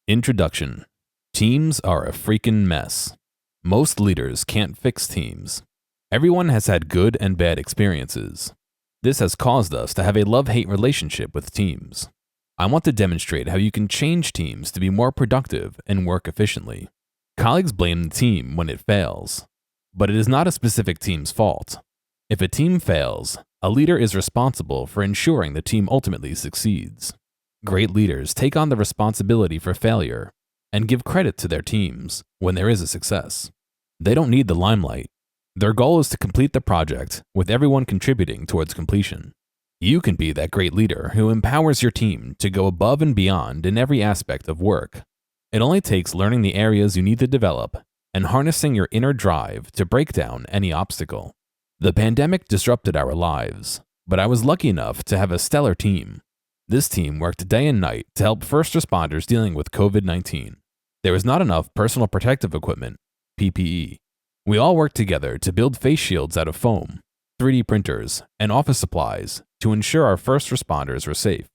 Introduction. Teams are a freaking mess. Most leaders can't fix teams. Everyone has had good and bad experiences. This has caused us to have a love-hate relationship with teams. I want to demonstrate how you can change teams to be more productive and work efficiently. Colleagues blame the team when it fails, but it is not a specific team's fault. If a team fails, a leader is responsible for ensuring the team ultimately succeeds. Great leaders take on the responsibility for failure and give credit to their teams when there is a success. They don't need the limelight. Their goal is to complete the project with everyone contributing towards completion. You can be that great leader who empowers your team to go above and beyond in every aspect of work. It only takes learning the areas you need to develop and harnessing your inner drive to break down any obstacle. The pandemic disrupted our lives, but I was lucky enough to have a stellar team. This team worked day and night to help first responders dealing with COVID-19. There was not enough personal protective equipment, PPE. We all worked together to build face shields out of foam, 3D printers, and office supplies to ensure our first responders were safe.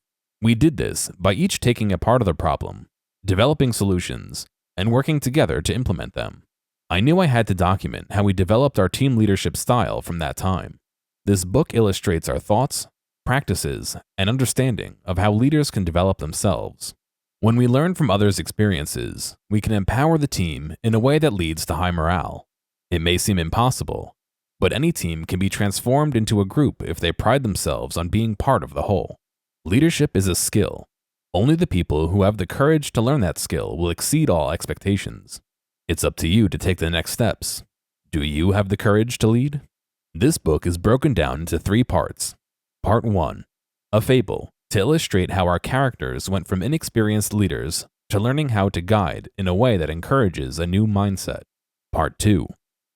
We did this by each taking a part of the problem, developing solutions, and working together to implement them. I knew I had to document how we developed our team leadership style from that time. This book illustrates our thoughts, practices, and understanding of how leaders can develop themselves. When we learn from others' experiences, we can empower the team in a way that leads to high morale. It may seem impossible, but any team can be transformed into a group if they pride themselves on being part of the whole. Leadership is a skill. Only the people who have the courage to learn that skill will exceed all expectations. It's up to you to take the next steps. Do you have the courage to lead? This book is broken down into 3 parts. Part 1. A fable to illustrate how our characters went from inexperienced leaders to learning how to guide in a way that encourages a new mindset. Part 2.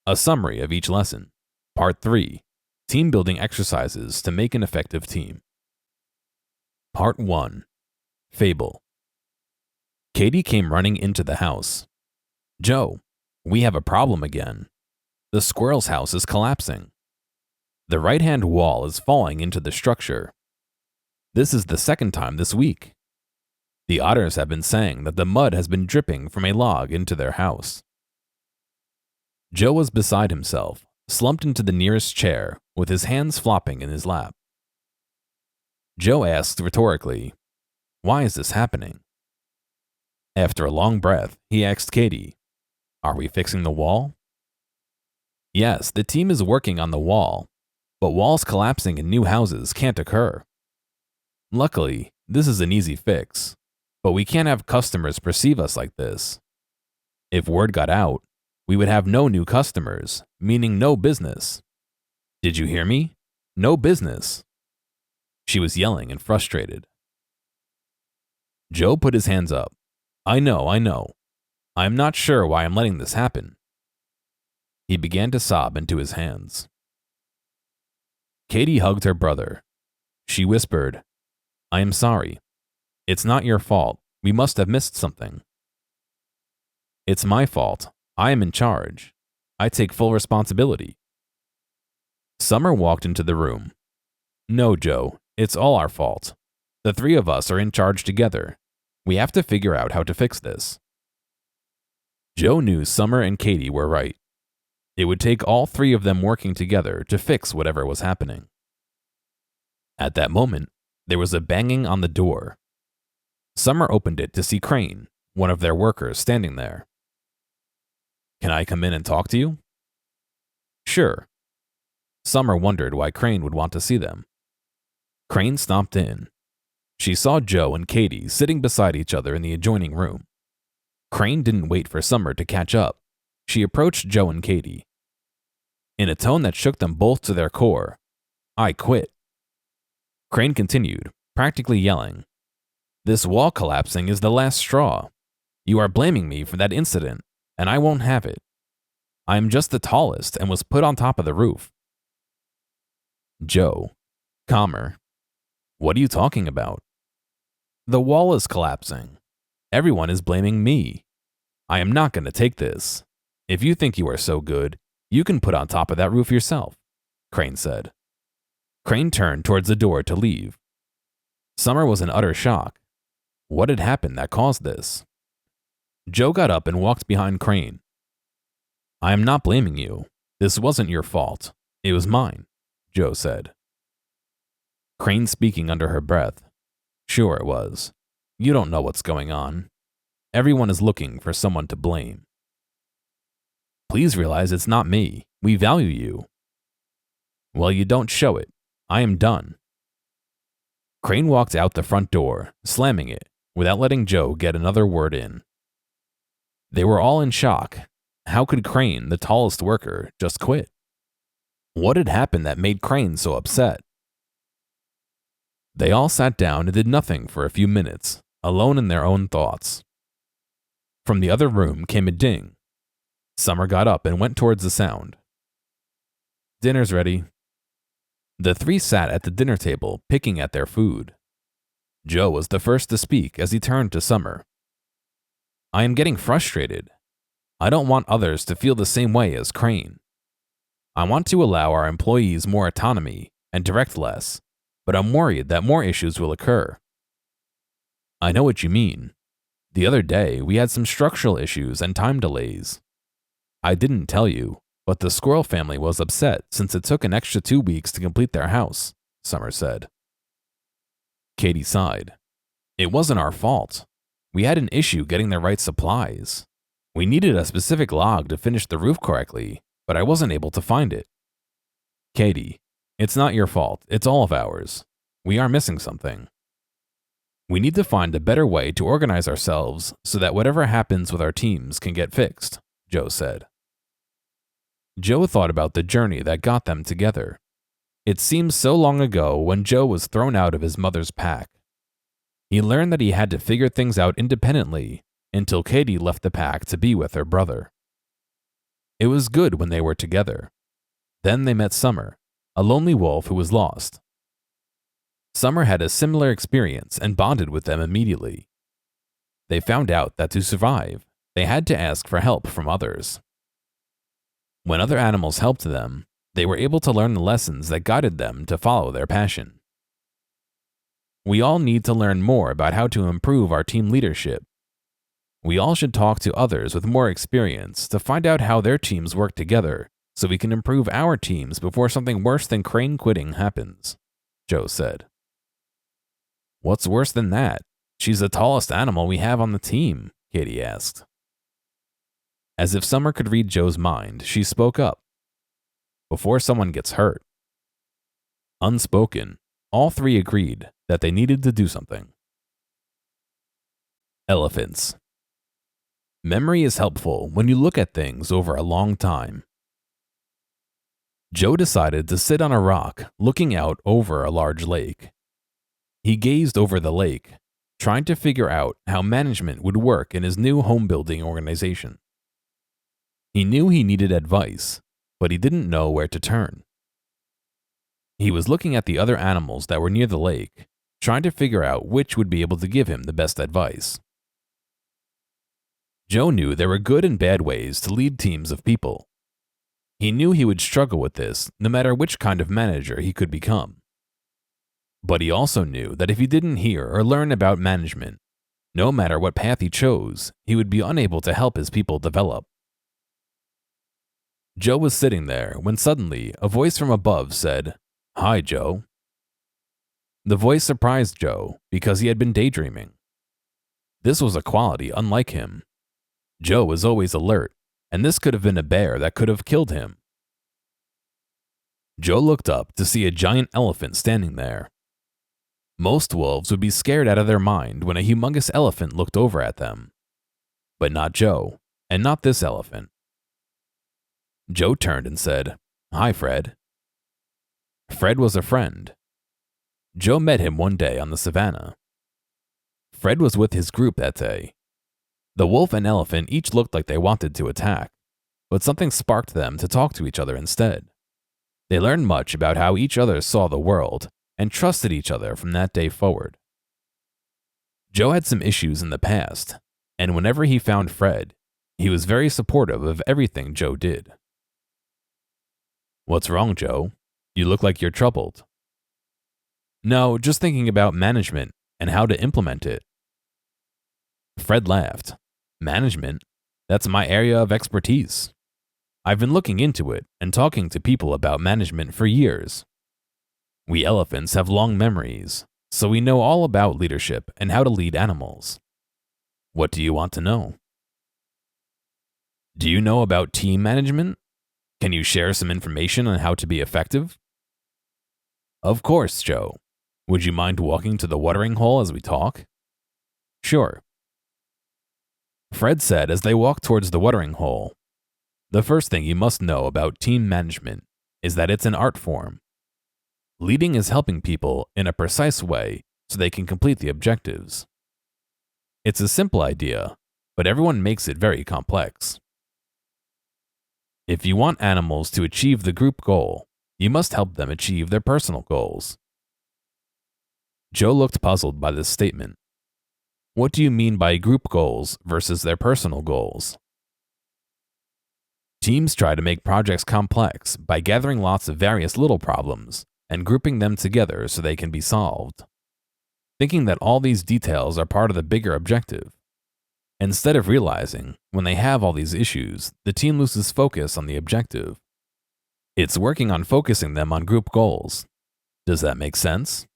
A summary of each lesson. Part 3. Team building exercises to make an effective team. Part 1. Fable. Katie came running into the house. "Joe, we have a problem again. The squirrel's house is collapsing. The right-hand wall is falling into the structure. This is the 2nd time this week. The otters have been saying that the mud has been dripping from a log into their house." Joe was beside himself, slumped into the nearest chair with his hands flopping in his lap. Joe asked rhetorically, "Why is this happening?" After a long breath, he asked Katie, "Are we fixing the wall?" "Yes, the team is working on the wall, but walls collapsing in new houses can't occur. Luckily, this is an easy fix, but we can't have customers perceive us like this. If word got out, we would have no new customers, meaning no business. Did you hear me? No business." She was yelling and frustrated. Joe put his hands up. I know. I'm not sure why I'm letting this happen." He began to sob into his hands. Katie hugged her brother. She whispered, "I am sorry. It's not your fault. We must have missed something." "It's my fault. I am in charge. I take full responsibility." Summer walked into the room. "No, Joe, it's all our fault. The 3 of us are in charge together. We have to figure out how to fix this." Joe knew Summer and Katie were right. It would take all 3 of them working together to fix whatever was happening. At that moment, there was a banging on the door. Summer opened it to see Crane, one of their workers, standing there. "Can I come in and talk to you?" "Sure." Summer wondered why Crane would want to see them. Crane stomped in. She saw Joe and Katie sitting beside each other in the adjoining room. Crane didn't wait for Summer to catch up. She approached Joe and Katie. In a tone that shook them both to their core, "I quit." Crane continued, practically yelling, "This wall collapsing is the last straw. You are blaming me for that incident, and I won't have it. I am just the tallest and was put on top of the roof." Joe, calmer. "What are you talking about?" "The wall is collapsing. Everyone is blaming me. I am not going to take this. If you think you are so good, you can put on top of that roof yourself," Crane said. Crane turned towards the door to leave. Summer was in utter shock. What had happened that caused this? Joe got up and walked behind Crane. I am not blaming you. This wasn't your fault. It was mine, Joe said. Crane speaking under her breath. Sure it was. You don't know what's going on. Everyone is looking for someone to blame. Please realize it's not me. We value you. Well, you don't show it. I am done. Crane walked out the front door, slamming it, without letting Joe get another word in. They were all in shock. How could Crane, the tallest worker, just quit? What had happened that made Crane so upset? They all sat down and did nothing for a few minutes, alone in their own thoughts. From the other room came a ding. Summer got up and went towards the sound. Dinner's ready. The three sat at the dinner table, picking at their food. Joe was the first to speak as he turned to Summer. I am getting frustrated. I don't want others to feel the same way as Crane. I want to allow our employees more autonomy and direct less, but I'm worried that more issues will occur. I know what you mean. The other day, we had some structural issues and time delays. I didn't tell you, but the squirrel family was upset since it took an extra 2 weeks to complete their house, Summer said. Katie sighed. It wasn't our fault. We had an issue getting the right supplies. We needed a specific log to finish the roof correctly, but I wasn't able to find it. Katie, it's not your fault. It's all of ours. We are missing something. We need to find a better way to organize ourselves so that whatever happens with our teams can get fixed, Joe said. Joe thought about the journey that got them together. It seemed so long ago when Joe was thrown out of his mother's pack. He learned that he had to figure things out independently until Katie left the pack to be with her brother. It was good when they were together. Then they met Summer, a lonely wolf who was lost. Summer had a similar experience and bonded with them immediately. They found out that to survive, they had to ask for help from others. When other animals helped them, they were able to learn the lessons that guided them to follow their passion. We all need to learn more about how to improve our team leadership. We all should talk to others with more experience to find out how their teams work together so we can improve our teams before something worse than Crane quitting happens, Joe said. What's worse than that? She's the tallest animal we have on the team, Katie asked. As if Summer could read Joe's mind, she spoke up. Before someone gets hurt. Unspoken, all three agreed that they needed to do something. Elephants. Memory is helpful when you look at things over a long time. Joe decided to sit on a rock looking out over a large lake. He gazed over the lake, trying to figure out how management would work in his new home-building organization. He knew he needed advice, but he didn't know where to turn. He was looking at the other animals that were near the lake, trying to figure out which would be able to give him the best advice. Joe knew there were good and bad ways to lead teams of people. He knew he would struggle with this no matter which kind of manager he could become. But he also knew that if he didn't hear or learn about management, no matter what path he chose, he would be unable to help his people develop. Joe was sitting there when suddenly a voice from above said, "Hi, Joe." The voice surprised Joe because he had been daydreaming. This was a quality unlike him. Joe was always alert, and this could have been a bear that could have killed him. Joe looked up to see a giant elephant standing there. Most wolves would be scared out of their mind when a humongous elephant looked over at them. But not Joe, and not this elephant. Joe turned and said, "Hi, Fred." Fred was a friend. Joe met him one day on the savannah. Fred was with his group that day. The wolf and elephant each looked like they wanted to attack, but something sparked them to talk to each other instead. They learned much about how each other saw the world and trusted each other from that day forward. Joe had some issues in the past, and whenever he found Fred, he was very supportive of everything Joe did. "What's wrong, Joe? You look like you're troubled." "No, just thinking about management and how to implement it." Fred laughed. Management? That's my area of expertise. I've been looking into it and talking to people about management for years. We elephants have long memories, so we know all about leadership and how to lead animals. What do you want to know? Do you know about team management? Can you share some information on how to be effective? Of course, Joe. Would you mind walking to the watering hole as we talk? Sure. Fred said as they walked towards the watering hole. The first thing you must know about team management is that it's an art form. Leading is helping people in a precise way so they can complete the objectives. It's a simple idea, but everyone makes it very complex. If you want animals to achieve the group goal, you must help them achieve their personal goals. Joe looked puzzled by this statement. What do you mean by group goals versus their personal goals? Teams try to make projects complex by gathering lots of various little problems and grouping them together so they can be solved, thinking that all these details are part of the bigger objective. Instead of realizing, when they have all these issues, the team loses focus on the objective. It's working on focusing them on group goals. Does that make sense?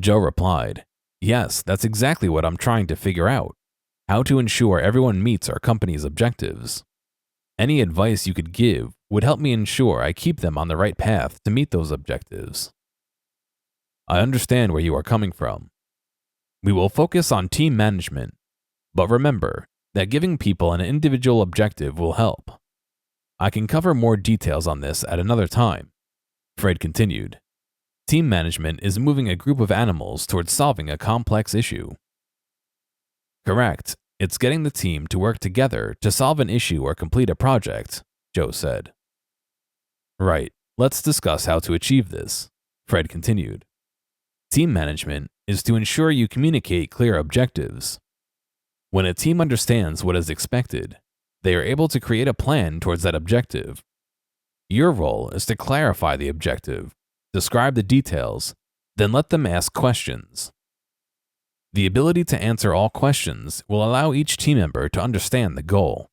Joe replied, Yes, that's exactly what I'm trying to figure out. How to ensure everyone meets our company's objectives. Any advice you could give would help me ensure I keep them on the right path to meet those objectives. I understand where you are coming from. We will focus on team management, but remember that giving people an individual objective will help. I can cover more details on this at another time. Fred continued. Team management is moving a group of animals towards solving a complex issue. Correct. It's getting the team to work together to solve an issue or complete a project, Joe said. Right. Let's discuss how to achieve this, Fred continued. Team management is to ensure you communicate clear objectives. When a team understands what is expected, they are able to create a plan towards that objective. Your role is to clarify the objective, describe the details, then let them ask questions. The ability to answer all questions will allow each team member to understand the goal.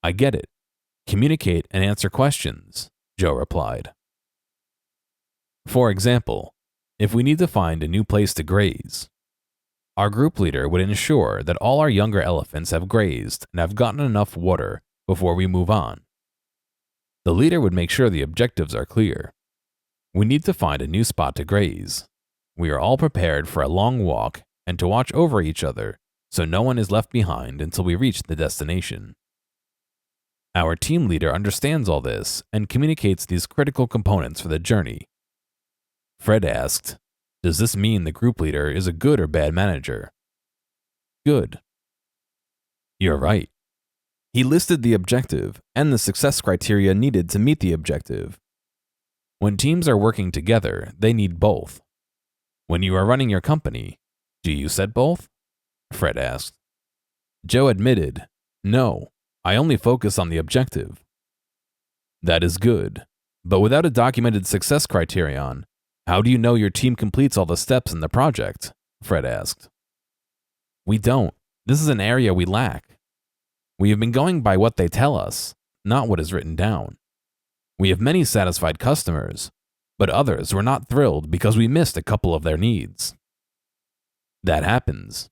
I get it. Communicate and answer questions, Joe replied. For example, if we need to find a new place to graze, our group leader would ensure that all our younger elephants have grazed and have gotten enough water before we move on. The leader would make sure the objectives are clear. We need to find a new spot to graze. We are all prepared for a long walk and to watch over each other so no one is left behind until we reach the destination. Our team leader understands all this and communicates these critical components for the journey. Fred asked, Does this mean the group leader is a good or bad manager? Good. You're right. He listed the objective and the success criteria needed to meet the objective. When teams are working together, they need both. When you are running your company, do you set both? Fred asked. Joe admitted, No, I only focus on the objective. That is good, but without a documented success criterion, how do you know your team completes all the steps in the project? Fred asked. We don't. This is an area we lack. We have been going by what they tell us, not what is written down. We have many satisfied customers, but others were not thrilled because we missed a couple of their needs. That happens.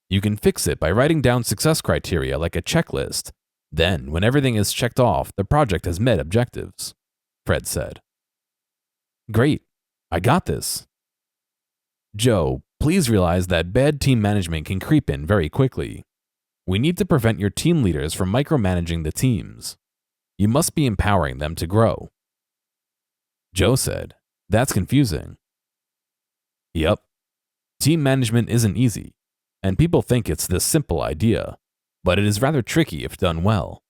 You can fix it by writing down success criteria like a checklist. Then, when everything is checked off, the project has met objectives, Fred said. Great. I got this. Joe, please realize that bad team management can creep in very quickly. We need to prevent your team leaders from micromanaging the teams. You must be empowering them to grow. Joe said, That's confusing. Yep. Team management isn't easy, and people think it's this simple idea, but it is rather tricky if done well.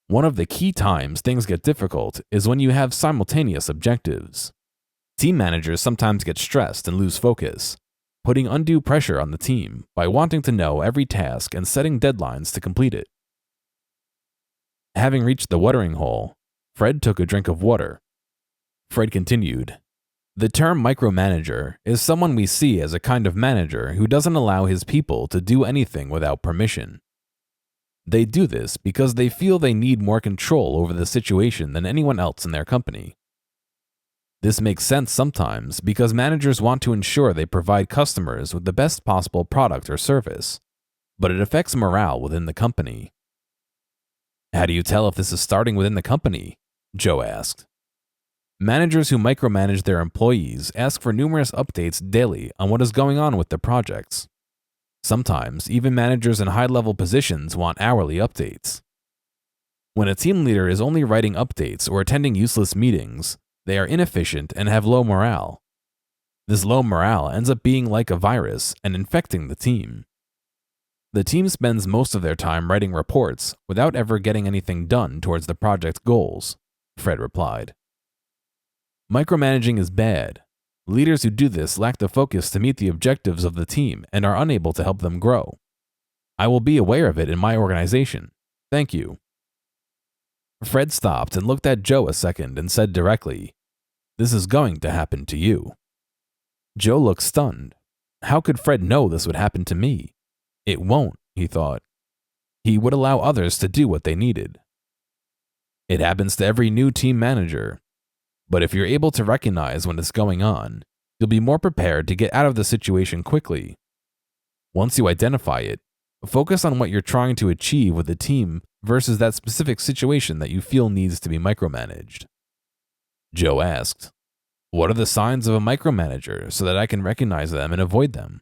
One of the key times things get difficult is when you have simultaneous objectives. Team managers sometimes get stressed and lose focus, putting undue pressure on the team by wanting to know every task and setting deadlines to complete it. Having reached the watering hole, Fred took a drink of water. Fred continued, The term micromanager is someone we see as a kind of manager who doesn't allow his people to do anything without permission. They do this because they feel they need more control over the situation than anyone else in their company. This makes sense sometimes because managers want to ensure they provide customers with the best possible product or service, but it affects morale within the company. How do you tell if this is starting within the company? Joe asked. Managers who micromanage their employees ask for numerous updates daily on what is going on with their projects. Sometimes, even managers in high-level positions want hourly updates. When a team leader is only writing updates or attending useless meetings, they are inefficient and have low morale. This low morale ends up being like a virus and infecting the team. The team spends most of their time writing reports without ever getting anything done towards the project's goals, Fred replied. Micromanaging is bad. Leaders who do this lack the focus to meet the objectives of the team and are unable to help them grow. I will be aware of it in my organization. Thank you. Fred stopped and looked at Joe a second and said directly, "This is going to happen to you." Joe looked stunned. How could Fred know this would happen to me? It won't, he thought. He would allow others to do what they needed. It happens to every new team manager. But if you're able to recognize when it's going on, you'll be more prepared to get out of the situation quickly. Once you identify it, focus on what you're trying to achieve with the team versus that specific situation that you feel needs to be micromanaged. Joe asked, "What are the signs of a micromanager so that I can recognize them and avoid them?"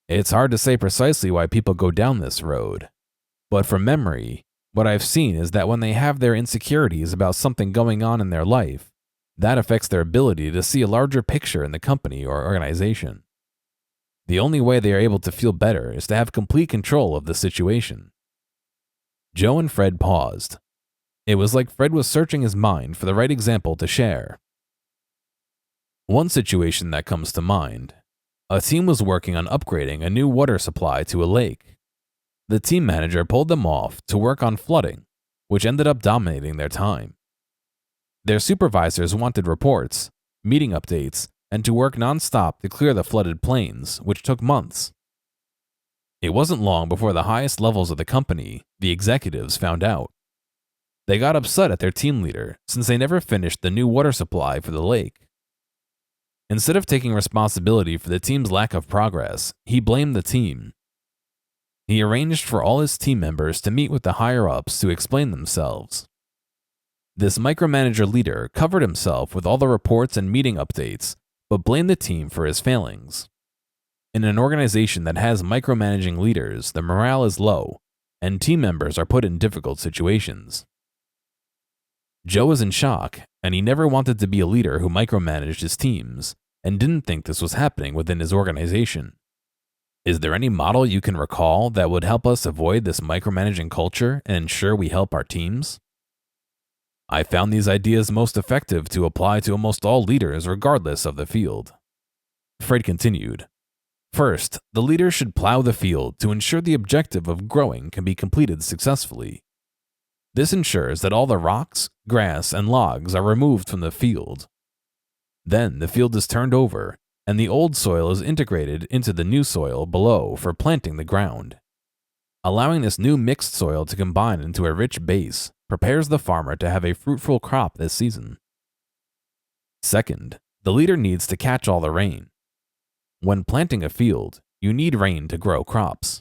It's hard to say precisely why people go down this road, but from memory, what I've seen is that when they have their insecurities about something going on in their life, that affects their ability to see a larger picture in the company or organization. The only way they are able to feel better is to have complete control of the situation. Joe and Fred paused. It was like Fred was searching his mind for the right example to share. One situation that comes to mind: a team was working on upgrading a new water supply to a lake. The team manager pulled them off to work on flooding, which ended up dominating their time. Their supervisors wanted reports, meeting updates, and to work non-stop to clear the flooded plains, which took months. It wasn't long before the highest levels of the company, the executives, found out. They got upset at their team leader since they never finished the new water supply for the lake. Instead of taking responsibility for the team's lack of progress, he blamed the team. He arranged for all his team members to meet with the higher-ups to explain themselves. This micromanager leader covered himself with all the reports and meeting updates, but blamed the team for his failings. In an organization that has micromanaging leaders, the morale is low, and team members are put in difficult situations. Joe was in shock, and he never wanted to be a leader who micromanaged his teams, and didn't think this was happening within his organization. Is there any model you can recall that would help us avoid this micromanaging culture and ensure we help our teams? I found these ideas most effective to apply to almost all leaders regardless of the field. Fred continued. First, the leader should plow the field to ensure the objective of growing can be completed successfully. This ensures that all the rocks, grass, and logs are removed from the field. Then the field is turned over, and the old soil is integrated into the new soil below for planting the ground. Allowing this new mixed soil to combine into a rich base prepares the farmer to have a fruitful crop this season. Second, the leader needs to catch all the rain. When planting a field, you need rain to grow crops.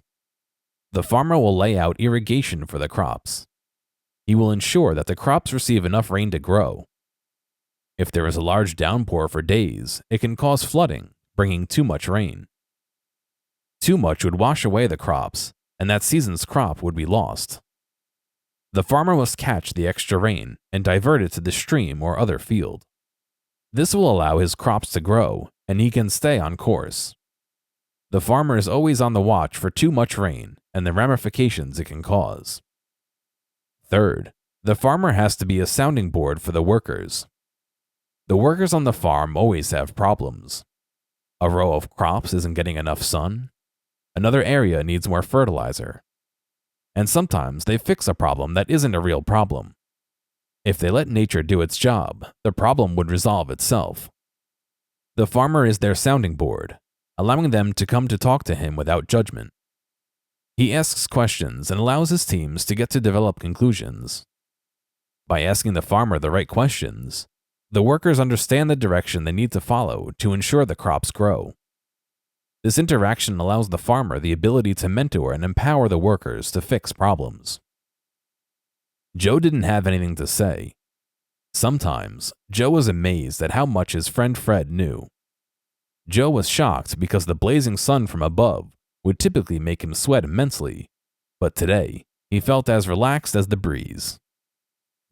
The farmer will lay out irrigation for the crops. He will ensure that the crops receive enough rain to grow. If there is a large downpour for days, it can cause flooding, bringing too much rain. Too much would wash away the crops, and that season's crop would be lost. The farmer must catch the extra rain and divert it to the stream or other field. This will allow his crops to grow, and he can stay on course. The farmer is always on the watch for too much rain and the ramifications it can cause. Third, the farmer has to be a sounding board for the workers. The workers on the farm always have problems. A row of crops isn't getting enough sun. Another area needs more fertilizer. And sometimes they fix a problem that isn't a real problem. If they let nature do its job, the problem would resolve itself. The farmer is their sounding board, allowing them to come to talk to him without judgment. He asks questions and allows his teams to get to develop conclusions. By asking the farmer the right questions, the workers understand the direction they need to follow to ensure the crops grow. This interaction allows the farmer the ability to mentor and empower the workers to fix problems. Joe didn't have anything to say. Sometimes, Joe was amazed at how much his friend Fred knew. Joe was shocked because the blazing sun from above would typically make him sweat immensely, but today, he felt as relaxed as the breeze.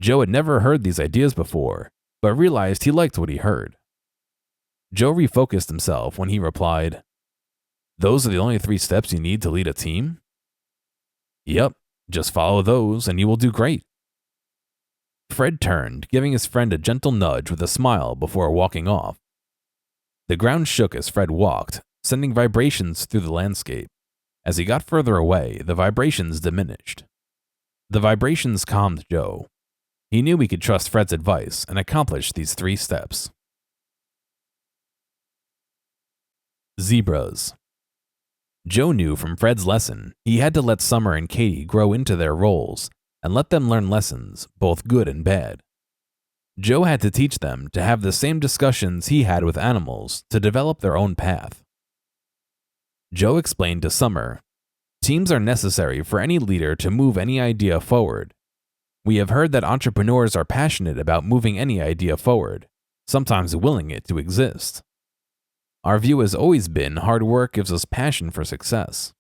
Joe had never heard these ideas before, but realized he liked what he heard. Joe refocused himself when he replied, "Those are the only 3 steps you need to lead a team?" "Yep, just follow those and you will do great." Fred turned, giving his friend a gentle nudge with a smile before walking off. The ground shook as Fred walked, sending vibrations through the landscape. As he got further away, the vibrations diminished. The vibrations calmed Joe. He knew he could trust Fred's advice and accomplish these 3 steps. Zebras. Joe knew from Fred's lesson he had to let Summer and Katie grow into their roles and let them learn lessons, both good and bad. Joe had to teach them to have the same discussions he had with animals to develop their own path. Joe explained to Summer, "Teams are necessary for any leader to move any idea forward. We have heard that entrepreneurs are passionate about moving any idea forward, sometimes willing it to exist. Our view has always been hard work gives us passion for success.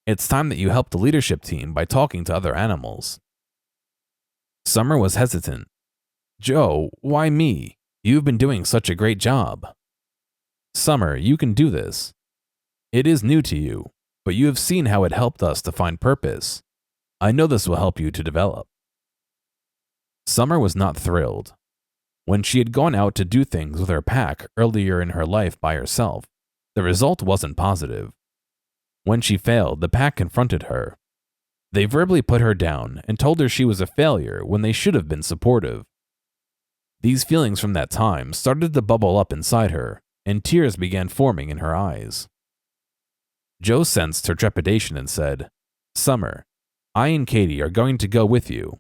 It's time that you help the leadership team by talking to other animals." Summer was hesitant. "Joe, why me? You've been doing such a great job." "Summer, you can do this. It is new to you, but you have seen how it helped us to find purpose. I know this will help you to develop." Summer was not thrilled. When she had gone out to do things with her pack earlier in her life by herself, the result wasn't positive. When she failed, the pack confronted her. They verbally put her down and told her she was a failure when they should have been supportive. These feelings from that time started to bubble up inside her, and tears began forming in her eyes. Joe sensed her trepidation and said, "Summer, I and Katie are going to go with you.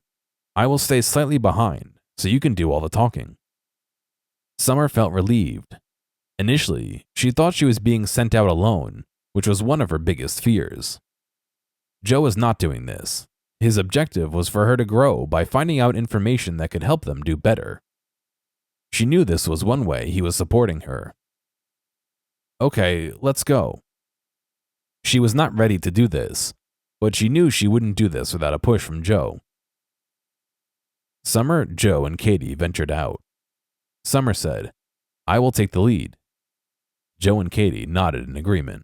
I will stay slightly behind, so you can do all the talking." Summer felt relieved. Initially, she thought she was being sent out alone, which was one of her biggest fears. Joe was not doing this. His objective was for her to grow by finding out information that could help them do better. She knew this was one way he was supporting her. "Okay, let's go." She was not ready to do this, but she knew she wouldn't do this without a push from Joe. Summer, Joe, and Katie ventured out. Summer said, "I will take the lead." Joe and Katie nodded in agreement.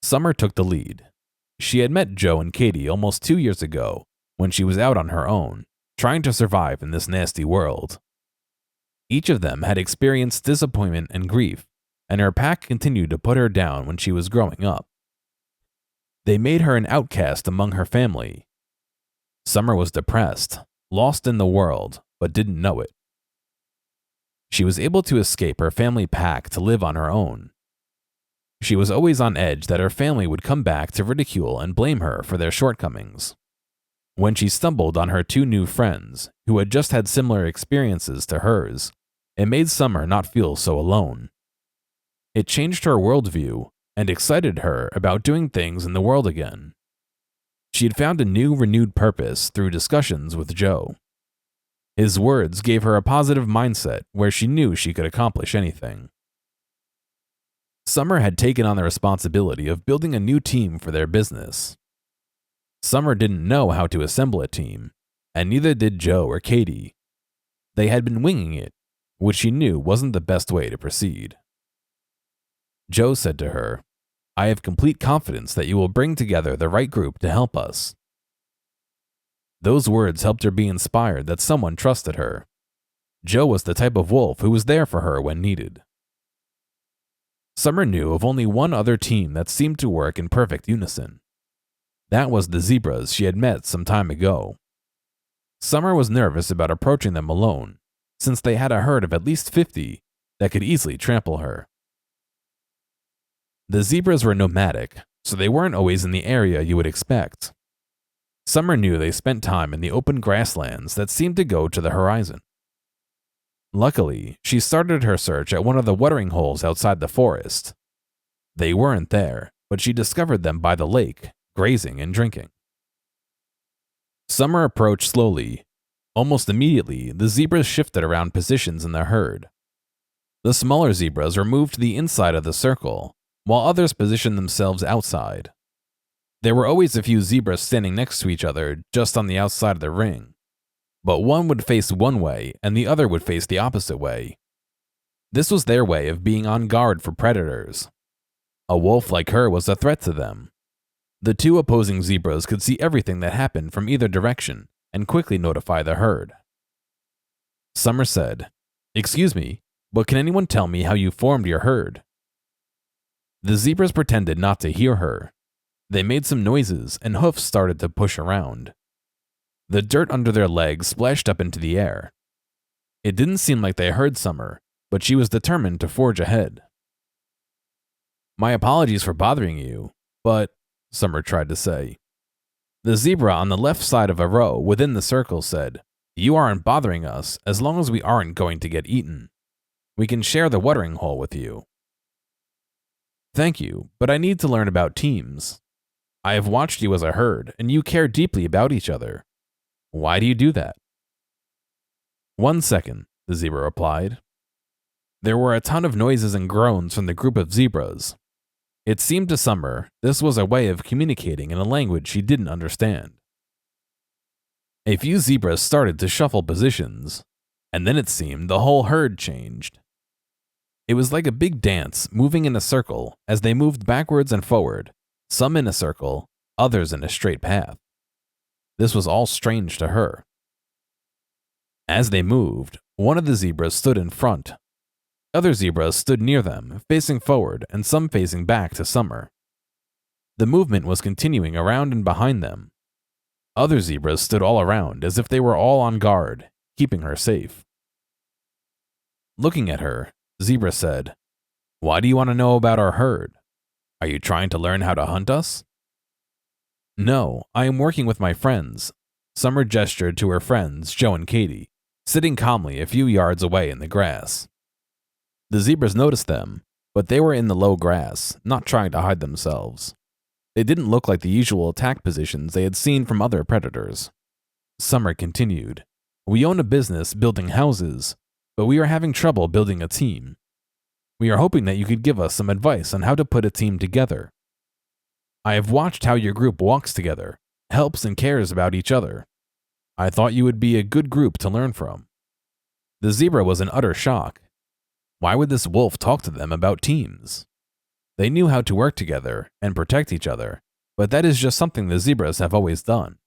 Summer took the lead. She had met Joe and Katie almost 2 years ago when she was out on her own, trying to survive in this nasty world. Each of them had experienced disappointment and grief, and her pack continued to put her down when she was growing up. They made her an outcast among her family. Summer was depressed, lost in the world, but didn't know it. She was able to escape her family pack to live on her own. She was always on edge that her family would come back to ridicule and blame her for their shortcomings. When she stumbled on her 2 new friends, who had just had similar experiences to hers, it made Summer not feel so alone. It changed her worldview and excited her about doing things in the world again. She had found a new, renewed purpose through discussions with Joe. His words gave her a positive mindset where she knew she could accomplish anything. Summer had taken on the responsibility of building a new team for their business. Summer didn't know how to assemble a team, and neither did Joe or Katie. They had been winging it, which she knew wasn't the best way to proceed. Joe said to her, "I have complete confidence that you will bring together the right group to help us." Those words helped her be inspired that someone trusted her. Joe was the type of wolf who was there for her when needed. Summer knew of only one other team that seemed to work in perfect unison. That was the zebras she had met some time ago. Summer was nervous about approaching them alone, since they had a herd of at least 50 that could easily trample her. The zebras were nomadic, so they weren't always in the area you would expect. Summer knew they spent time in the open grasslands that seemed to go to the horizon. Luckily, she started her search at one of the watering holes outside the forest. They weren't there, but she discovered them by the lake, grazing and drinking. Summer approached slowly. Almost immediately, the zebras shifted around positions in the herd. The smaller zebras were moved to the inside of the circle, while others positioned themselves outside. There were always a few zebras standing next to each other just on the outside of the ring, but one would face one way and the other would face the opposite way. This was their way of being on guard for predators. A wolf like her was a threat to them. The two opposing zebras could see everything that happened from either direction and quickly notify the herd. Summer said, "Excuse me, but can anyone tell me how you formed your herd?" The zebras pretended not to hear her. They made some noises and hoofs started to push around. The dirt under their legs splashed up into the air. It didn't seem like they heard Summer, but she was determined to forge ahead. "My apologies for bothering you, but," Summer tried to say. The zebra on the left side of a row within the circle said, "You aren't bothering us as long as we aren't going to get eaten. We can share the watering hole with you." "Thank you, but I need to learn about teams. I have watched you as a herd, and you care deeply about each other. Why do you do that?" "1 second," the zebra replied. There were a ton of noises and groans from the group of zebras. It seemed to Summer this was a way of communicating in a language she didn't understand. A few zebras started to shuffle positions, and then it seemed the whole herd changed. It was like a big dance moving in a circle as they moved backwards and forward, some in a circle, others in a straight path. This was all strange to her. As they moved, one of the zebras stood in front. Other zebras stood near them, facing forward and some facing back to Summer. The movement was continuing around and behind them. Other zebras stood all around as if they were all on guard, keeping her safe. Looking at her, Zebra said, "Why do you want to know about our herd? Are you trying to learn how to hunt us?" "No, I am working with my friends." Summer gestured to her friends, Joe and Katie, sitting calmly a few yards away in the grass. The zebras noticed them, but they were in the low grass, not trying to hide themselves. They didn't look like the usual attack positions they had seen from other predators. Summer continued, "We own a business building houses, but we are having trouble building a team. We are hoping that you could give us some advice on how to put a team together. I have watched how your group walks together, helps and cares about each other. I thought you would be a good group to learn from." The zebra was in utter shock. Why would this wolf talk to them about teams? They knew how to work together and protect each other, but that is just something the zebras have always done.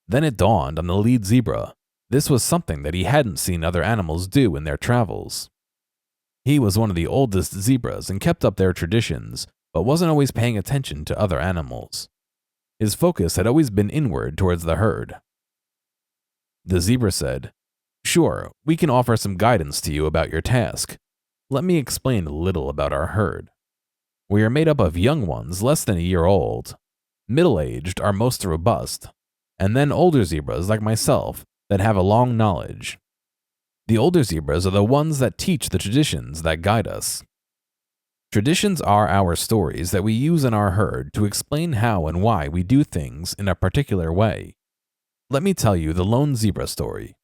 Then it dawned on the lead zebra. This was something that he hadn't seen other animals do in their travels. He was one of the oldest zebras and kept up their traditions, but wasn't always paying attention to other animals. His focus had always been inward towards the herd. The zebra said, "Sure, we can offer some guidance to you about your task. Let me explain a little about our herd. We are made up of young ones less than a year old. Middle-aged are most robust, and then older zebras like myself that have a long knowledge. The older zebras are the ones that teach the traditions that guide us. Traditions are our stories that we use in our herd to explain how and why we do things in a particular way. Let me tell you the lone zebra story.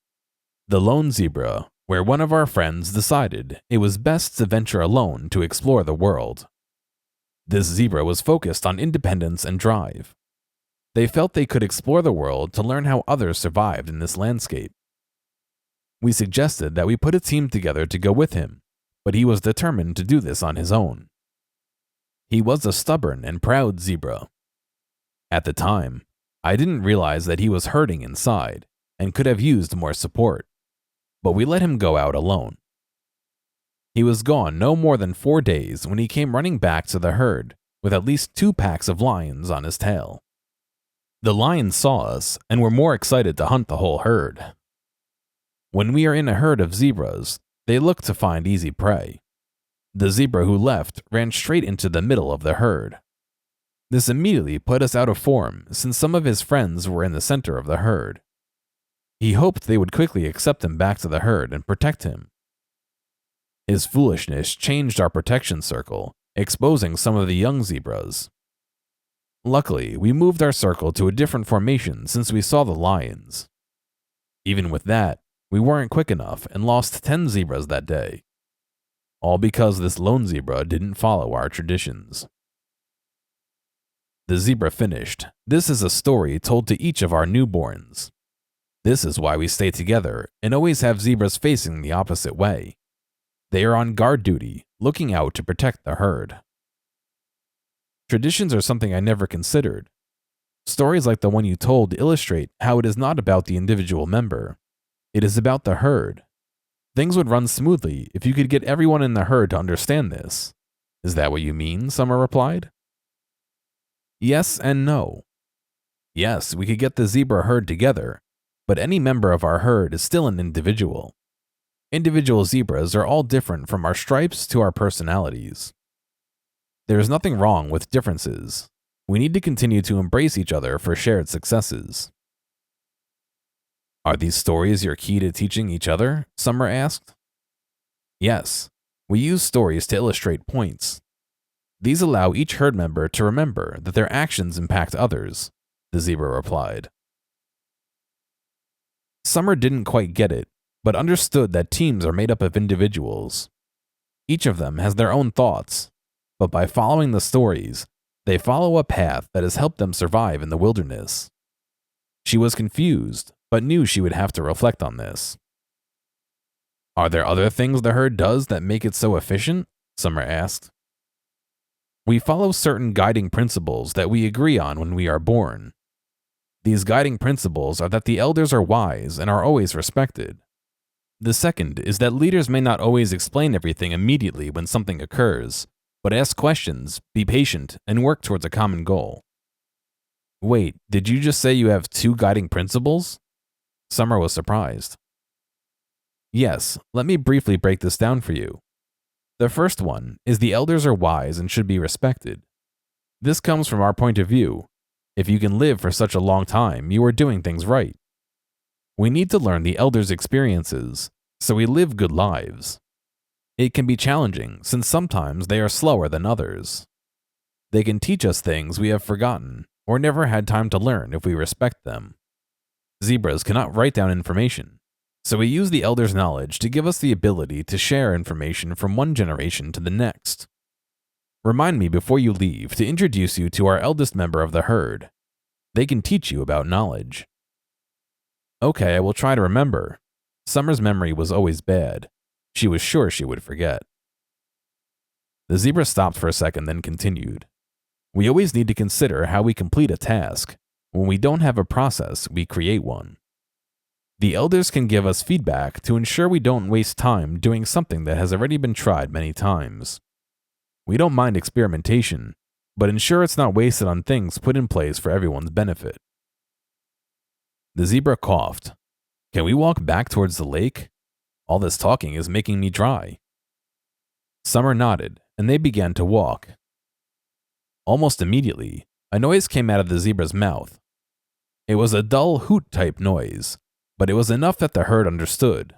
The lone zebra, where one of our friends decided it was best to venture alone to explore the world. This zebra was focused on independence and drive. They felt they could explore the world to learn how others survived in this landscape. We suggested that we put a team together to go with him, but he was determined to do this on his own. He was a stubborn and proud zebra. At the time, I didn't realize that he was hurting inside and could have used more support, but we let him go out alone. He was gone no more than 4 days when he came running back to the herd with at least 2 packs of lions on his tail. The lions saw us and were more excited to hunt the whole herd. When we are in a herd of zebras, they look to find easy prey. The zebra who left ran straight into the middle of the herd. This immediately put us out of form since some of his friends were in the center of the herd. He hoped they would quickly accept him back to the herd and protect him. His foolishness changed our protection circle, exposing some of the young zebras. Luckily, we moved our circle to a different formation since we saw the lions. Even with that, we weren't quick enough and lost 10 zebras that day. All because this lone zebra didn't follow our traditions. The zebra finished. This is a story told to each of our newborns. This is why we stay together and always have zebras facing the opposite way. They are on guard duty, looking out to protect the herd. Traditions are something I never considered. Stories like the one you told illustrate how it is not about the individual member. It is about the herd. Things would run smoothly if you could get everyone in the herd to understand this. Is that what you mean? Summer replied. Yes and no. Yes, we could get the zebra herd together, but any member of our herd is still an individual. Individual zebras are all different from our stripes to our personalities. There is nothing wrong with differences. We need to continue to embrace each other for shared successes. Are these stories your key to teaching each other? Summer asked. Yes, we use stories to illustrate points. These allow each herd member to remember that their actions impact others, the zebra replied. Summer didn't quite get it, but understood that teams are made up of individuals. Each of them has their own thoughts, but by following the stories, they follow a path that has helped them survive in the wilderness. She was confused, but knew she would have to reflect on this. Are there other things the herd does that make it so efficient? Summer asked. We follow certain guiding principles that we agree on when we are born. These guiding principles are that the elders are wise and are always respected. The second is that leaders may not always explain everything immediately when something occurs, but ask questions, be patient, and work towards a common goal. Wait, did you just say you have 2 guiding principles? Summer was surprised. Yes, let me briefly break this down for you. The first one is the elders are wise and should be respected. This comes from our point of view. If you can live for such a long time, you are doing things right. We need to learn the elders' experiences, so we live good lives. It can be challenging since sometimes they are slower than others. They can teach us things we have forgotten or never had time to learn if we respect them. Zebras cannot write down information, so we use the elders' knowledge to give us the ability to share information from one generation to the next. Remind me before you leave to introduce you to our eldest member of the herd. They can teach you about knowledge. Okay, I will try to remember. Summer's memory was always bad. She was sure she would forget. The zebra stopped for a second, then continued. We always need to consider how we complete a task. When we don't have a process, we create one. The elders can give us feedback to ensure we don't waste time doing something that has already been tried many times. We don't mind experimentation, but ensure it's not wasted on things put in place for everyone's benefit. The zebra coughed. Can we walk back towards the lake? All this talking is making me dry. Summer nodded, and they began to walk. Almost immediately, a noise came out of the zebra's mouth. It was a dull hoot-type noise, but it was enough that the herd understood.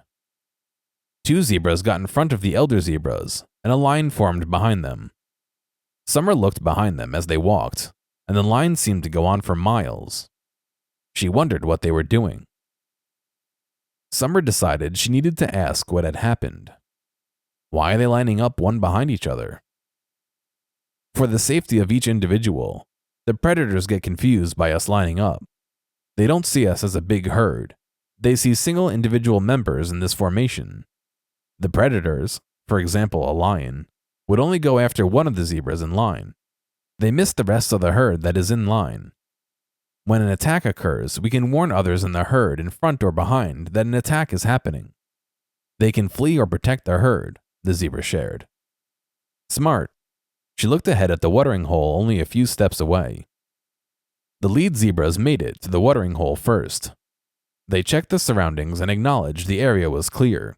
2 zebras got in front of the elder zebras, and a line formed behind them. Summer looked behind them as they walked, and the line seemed to go on for miles. She wondered what they were doing. Summer decided she needed to ask what had happened. Why are they lining up one behind each other? For the safety of each individual, the predators get confused by us lining up. They don't see us as a big herd. They see single individual members in this formation. The predators, for example a lion, would only go after one of the zebras in line. They miss the rest of the herd that is in line. When an attack occurs, we can warn others in the herd in front or behind that an attack is happening. They can flee or protect the herd, the zebra shared. Smart. She looked ahead at the watering hole only a few steps away. The lead zebras made it to the watering hole first. They checked the surroundings and acknowledged the area was clear.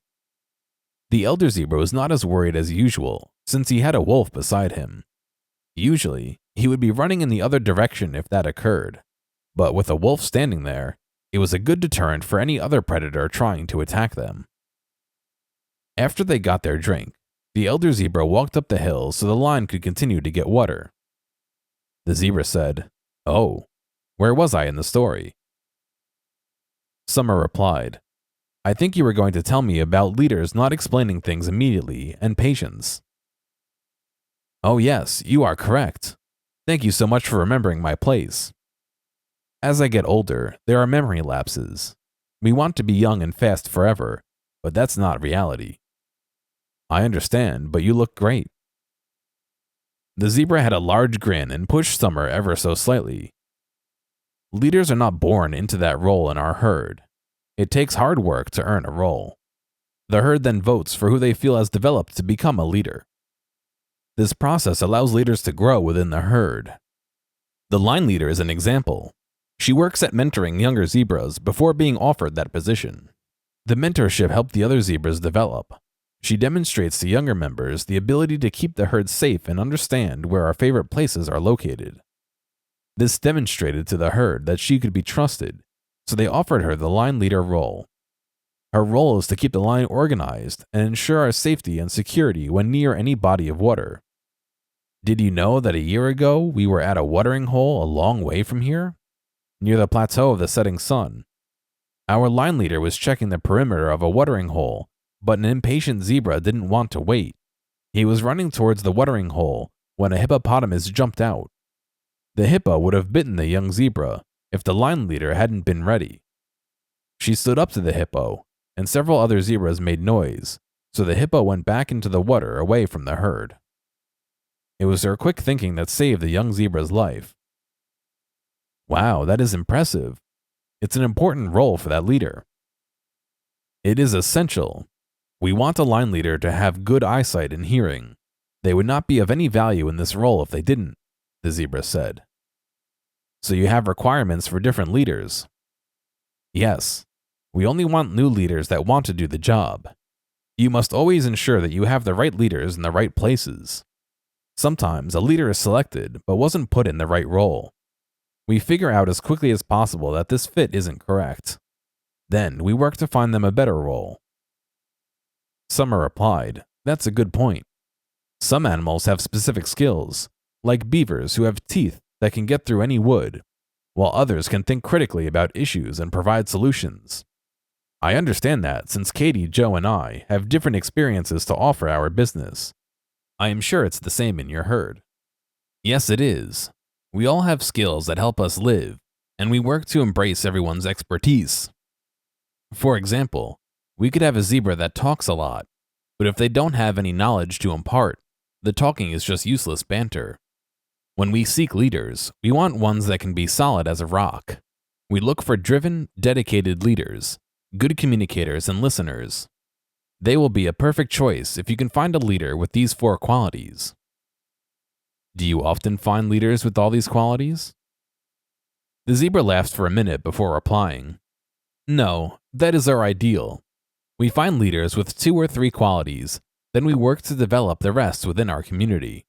The elder zebra was not as worried as usual, since he had a wolf beside him. Usually, he would be running in the other direction if that occurred, but with a wolf standing there, it was a good deterrent for any other predator trying to attack them. After they got their drink, the elder zebra walked up the hill so the line could continue to get water. The zebra said, "Oh, where was I in the story?" Summer replied, "I think you were going to tell me about leaders not explaining things immediately and patience." "Oh yes, you are correct. Thank you so much for remembering my place. As I get older, there are memory lapses. We want to be young and fast forever, but that's not reality." "I understand, but you look great." The zebra had a large grin and pushed Summer ever so slightly. Leaders are not born into that role in our herd. It takes hard work to earn a role. The herd then votes for who they feel has developed to become a leader. This process allows leaders to grow within the herd. The line leader is an example. She works at mentoring younger zebras before being offered that position. The mentorship helped the other zebras develop. She demonstrates to younger members the ability to keep the herd safe and understand where our favorite places are located. This demonstrated to the herd that she could be trusted, so they offered her the line leader role. Her role is to keep the line organized and ensure our safety and security when near any body of water. Did you know that a year ago we were at a watering hole a long way from here, near the plateau of the setting sun? Our line leader was checking the perimeter of a watering hole, but an impatient zebra didn't want to wait. He was running towards the watering hole when a hippopotamus jumped out. The hippo would have bitten the young zebra if the line leader hadn't been ready. She stood up to the hippo, and several other zebras made noise, so the hippo went back into the water away from the herd. It was her quick thinking that saved the young zebra's life. Wow, that is impressive. It's an important role for that leader. It is essential. We want a line leader to have good eyesight and hearing. They would not be of any value in this role if they didn't, the zebra said. So you have requirements for different leaders? Yes. We only want new leaders that want to do the job. You must always ensure that you have the right leaders in the right places. Sometimes a leader is selected but wasn't put in the right role. We figure out as quickly as possible that this fit isn't correct. Then we work to find them a better role. Summer replied, "That's a good point. Some animals have specific skills, like beavers who have teeth that can get through any wood, while others can think critically about issues and provide solutions. I understand that since Katie, Joe, and I have different experiences to offer our business. I am sure it's the same in your herd." Yes, it is. We all have skills that help us live, and we work to embrace everyone's expertise. For example, we could have a zebra that talks a lot, but if they don't have any knowledge to impart, the talking is just useless banter. When we seek leaders, we want ones that can be solid as a rock. We look for driven, dedicated leaders, good communicators and listeners. They will be a perfect choice if you can find a leader with these 4 qualities. Do you often find leaders with all these qualities? The zebra laughed for a minute before replying. No, that is our ideal. We find leaders with 2 or 3 qualities, then we work to develop the rest within our community.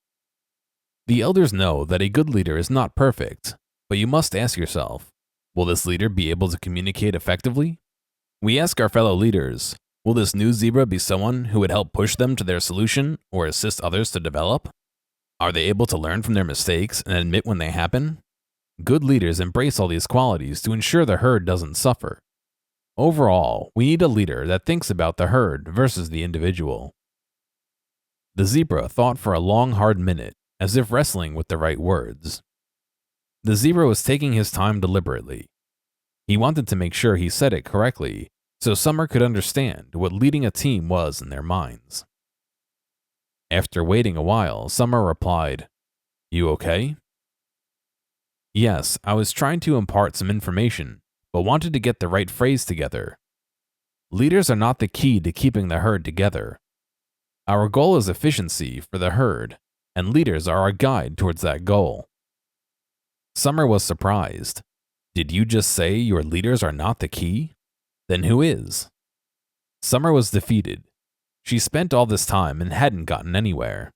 The elders know that a good leader is not perfect, but you must ask yourself, will this leader be able to communicate effectively? We ask our fellow leaders, will this new zebra be someone who would help push them to their solution or assist others to develop? Are they able to learn from their mistakes and admit when they happen? Good leaders embrace all these qualities to ensure the herd doesn't suffer. Overall, we need a leader that thinks about the herd versus the individual. The zebra thought for a long, hard minute, as if wrestling with the right words. The zebra was taking his time deliberately. He wanted to make sure he said it correctly, so Summer could understand what leading a team was in their minds. After waiting a while, Summer replied, "You okay?" "Yes, I was trying to impart some information, but wanted to get the right phrase together. Leaders are not the key to keeping the herd together. Our goal is efficiency for the herd, and leaders are our guide towards that goal." Summer was surprised. Did you just say your leaders are not the key? Then who is? Summer was defeated. She spent all this time and hadn't gotten anywhere.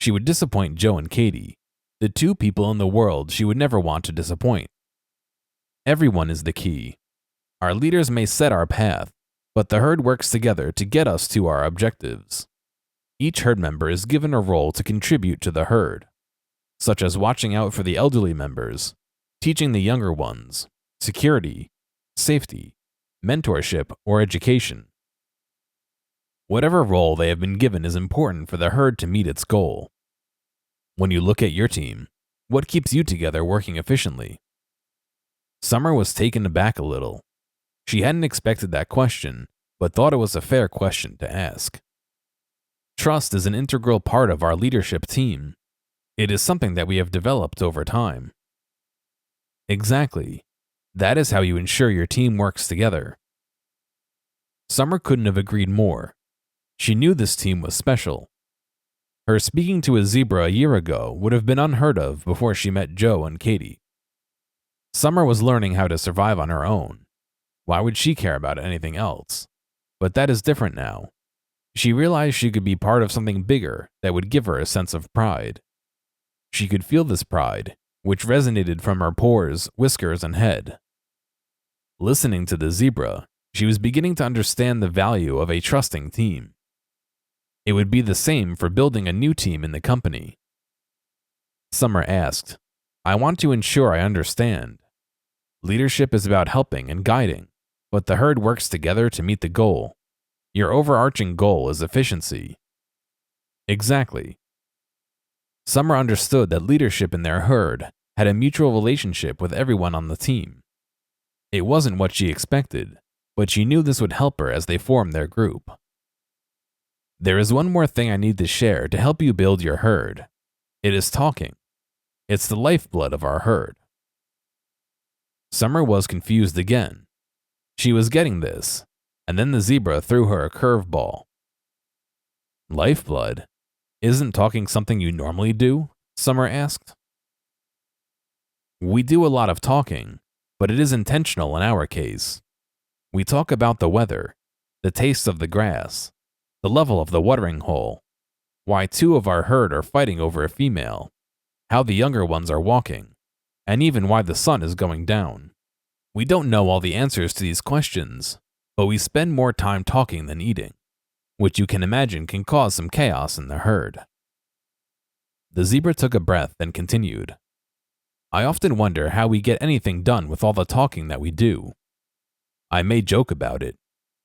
She would disappoint Joe and Katie, the two people in the world she would never want to disappoint. Everyone is the key. Our leaders may set our path, but the herd works together to get us to our objectives. Each herd member is given a role to contribute to the herd, such as watching out for the elderly members, teaching the younger ones, security, safety, mentorship, or education. Whatever role they have been given is important for the herd to meet its goal. When you look at your team, what keeps you together working efficiently? Summer was taken aback a little. She hadn't expected that question, but thought it was a fair question to ask. Trust is an integral part of our leadership team. It is something that we have developed over time. Exactly. That is how you ensure your team works together. Summer couldn't have agreed more. She knew this team was special. Her speaking to a zebra a year ago would have been unheard of before she met Joe and Katie. Summer was learning how to survive on her own. Why would she care about anything else? But that is different now. She realized she could be part of something bigger that would give her a sense of pride. She could feel this pride, which resonated from her pores, whiskers, and head. Listening to the zebra, she was beginning to understand the value of a trusting team. It would be the same for building a new team in the company. Summer asked, "I want to ensure I understand. Leadership is about helping and guiding, but the herd works together to meet the goal. Your overarching goal is efficiency." Exactly. Summer understood that leadership in their herd had a mutual relationship with everyone on the team. It wasn't what she expected, but she knew this would help her as they formed their group. There is one more thing I need to share to help you build your herd. It is talking. It's the lifeblood of our herd. Summer was confused again. She was getting this, and then the zebra threw her a curveball. Lifeblood? Isn't talking something you normally do? Summer asked. We do a lot of talking, but it is intentional in our case. We talk about the weather, the taste of the grass, the level of the watering hole, why two of our herd are fighting over a female, how the younger ones are walking, and even why the sun is going down. We don't know all the answers to these questions, but we spend more time talking than eating, which you can imagine can cause some chaos in the herd. The zebra took a breath and continued. I often wonder how we get anything done with all the talking that we do. I may joke about it,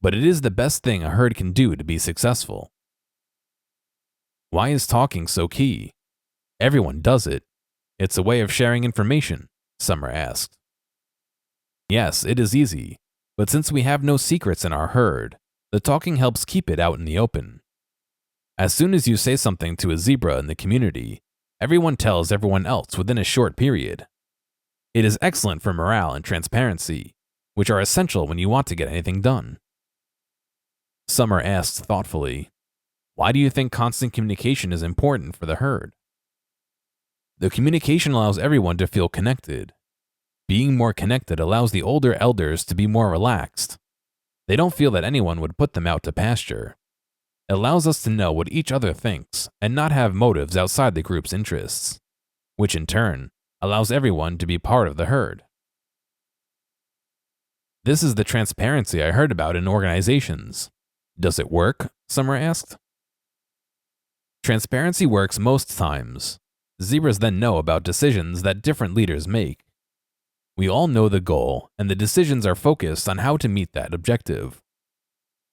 but it is the best thing a herd can do to be successful. Why is talking so key? Everyone does it. It's a way of sharing information, Summer asked. Yes, it is easy, but since we have no secrets in our herd, the talking helps keep it out in the open. As soon as you say something to a zebra in the community, everyone tells everyone else within a short period. It is excellent for morale and transparency, which are essential when you want to get anything done. Summer asked thoughtfully, why do you think constant communication is important for the herd? The communication allows everyone to feel connected. Being more connected allows the older elders to be more relaxed. They don't feel that anyone would put them out to pasture. It allows us to know what each other thinks and not have motives outside the group's interests, which in turn allows everyone to be part of the herd. This is the transparency I heard about in organizations. Does it work? Summer asked. Transparency works most times. Zebras then know about decisions that different leaders make. We all know the goal, and the decisions are focused on how to meet that objective.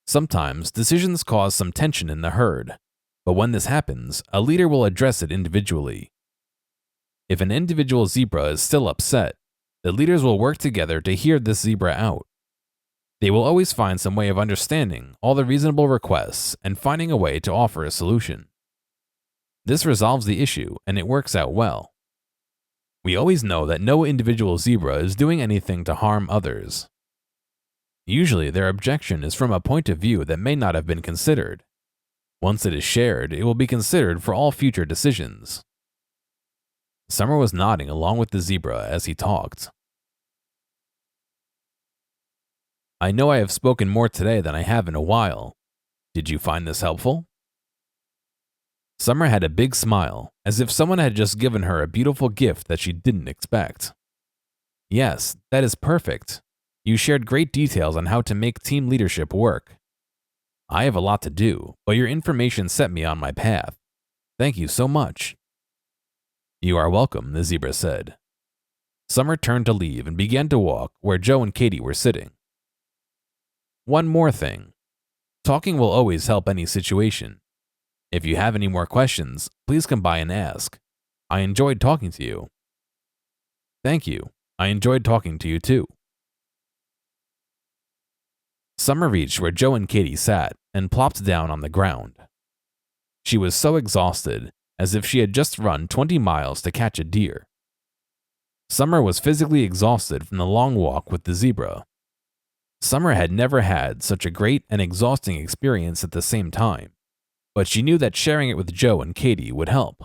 Sometimes decisions cause some tension in the herd, but when this happens, a leader will address it individually. If an individual zebra is still upset, the leaders will work together to hear this zebra out. They will always find some way of understanding all the reasonable requests and finding a way to offer a solution. This resolves the issue, and it works out well. We always know that no individual zebra is doing anything to harm others. Usually, their objection is from a point of view that may not have been considered. Once it is shared, it will be considered for all future decisions. Summer was nodding along with the zebra as he talked. I know I have spoken more today than I have in a while. Did you find this helpful? Summer had a big smile, as if someone had just given her a beautiful gift that she didn't expect. Yes, that is perfect. You shared great details on how to make team leadership work. I have a lot to do, but your information set me on my path. Thank you so much. You are welcome, the zebra said. Summer turned to leave and began to walk where Joe and Katie were sitting. One more thing. Talking will always help any situation. If you have any more questions, please come by and ask. I enjoyed talking to you. Thank you. I enjoyed talking to you too. Summer reached where Joe and Katie sat and plopped down on the ground. She was so exhausted, as if she had just run 20 miles to catch a deer. Summer was physically exhausted from the long walk with the zebra. Summer had never had such a great and exhausting experience at the same time, but she knew that sharing it with Joe and Katie would help.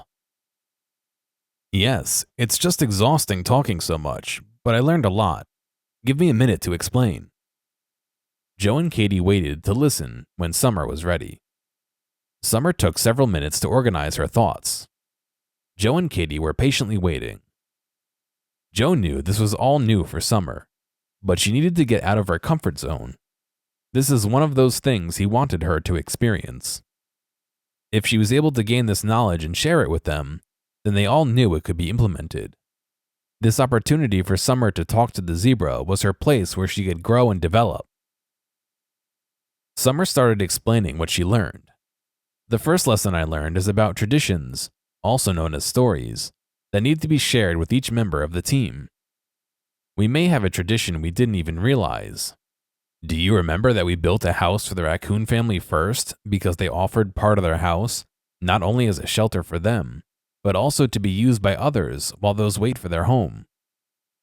Yes, it's just exhausting talking so much, but I learned a lot. Give me a minute to explain. Joe and Katie waited to listen when Summer was ready. Summer took several minutes to organize her thoughts. Joe and Katie were patiently waiting. Joe knew this was all new for Summer, but she needed to get out of her comfort zone. This is one of those things he wanted her to experience. If she was able to gain this knowledge and share it with them, then they all knew it could be implemented. This opportunity for Summer to talk to the zebra was her place where she could grow and develop. Summer started explaining what she learned. The first lesson I learned is about traditions, also known as stories, that need to be shared with each member of the team. We may have a tradition we didn't even realize. Do you remember that we built a house for the raccoon family first because they offered part of their house, not only as a shelter for them, but also to be used by others while those wait for their home?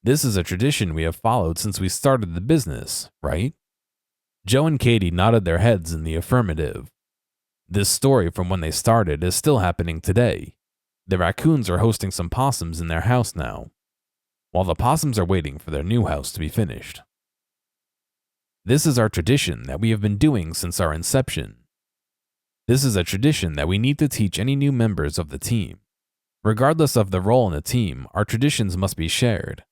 This is a tradition we have followed since we started the business, right? Joe and Katie nodded their heads in the affirmative. This story from when they started is still happening today. The raccoons are hosting some possums in their house now, while the possums are waiting for their new house to be finished. This is our tradition that we have been doing since our inception. This is a tradition that we need to teach any new members of the team. Regardless of the role in the team, our traditions must be shared.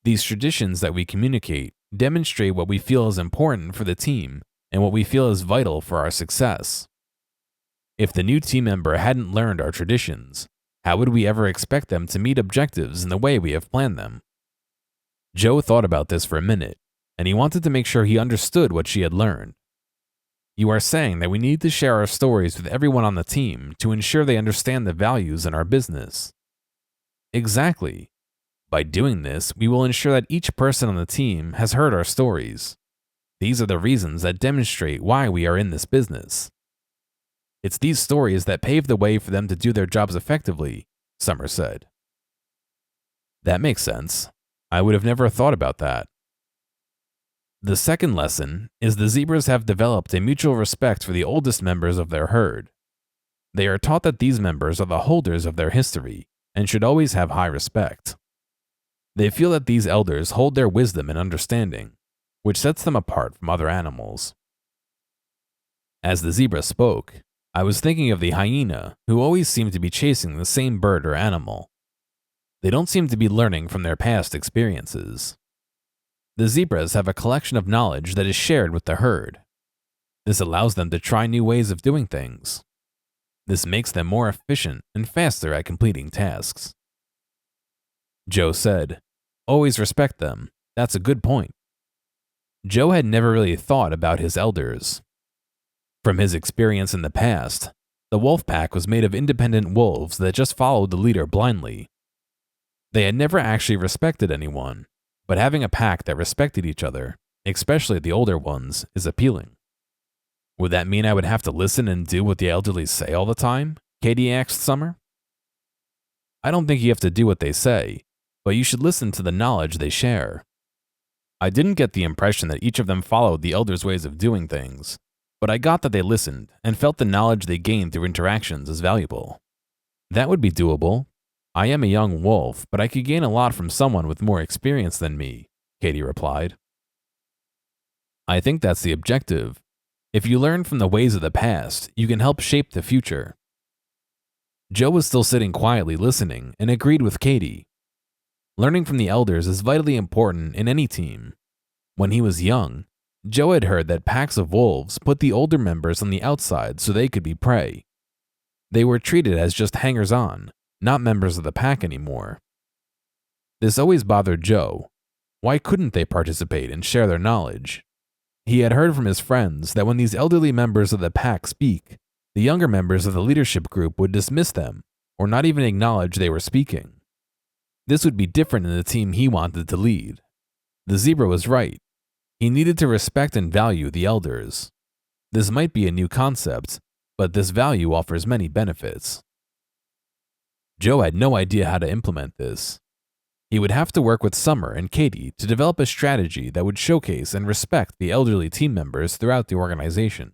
These traditions that we communicate demonstrate what we feel is important for the team and what we feel is vital for our success. If the new team member hadn't learned our traditions, how would we ever expect them to meet objectives in the way we have planned them? Joe thought about this for a minute, and he wanted to make sure he understood what she had learned. You are saying that we need to share our stories with everyone on the team to ensure they understand the values in our business. Exactly. By doing this, we will ensure that each person on the team has heard our stories. These are the reasons that demonstrate why we are in this business. It's these stories that pave the way for them to do their jobs effectively, Summer said. That makes sense. I would have never thought about that. The second lesson is the zebras have developed a mutual respect for the oldest members of their herd. They are taught that these members are the holders of their history and should always have high respect. They feel that these elders hold their wisdom and understanding, which sets them apart from other animals. As the zebra spoke, I was thinking of the hyena, who always seem to be chasing the same bird or animal. They don't seem to be learning from their past experiences. The zebras have a collection of knowledge that is shared with the herd. This allows them to try new ways of doing things. This makes them more efficient and faster at completing tasks. Joe said, "Always respect them. That's a good point." Joe had never really thought about his elders. From his experience in the past, the wolf pack was made of independent wolves that just followed the leader blindly. They had never actually respected anyone, but having a pack that respected each other, especially the older ones, is appealing. Would that mean I would have to listen and do what the elderly say all the time? Katie asked Summer. I don't think you have to do what they say, but you should listen to the knowledge they share. I didn't get the impression that each of them followed the elders' ways of doing things, but I got that they listened and felt the knowledge they gained through interactions as valuable. That would be doable. I am a young wolf, but I could gain a lot from someone with more experience than me, Katie replied. I think that's the objective. If you learn from the ways of the past, you can help shape the future. Joe was still sitting quietly listening and agreed with Katie. Learning from the elders is vitally important in any team. When he was young, Joe had heard that packs of wolves put the older members on the outside so they could be prey. They were treated as just hangers-on, not members of the pack anymore. This always bothered Joe. Why couldn't they participate and share their knowledge? He had heard from his friends that when these elderly members of the pack speak, the younger members of the leadership group would dismiss them or not even acknowledge they were speaking. This would be different in the team he wanted to lead. The zebra was right. He needed to respect and value the elders. This might be a new concept, but this value offers many benefits. Joe had no idea how to implement this. He would have to work with Summer and Katie to develop a strategy that would showcase and respect the elderly team members throughout the organization.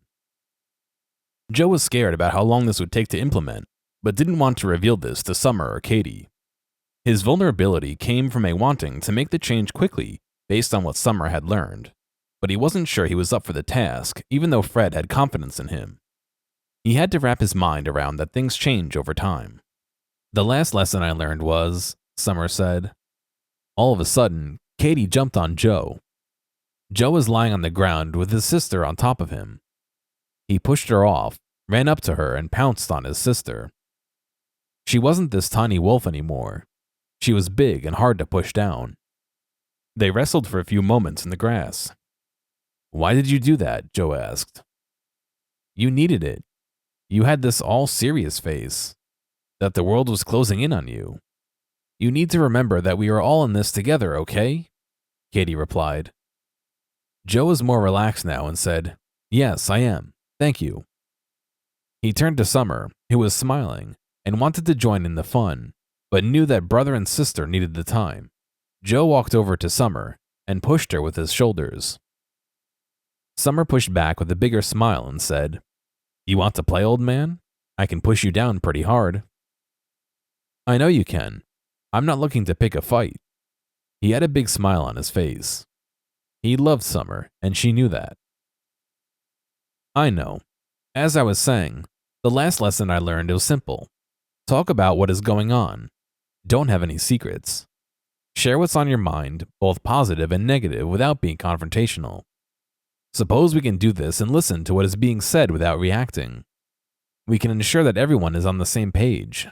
Joe was scared about how long this would take to implement, but didn't want to reveal this to Summer or Katie. His vulnerability came from a wanting to make the change quickly based on what Summer had learned, but he wasn't sure he was up for the task, even though Fred had confidence in him. He had to wrap his mind around that things change over time. The last lesson I learned was, Summer said. All of a sudden, Katie jumped on Joe. Joe was lying on the ground with his sister on top of him. He pushed her off, ran up to her, and pounced on his sister. She wasn't this tiny wolf anymore. She was big and hard to push down. They wrestled for a few moments in the grass. Why did you do that? Joe asked. You needed it. You had this all serious face, that the world was closing in on you. You need to remember that we are all in this together, okay? Katie replied. Joe was more relaxed now and said, Yes, I am. Thank you. He turned to Summer, who was smiling, and wanted to join in the fun, but knew that brother and sister needed the time. Joe walked over to Summer and pushed her with his shoulders. Summer pushed back with a bigger smile and said, You want to play, old man? I can push you down pretty hard. I know you can. I'm not looking to pick a fight. He had a big smile on his face. He loved Summer, and she knew that. I know. As I was saying, the last lesson I learned was simple. Talk about what is going on. Don't have any secrets. Share what's on your mind, both positive and negative, without being confrontational. Suppose we can do this and listen to what is being said without reacting. We can ensure that everyone is on the same page.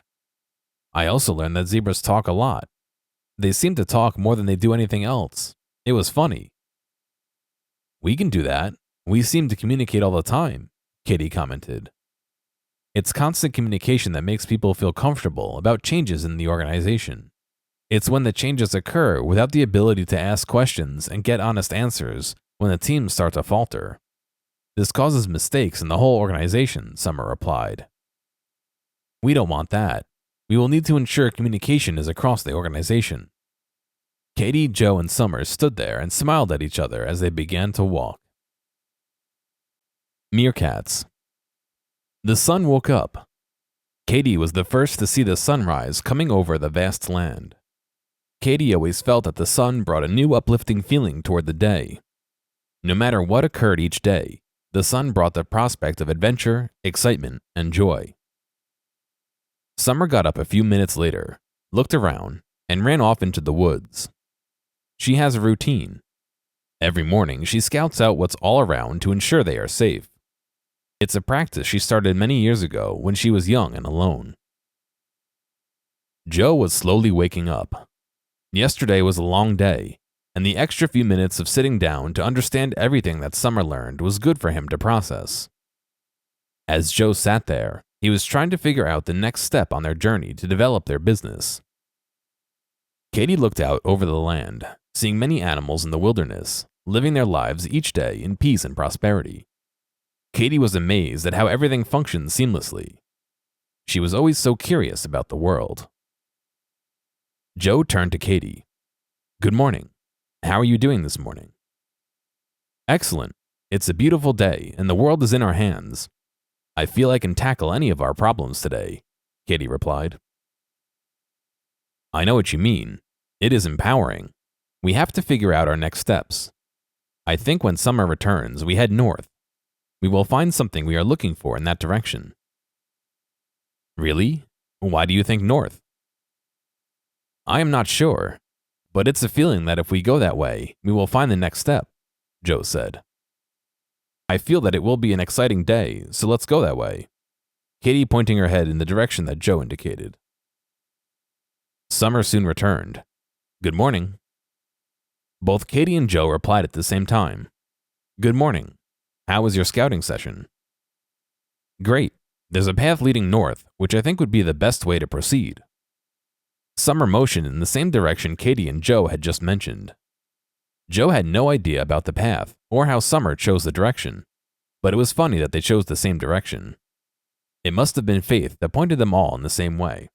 I also learned that zebras talk a lot. They seem to talk more than they do anything else. It was funny. We can do that. We seem to communicate all the time, Katie commented. It's constant communication that makes people feel comfortable about changes in the organization. It's when the changes occur without the ability to ask questions and get honest answers when the teams start to falter. This causes mistakes in the whole organization, Summer replied. We don't want that. We will need to ensure communication is across the organization. Katie, Joe, and Summer stood there and smiled at each other as they began to walk. Meerkats. The sun woke up. Katie was the first to see the sunrise coming over the vast land. Katie always felt that the sun brought a new uplifting feeling toward the day. No matter what occurred each day, the sun brought the prospect of adventure, excitement, and joy. Summer got up a few minutes later, looked around, and ran off into the woods. She has a routine. Every morning, she scouts out what's all around to ensure they are safe. It's a practice she started many years ago when she was young and alone. Joe was slowly waking up. Yesterday was a long day, and the extra few minutes of sitting down to understand everything that Summer learned was good for him to process. As Joe sat there, he was trying to figure out the next step on their journey to develop their business. Katie looked out over the land, seeing many animals in the wilderness, living their lives each day in peace and prosperity. Katie was amazed at how everything functioned seamlessly. She was always so curious about the world. Joe turned to Katie. Good morning. How are you doing this morning? Excellent. It's a beautiful day, and the world is in our hands. I feel I can tackle any of our problems today, Katie replied. I know what you mean. It is empowering. We have to figure out our next steps. I think when summer returns, we head north. We will find something we are looking for in that direction. Really? Why do you think north? I am not sure, but it's a feeling that if we go that way, we will find the next step, Joe said. I feel that it will be an exciting day, so let's go that way, Katie pointing her head in the direction that Joe indicated. Summer soon returned. Good morning. Both Katie and Joe replied at the same time. Good morning. How was your scouting session? Great. There's a path leading north, which I think would be the best way to proceed. Summer motioned in the same direction Katie and Joe had just mentioned. Joe had no idea about the path or how Summer chose the direction, but it was funny that they chose the same direction. It must have been fate that pointed them all in the same way.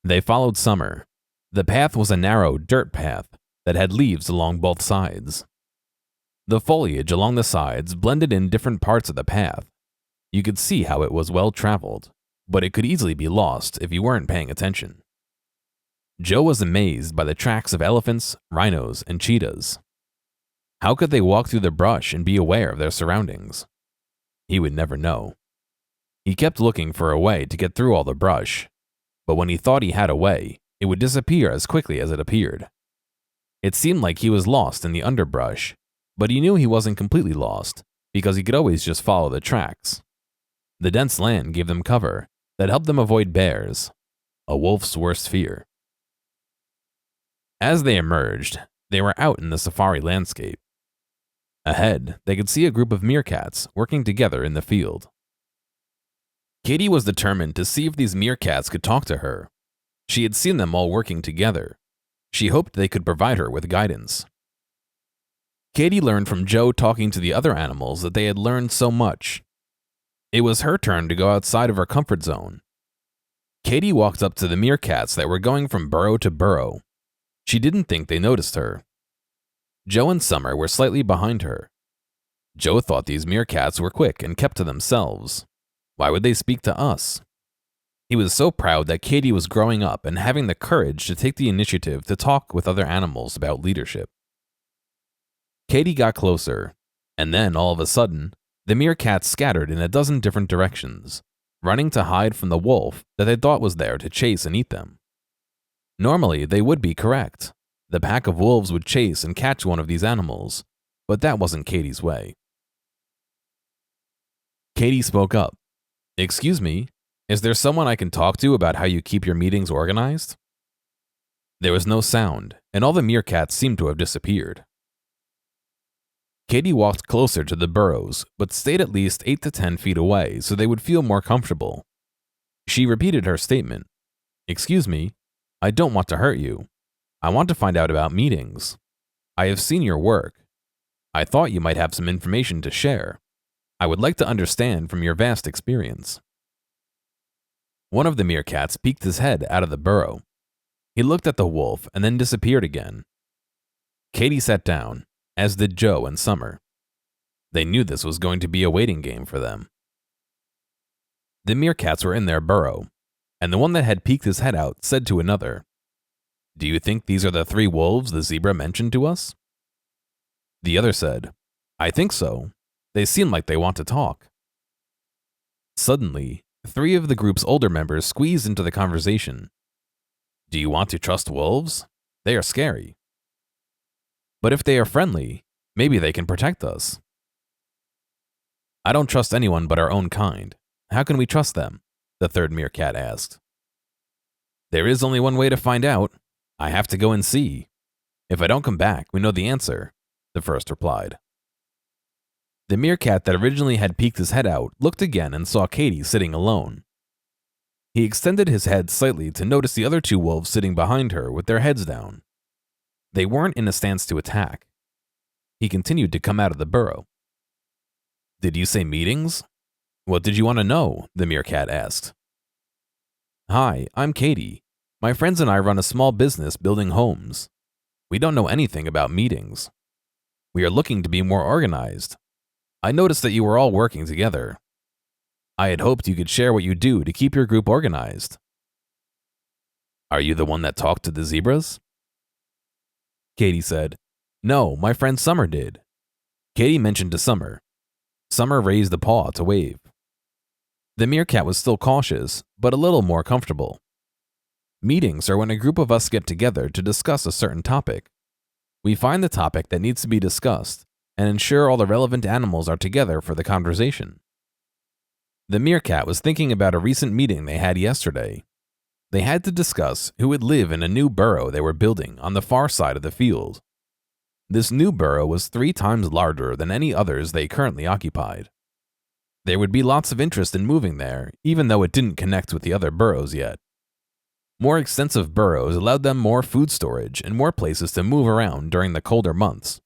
They followed Summer. The path was a narrow dirt path that had leaves along both sides. The foliage along the sides blended in different parts of the path. You could see how it was well traveled, but it could easily be lost if you weren't paying attention. Joe was amazed by the tracks of elephants, rhinos, and cheetahs. How could they walk through the brush and be aware of their surroundings? He would never know. He kept looking for a way to get through all the brush, but when he thought he had a way, it would disappear as quickly as it appeared. It seemed like he was lost in the underbrush, but he knew he wasn't completely lost because he could always just follow the tracks. The dense land gave them cover that helped them avoid bears, a wolf's worst fear. As they emerged, they were out in the safari landscape. Ahead, they could see a group of meerkats working together in the field. Katie was determined to see if these meerkats could talk to her. She had seen them all working together. She hoped they could provide her with guidance. Katie learned from Joe talking to the other animals that they had learned so much. It was her turn to go outside of her comfort zone. Katie walked up to the meerkats that were going from burrow to burrow. She didn't think they noticed her. Joe and Summer were slightly behind her. Joe thought these meerkats were quick and kept to themselves. Why would they speak to us? He was so proud that Katie was growing up and having the courage to take the initiative to talk with other animals about leadership. Katie got closer, and then all of a sudden, the meerkats scattered in a dozen different directions, running to hide from the wolf that they thought was there to chase and eat them. Normally, they would be correct. The pack of wolves would chase and catch one of these animals, but that wasn't Katie's way. Katie spoke up. Excuse me, is there someone I can talk to about how you keep your meetings organized? There was no sound, and all the meerkats seemed to have disappeared. Katie walked closer to the burrows, but stayed at least 8 to 10 feet away so they would feel more comfortable. She repeated her statement. Excuse me, I don't want to hurt you. I want to find out about meetings. I have seen your work. I thought you might have some information to share. I would like to understand from your vast experience. One of the meerkats peeked his head out of the burrow. He looked at the wolf and then disappeared again. Katie sat down, as did Joe and Summer. They knew this was going to be a waiting game for them. The meerkats were in their burrow, and the one that had peeked his head out said to another, Do you think these are the 3 wolves the zebra mentioned to us? The other said, I think so. They seem like they want to talk. Suddenly, 3 of the group's older members squeezed into the conversation. Do you want to trust wolves? They are scary. But if they are friendly, maybe they can protect us. I don't trust anyone but our own kind. How can we trust them? The third meerkat asked. There is only one way to find out. I have to go and see. If I don't come back, we know the answer, the first replied. The meerkat that originally had peeked his head out looked again and saw Katie sitting alone. He extended his head slightly to notice the other 2 wolves sitting behind her with their heads down. They weren't in a stance to attack. He continued to come out of the burrow. Did you say meetings? What did you want to know? The meerkat asked. Hi, I'm Katie. My friends and I run a small business building homes. We don't know anything about meetings. We are looking to be more organized. I noticed that you were all working together. I had hoped you could share what you do to keep your group organized. Are you the one that talked to the zebras? Katie said, No, my friend Summer did. Katie mentioned to Summer. Summer raised a paw to wave. The meerkat was still cautious, but a little more comfortable. Meetings are when a group of us get together to discuss a certain topic. We find the topic that needs to be discussed and ensure all the relevant animals are together for the conversation. The meerkat was thinking about a recent meeting they had yesterday. They had to discuss who would live in a new burrow they were building on the far side of the field. This new burrow was 3 times larger than any others they currently occupied. There would be lots of interest in moving there, even though it didn't connect with the other burrows yet. More extensive burrows allowed them more food storage and more places to move around during the colder months.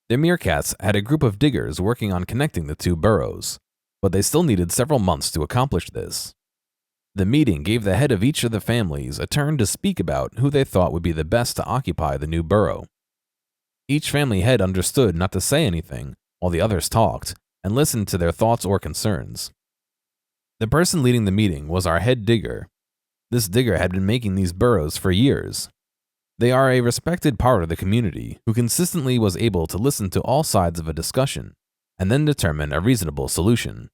The meerkats had a group of diggers working on connecting the 2 burrows, but they still needed several months to accomplish this. The meeting gave the head of each of the families a turn to speak about who they thought would be the best to occupy the new burrow. Each family head understood not to say anything while the others talked and listened to their thoughts or concerns. The person leading the meeting was our head digger. This digger had been making these burrows for years. They are a respected part of the community who consistently was able to listen to all sides of a discussion and then determine a reasonable solution.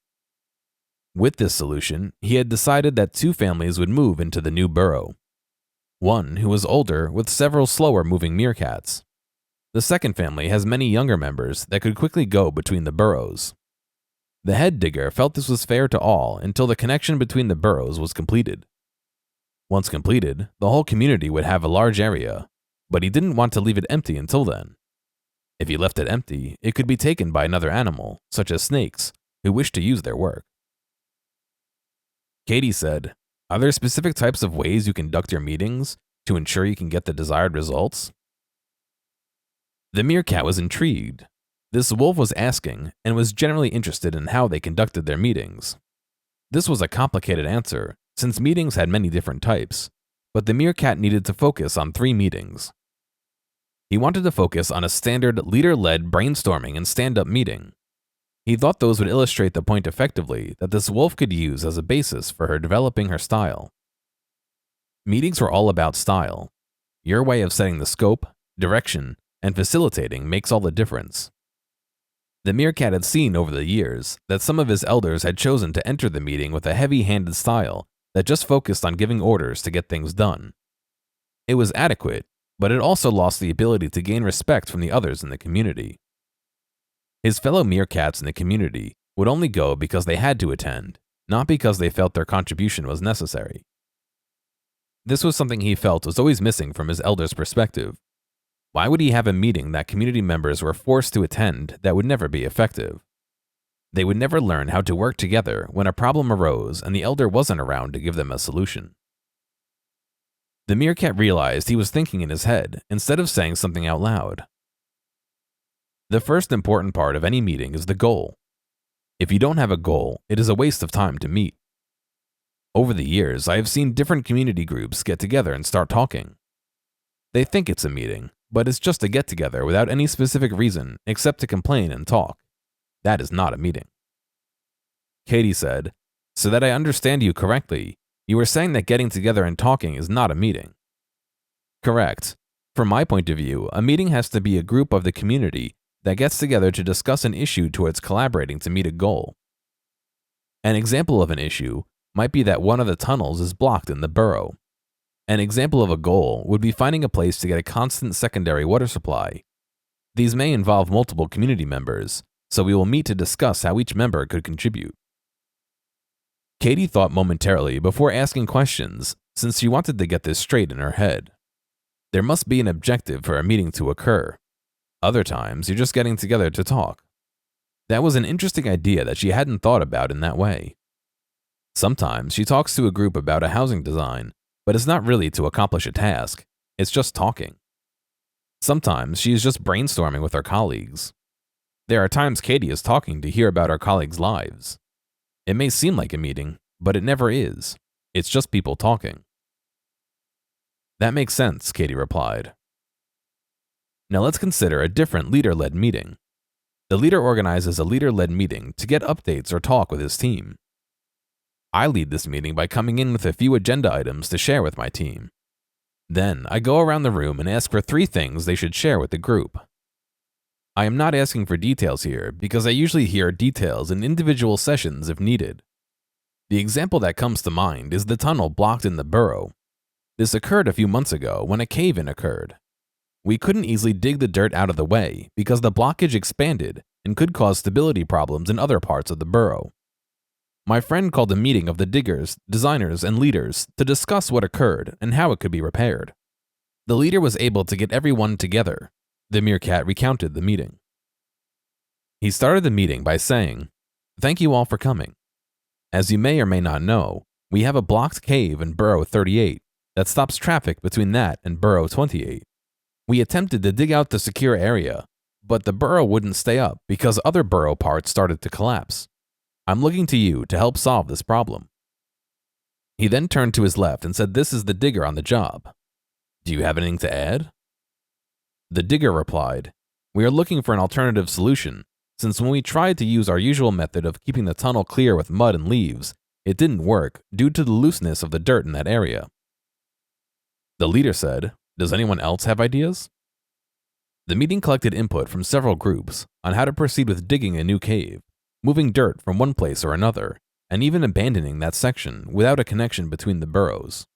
With this solution, he had decided that 2 families would move into the new burrow. One who was older with several slower moving meerkats. The second family has many younger members that could quickly go between the burrows. The head digger felt this was fair to all until the connection between the burrows was completed. Once completed, the whole community would have a large area, but he didn't want to leave it empty until then. If he left it empty, it could be taken by another animal, such as snakes, who wished to use their work. Katie said, "Are there specific types of ways you conduct your meetings to ensure you can get the desired results?" The meerkat was intrigued. This wolf was asking and was generally interested in how they conducted their meetings. This was a complicated answer, since meetings had many different types, but the meerkat needed to focus on 3 meetings. He wanted to focus on a standard leader-led brainstorming and stand-up meeting. He thought those would illustrate the point effectively that this wolf could use as a basis for her developing her style. Meetings were all about style. Your way of setting the scope, direction, and facilitating makes all the difference. The meerkat had seen over the years that some of his elders had chosen to enter the meeting with a heavy-handed style that just focused on giving orders to get things done. It was adequate, but it also lost the ability to gain respect from the others in the community. His fellow meerkats in the community would only go because they had to attend, not because they felt their contribution was necessary. This was something he felt was always missing from his elders' perspective. Why would he have a meeting that community members were forced to attend that would never be effective? They would never learn how to work together when a problem arose and the elder wasn't around to give them a solution. The meerkat realized he was thinking in his head instead of saying something out loud. The first important part of any meeting is the goal. If you don't have a goal, it is a waste of time to meet. Over the years, I have seen different community groups get together and start talking. They think it's a meeting, but it's just a get-together without any specific reason except to complain and talk. That is not a meeting. Katie said, "So that I understand you correctly, you are saying that getting together and talking is not a meeting." Correct. From my point of view, a meeting has to be a group of the community that gets together to discuss an issue towards collaborating to meet a goal. An example of an issue might be that one of the tunnels is blocked in the burrow. An example of a goal would be finding a place to get a constant secondary water supply. These may involve multiple community members, so we will meet to discuss how each member could contribute. Katie thought momentarily before asking questions, since she wanted to get this straight in her head. There must be an objective for a meeting to occur. Other times, you're just getting together to talk. That was an interesting idea that she hadn't thought about in that way. Sometimes she talks to a group about a housing design, but it's not really to accomplish a task, it's just talking. Sometimes she is just brainstorming with her colleagues. There are times Katie is talking to hear about our colleagues' lives. It may seem like a meeting, but it never is. It's just people talking. That makes sense, Katie replied. Now let's consider a different leader-led meeting. The leader organizes a leader-led meeting to get updates or talk with his team. I lead this meeting by coming in with a few agenda items to share with my team. Then I go around the room and ask for 3 things they should share with the group. I am not asking for details here because I usually hear details in individual sessions if needed. The example that comes to mind is the tunnel blocked in the burrow. This occurred a few months ago when a cave-in occurred. We couldn't easily dig the dirt out of the way because the blockage expanded and could cause stability problems in other parts of the burrow. My friend called a meeting of the diggers, designers, and leaders to discuss what occurred and how it could be repaired. The leader was able to get everyone together. The meerkat recounted the meeting. He started the meeting by saying, "Thank you all for coming. As you may or may not know, we have a blocked cave in Burrow 38 that stops traffic between that and Burrow 28. We attempted to dig out the secure area, but the burrow wouldn't stay up because other burrow parts started to collapse. I'm looking to you to help solve this problem." He then turned to his left and said, "This is the digger on the job. Do you have anything to add?" The digger replied, "We are looking for an alternative solution, since when we tried to use our usual method of keeping the tunnel clear with mud and leaves, it didn't work due to the looseness of the dirt in that area." The leader said, "Does anyone else have ideas?" The meeting collected input from several groups on how to proceed with digging a new cave, moving dirt from one place or another, and even abandoning that section without a connection between the burrows.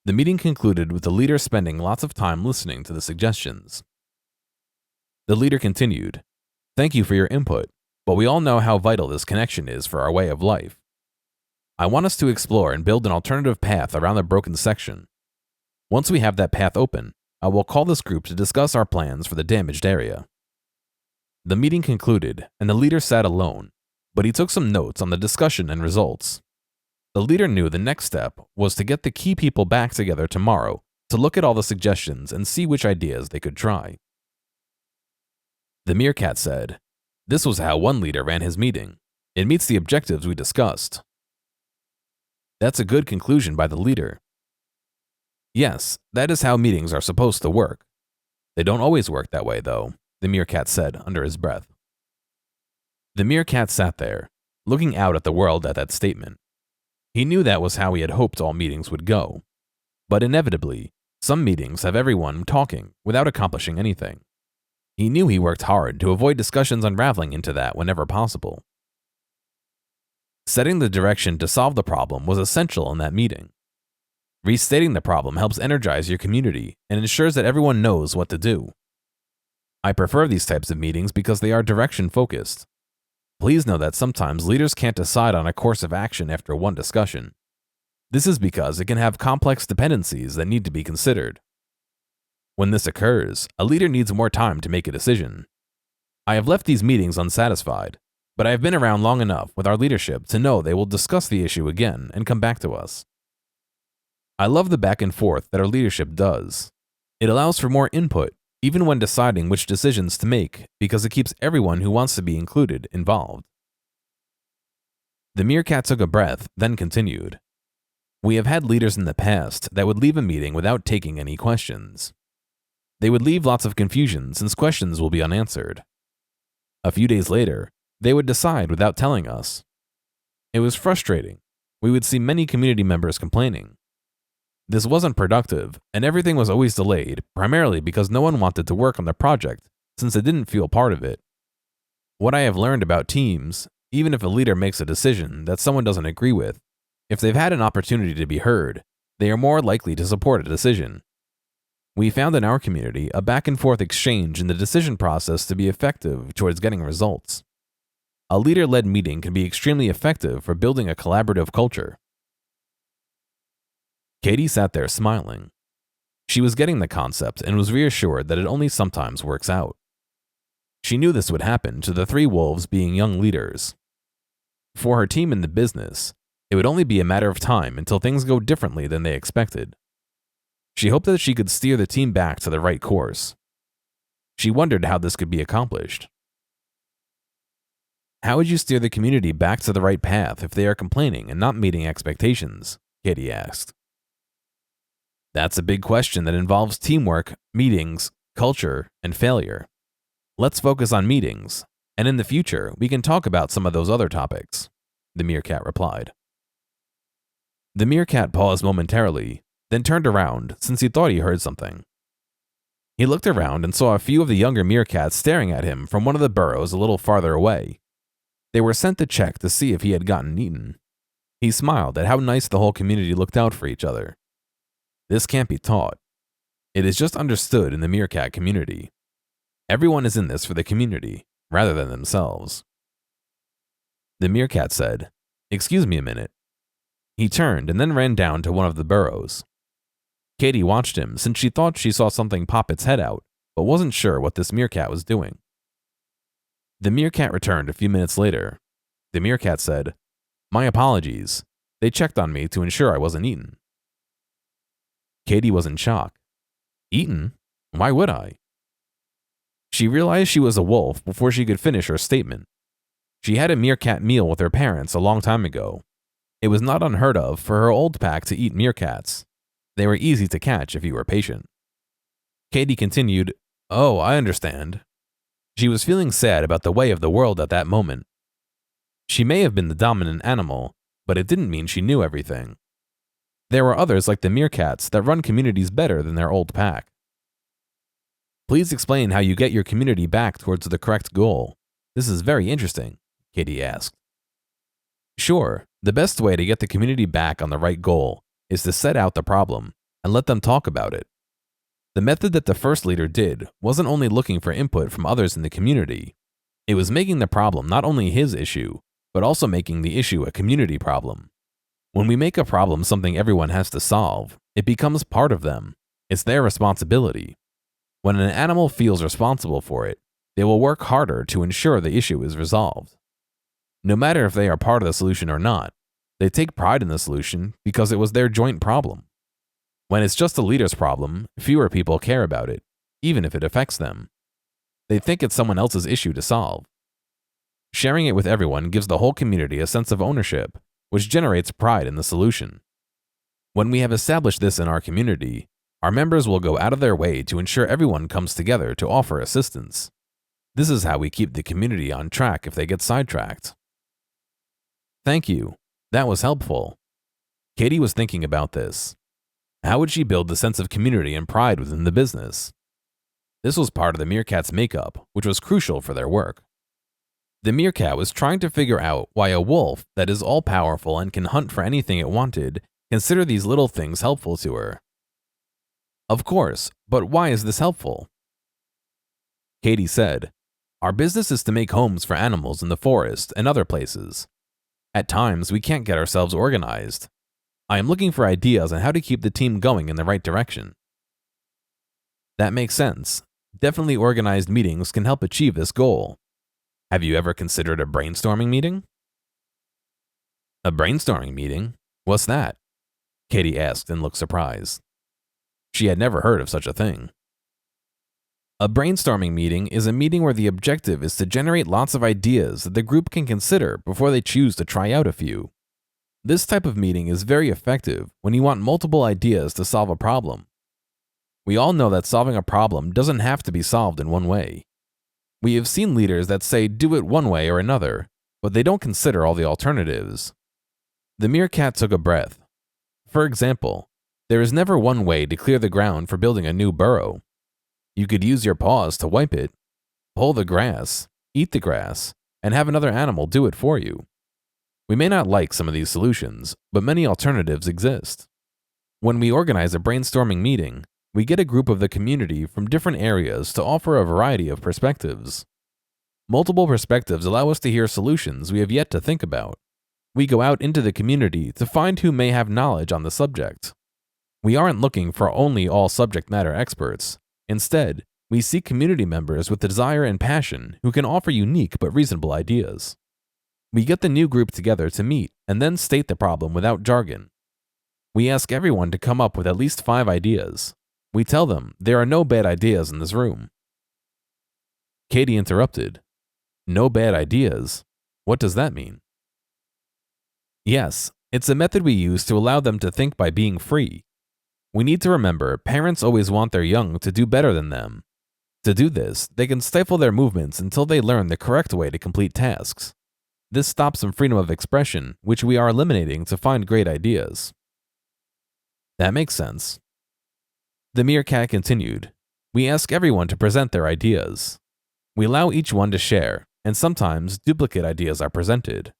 The meeting concluded with the leader spending lots of time listening to the suggestions. The leader continued, "Thank you for your input, but we all know how vital this connection is for our way of life. I want us to explore and build an alternative path around the broken section. Once we have that path open, I will call this group to discuss our plans for the damaged area." The meeting concluded, and the leader sat alone, but he took some notes on the discussion and results. The leader knew the next step was to get the key people back together tomorrow to look at all the suggestions and see which ideas they could try. The meerkat said, "This was how one leader ran his meeting. It meets the objectives we discussed." That's a good conclusion by the leader. Yes, that is how meetings are supposed to work. They don't always work that way, though, the meerkat said under his breath. The meerkat sat there, looking out at the world at that statement. He knew that was how he had hoped all meetings would go. But inevitably, some meetings have everyone talking without accomplishing anything. He knew he worked hard to avoid discussions unraveling into that whenever possible. Setting the direction to solve the problem was essential in that meeting. Restating the problem helps energize your community and ensures that everyone knows what to do. I prefer these types of meetings because they are direction-focused. Please know that sometimes leaders can't decide on a course of action after one discussion. This is because it can have complex dependencies that need to be considered. When this occurs, a leader needs more time to make a decision. I have left these meetings unsatisfied, but I have been around long enough with our leadership to know they will discuss the issue again and come back to us. I love the back and forth that our leadership does. It allows for more input, even when deciding which decisions to make, because it keeps everyone who wants to be included involved. The meerkat took a breath, then continued. We have had leaders in the past that would leave a meeting without taking any questions. They would leave lots of confusion since questions will be unanswered. A few days later, they would decide without telling us. It was frustrating. We would see many community members complaining. This wasn't productive, and everything was always delayed, primarily because no one wanted to work on the project since they didn't feel part of it. What I have learned about teams, even if a leader makes a decision that someone doesn't agree with, if they've had an opportunity to be heard, they are more likely to support a decision. We found in our community a back-and-forth exchange in the decision process to be effective towards getting results. A leader-led meeting can be extremely effective for building a collaborative culture. Katie sat there smiling. She was getting the concept and was reassured that it only sometimes works out. She knew this would happen to the 3 wolves being young leaders. For her team in the business, it would only be a matter of time until things go differently than they expected. She hoped that she could steer the team back to the right course. She wondered how this could be accomplished. How would you steer the community back to the right path if they are complaining and not meeting expectations? Katie asked. That's a big question that involves teamwork, meetings, culture, and failure. Let's focus on meetings, and in the future, we can talk about some of those other topics, the meerkat replied. The meerkat paused momentarily, then turned around since he thought he heard something. He looked around and saw a few of the younger meerkats staring at him from one of the burrows a little farther away. They were sent to check to see if he had gotten eaten. He smiled at how nice the whole community looked out for each other. This can't be taught. It is just understood in the meerkat community. Everyone is in this for the community, rather than themselves. The meerkat said, "Excuse me a minute." He turned and then ran down to one of the burrows. Katie watched him since she thought she saw something pop its head out, but wasn't sure what this meerkat was doing. The meerkat returned a few minutes later. The meerkat said, "My apologies. They checked on me to ensure I wasn't eaten." Katie was in shock. Eaten? Why would I? She realized she was a wolf before she could finish her statement. She had a meerkat meal with her parents a long time ago. It was not unheard of for her old pack to eat meerkats. They were easy to catch if you were patient. Katie continued, "Oh, I understand." She was feeling sad about the way of the world at that moment. She may have been the dominant animal, but it didn't mean she knew everything. There were others like the meerkats that run communities better than their old pack. Please explain how you get your community back towards the correct goal. This is very interesting, Katie asked. Sure, the best way to get the community back on the right goal is to set out the problem and let them talk about it. The method that the first leader did wasn't only looking for input from others in the community, it was making the problem not only his issue, but also making the issue a community problem. When we make a problem something everyone has to solve, it becomes part of them. It's their responsibility. When an animal feels responsible for it, they will work harder to ensure the issue is resolved. No matter if they are part of the solution or not, they take pride in the solution because it was their joint problem. When it's just the leader's problem, fewer people care about it, even if it affects them. They think it's someone else's issue to solve. Sharing it with everyone gives the whole community a sense of ownership, which generates pride in the solution. When we have established this in our community, our members will go out of their way to ensure everyone comes together to offer assistance. This is how we keep the community on track if they get sidetracked. Thank you. That was helpful. Katie was thinking about this. How would she build the sense of community and pride within the business? This was part of the meerkat's makeup, which was crucial for their work. The meerkat was trying to figure out why a wolf that is all-powerful and can hunt for anything it wanted considered these little things helpful to her. Of course, but why is this helpful? Katie said, "Our business is to make homes for animals in the forest and other places. At times, we can't get ourselves organized. I am looking for ideas on how to keep the team going in the right direction." That makes sense. Definitely organized meetings can help achieve this goal. Have you ever considered a brainstorming meeting? A brainstorming meeting? What's that? Katie asked and looked surprised. She had never heard of such a thing. A brainstorming meeting is a meeting where the objective is to generate lots of ideas that the group can consider before they choose to try out a few. This type of meeting is very effective when you want multiple ideas to solve a problem. We all know that solving a problem doesn't have to be solved in one way. We have seen leaders that say do it one way or another, but they don't consider all the alternatives. The meerkat took a breath. For example, there is never one way to clear the ground for building a new burrow. You could use your paws to wipe it, pull the grass, eat the grass, and have another animal do it for you. We may not like some of these solutions, but many alternatives exist. When we organize a brainstorming meeting, we get a group of the community from different areas to offer a variety of perspectives. Multiple perspectives allow us to hear solutions we have yet to think about. We go out into the community to find who may have knowledge on the subject. We aren't looking for only all subject matter experts. Instead, we seek community members with desire and passion who can offer unique but reasonable ideas. We get the new group together to meet and then state the problem without jargon. We ask everyone to come up with at least 5 ideas. We tell them there are no bad ideas in this room. Katie interrupted. No bad ideas? What does that mean? Yes, it's a method we use to allow them to think by being free. We need to remember parents always want their young to do better than them. To do this, they can stifle their movements until they learn the correct way to complete tasks. This stops some freedom of expression, which we are eliminating to find great ideas. That makes sense. The meerkat continued, "We ask everyone to present their ideas. We allow each one to share, and sometimes duplicate ideas are presented.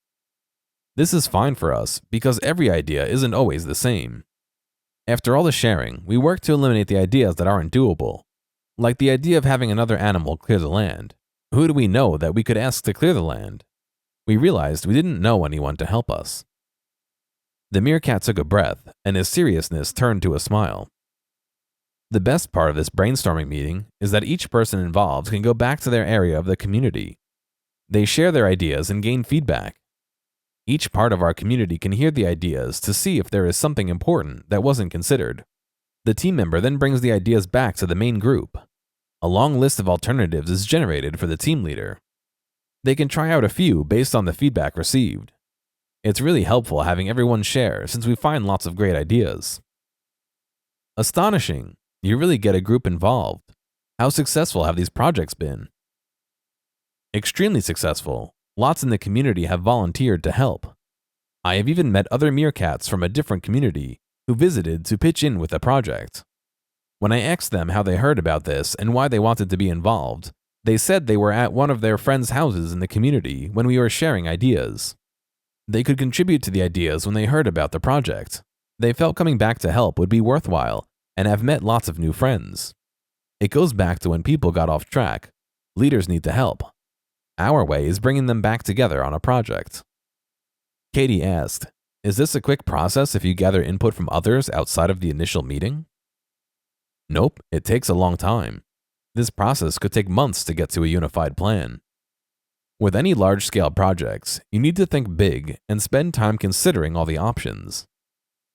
This is fine for us because every idea isn't always the same. After all the sharing, we work to eliminate the ideas that aren't doable, like the idea of having another animal clear the land. Who do we know that we could ask to clear the land? We realized we didn't know anyone to help us." The meerkat took a breath, and his seriousness turned to a smile. The best part of this brainstorming meeting is that each person involved can go back to their area of the community. They share their ideas and gain feedback. Each part of our community can hear the ideas to see if there is something important that wasn't considered. The team member then brings the ideas back to the main group. A long list of alternatives is generated for the team leader. They can try out a few based on the feedback received. It's really helpful having everyone share since we find lots of great ideas. Astonishing! You really get a group involved. How successful have these projects been? Extremely successful. Lots in the community have volunteered to help. I have even met other meerkats from a different community who visited to pitch in with the project. When I asked them how they heard about this and why they wanted to be involved, they said they were at one of their friends' houses in the community when we were sharing ideas. They could contribute to the ideas when they heard about the project. They felt coming back to help would be worthwhile and have met lots of new friends. It goes back to when people got off track. Leaders need to help. Our way is bringing them back together on a project. Katie asked, "Is this a quick process if you gather input from others outside of the initial meeting?" Nope, it takes a long time. This process could take months to get to a unified plan. With any large-scale projects, you need to think big and spend time considering all the options.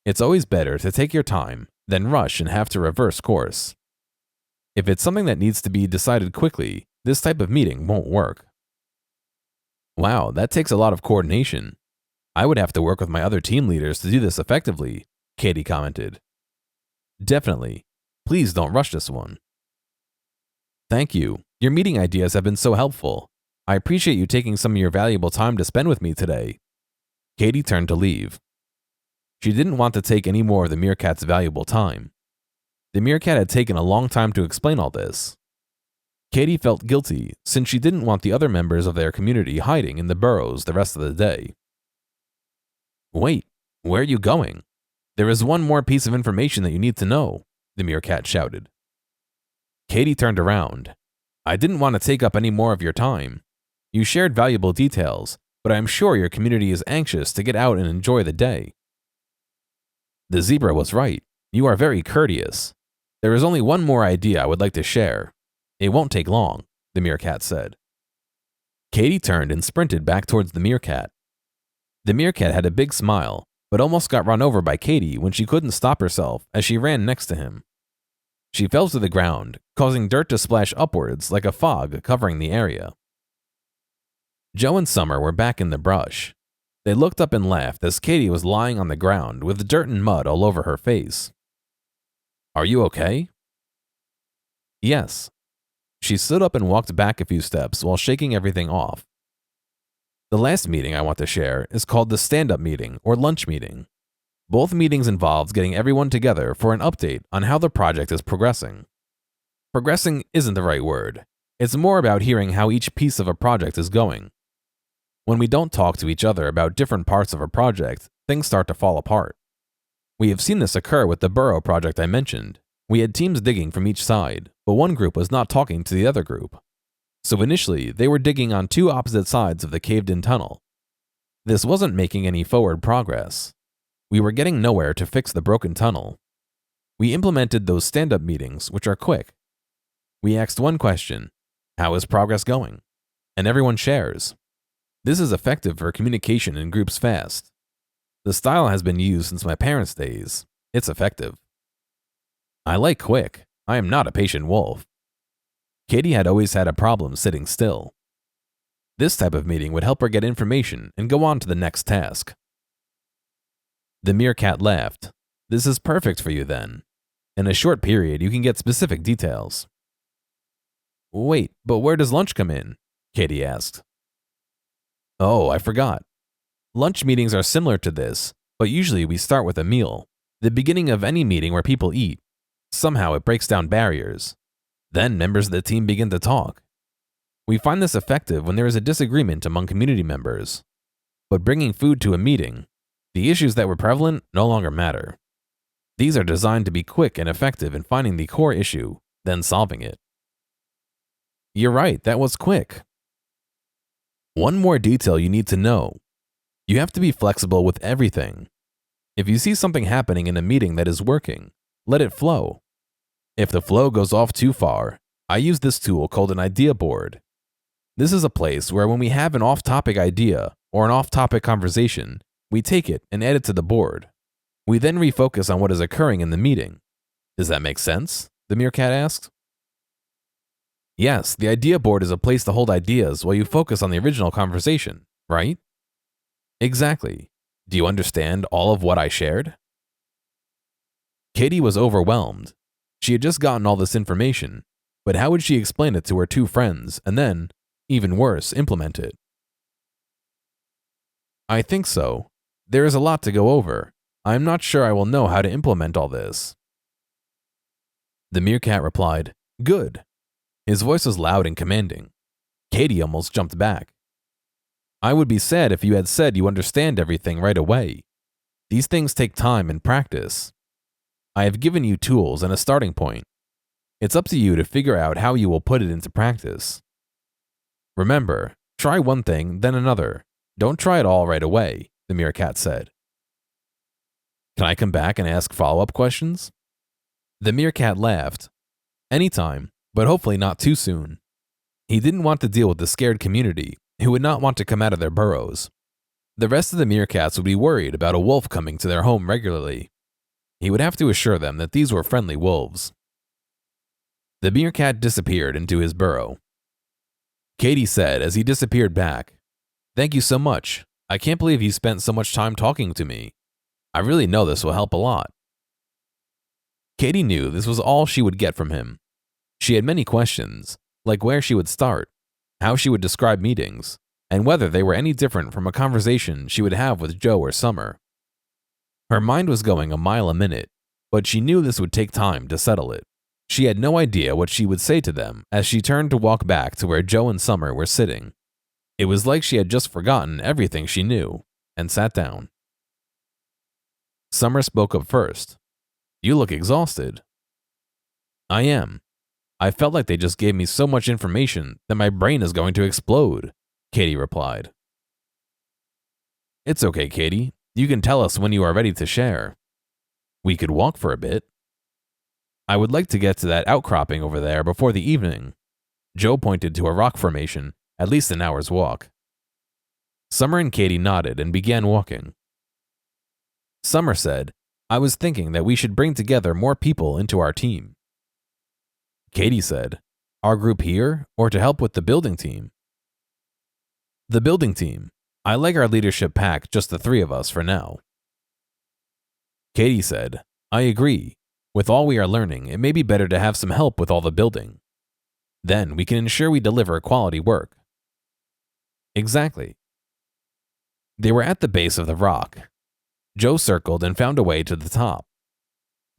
It's always better to take your time than rush and have to reverse course. If it's something that needs to be decided quickly, this type of meeting won't work. Wow, that takes a lot of coordination. I would have to work with my other team leaders to do this effectively, Katie commented. Definitely. Please don't rush this one. Thank you. Your meeting ideas have been so helpful. I appreciate you taking some of your valuable time to spend with me today. Katie turned to leave. She didn't want to take any more of the meerkat's valuable time. The meerkat had taken a long time to explain all this. Katie felt guilty since she didn't want the other members of their community hiding in the burrows the rest of the day. Wait, where are you going? There is one more piece of information that you need to know, the meerkat shouted. Katie turned around. I didn't want to take up any more of your time. You shared valuable details, but I am sure your community is anxious to get out and enjoy the day. The zebra was right. You are very courteous. There is only one more idea I would like to share. It won't take long, the meerkat said. Katie turned and sprinted back towards the meerkat. The meerkat had a big smile, but almost got run over by Katie when she couldn't stop herself as she ran next to him. She fell to the ground, causing dirt to splash upwards like a fog covering the area. Joe and Summer were back in the brush. They looked up and laughed as Katie was lying on the ground with dirt and mud all over her face. Are you okay? Yes. She stood up and walked back a few steps while shaking everything off. The last meeting I want to share is called the stand-up meeting or lunch meeting. Both meetings involved getting everyone together for an update on how the project is progressing. Progressing isn't the right word. It's more about hearing how each piece of a project is going. When we don't talk to each other about different parts of a project, things start to fall apart. We have seen this occur with the burrow project I mentioned. We had teams digging from each side, but one group was not talking to the other group. So initially, they were digging on two opposite sides of the caved-in tunnel. This wasn't making any forward progress. We were getting nowhere to fix the broken tunnel. We implemented those stand-up meetings, which are quick. We asked one question, how is progress going? And everyone shares. This is effective for communication in groups fast. The style has been used since my parents' days. It's effective. I like quick. I am not a patient wolf. Katie had always had a problem sitting still. This type of meeting would help her get information and go on to the next task. The meerkat laughed. This is perfect for you then. In a short period, you can get specific details. Wait, but where does lunch come in? Katie asked. Oh, I forgot. Lunch meetings are similar to this, but usually we start with a meal. The beginning of any meeting where people eat, somehow it breaks down barriers. Then members of the team begin to talk. We find this effective when there is a disagreement among community members. But bringing food to a meeting, the issues that were prevalent no longer matter. These are designed to be quick and effective in finding the core issue, then solving it. You're right, that was quick. One more detail you need to know. You have to be flexible with everything. If you see something happening in a meeting that is working, let it flow. If the flow goes off too far, I use this tool called an idea board. This is a place where when we have an off-topic idea or an off-topic conversation, we take it and add it to the board. We then refocus on what is occurring in the meeting. Does that make sense? The meerkat asked. Yes, the idea board is a place to hold ideas while you focus on the original conversation, right? Exactly. Do you understand all of what I shared? Katie was overwhelmed. She had just gotten all this information, but how would she explain it to her two friends and then, even worse, implement it? I think so. There is a lot to go over. I am not sure I will know how to implement all this. The meerkat replied, Good. His voice was loud and commanding. Katie almost jumped back. I would be sad if you had said you understand everything right away. These things take time and practice. I have given you tools and a starting point. It's up to you to figure out how you will put it into practice. Remember, try one thing, then another. Don't try it all right away, the meerkat said. Can I come back and ask follow-up questions? The meerkat laughed. Anytime, but hopefully not too soon. He didn't want to deal with the scared community who would not want to come out of their burrows. The rest of the meerkats would be worried about a wolf coming to their home regularly. He would have to assure them that these were friendly wolves. The meerkat disappeared into his burrow. Katie said as he disappeared back, Thank you so much. I can't believe you spent so much time talking to me. I really know this will help a lot. Katie knew this was all she would get from him. She had many questions, like where she would start, how she would describe meetings, and whether they were any different from a conversation she would have with Joe or Summer. Her mind was going a mile a minute, but she knew this would take time to settle it. She had no idea what she would say to them as she turned to walk back to where Joe and Summer were sitting. It was like she had just forgotten everything she knew, and sat down. Summer spoke up first. You look exhausted. I am. I felt like they just gave me so much information that my brain is going to explode, Katie replied. It's okay, Katie. You can tell us when you are ready to share. We could walk for a bit. I would like to get to that outcropping over there before the evening. Joe pointed to a rock formation, at least an hour's walk. Summer and Katie nodded and began walking. Summer said, I was thinking that we should bring together more people into our team. Katie said, our group here, or to help with the building team? The building team. I like our leadership pack, just the three of us for now. Katie said, I agree. With all we are learning, it may be better to have some help with all the building. Then we can ensure we deliver quality work. Exactly. They were at the base of the rock. Joe circled and found a way to the top.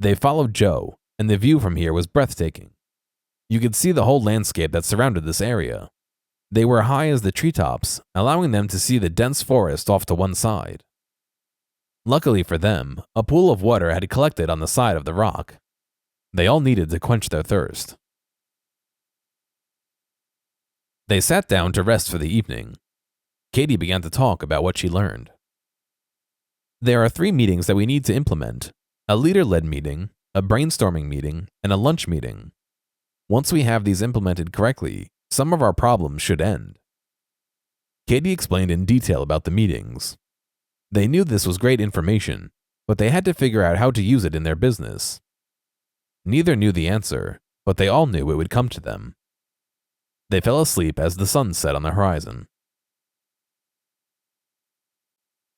They followed Joe, and the view from here was breathtaking. You could see the whole landscape that surrounded this area. They were high as the treetops, allowing them to see the dense forest off to one side. Luckily for them, a pool of water had collected on the side of the rock. They all needed to quench their thirst. They sat down to rest for the evening. Katie began to talk about what she learned. There are 3 meetings that we need to implement: a leader-led meeting, a brainstorming meeting, and a lunch meeting. Once we have these implemented correctly, some of our problems should end. Katie explained in detail about the meetings. They knew this was great information, but they had to figure out how to use it in their business. Neither knew the answer, but they all knew it would come to them. They fell asleep as the sun set on the horizon.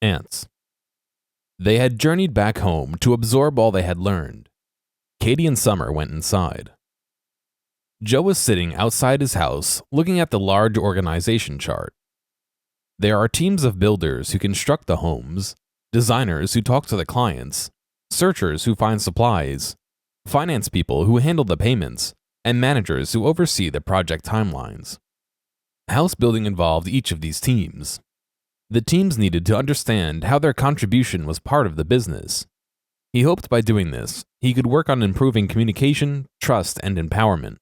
Ants. They had journeyed back home to absorb all they had learned. Katie and Summer went inside. Joe was sitting outside his house looking at the large organization chart. There are teams of builders who construct the homes, designers who talk to the clients, searchers who find supplies, finance people who handle the payments, and managers who oversee the project timelines. House building involved each of these teams. The teams needed to understand how their contribution was part of the business. He hoped by doing this, he could work on improving communication, trust, and empowerment.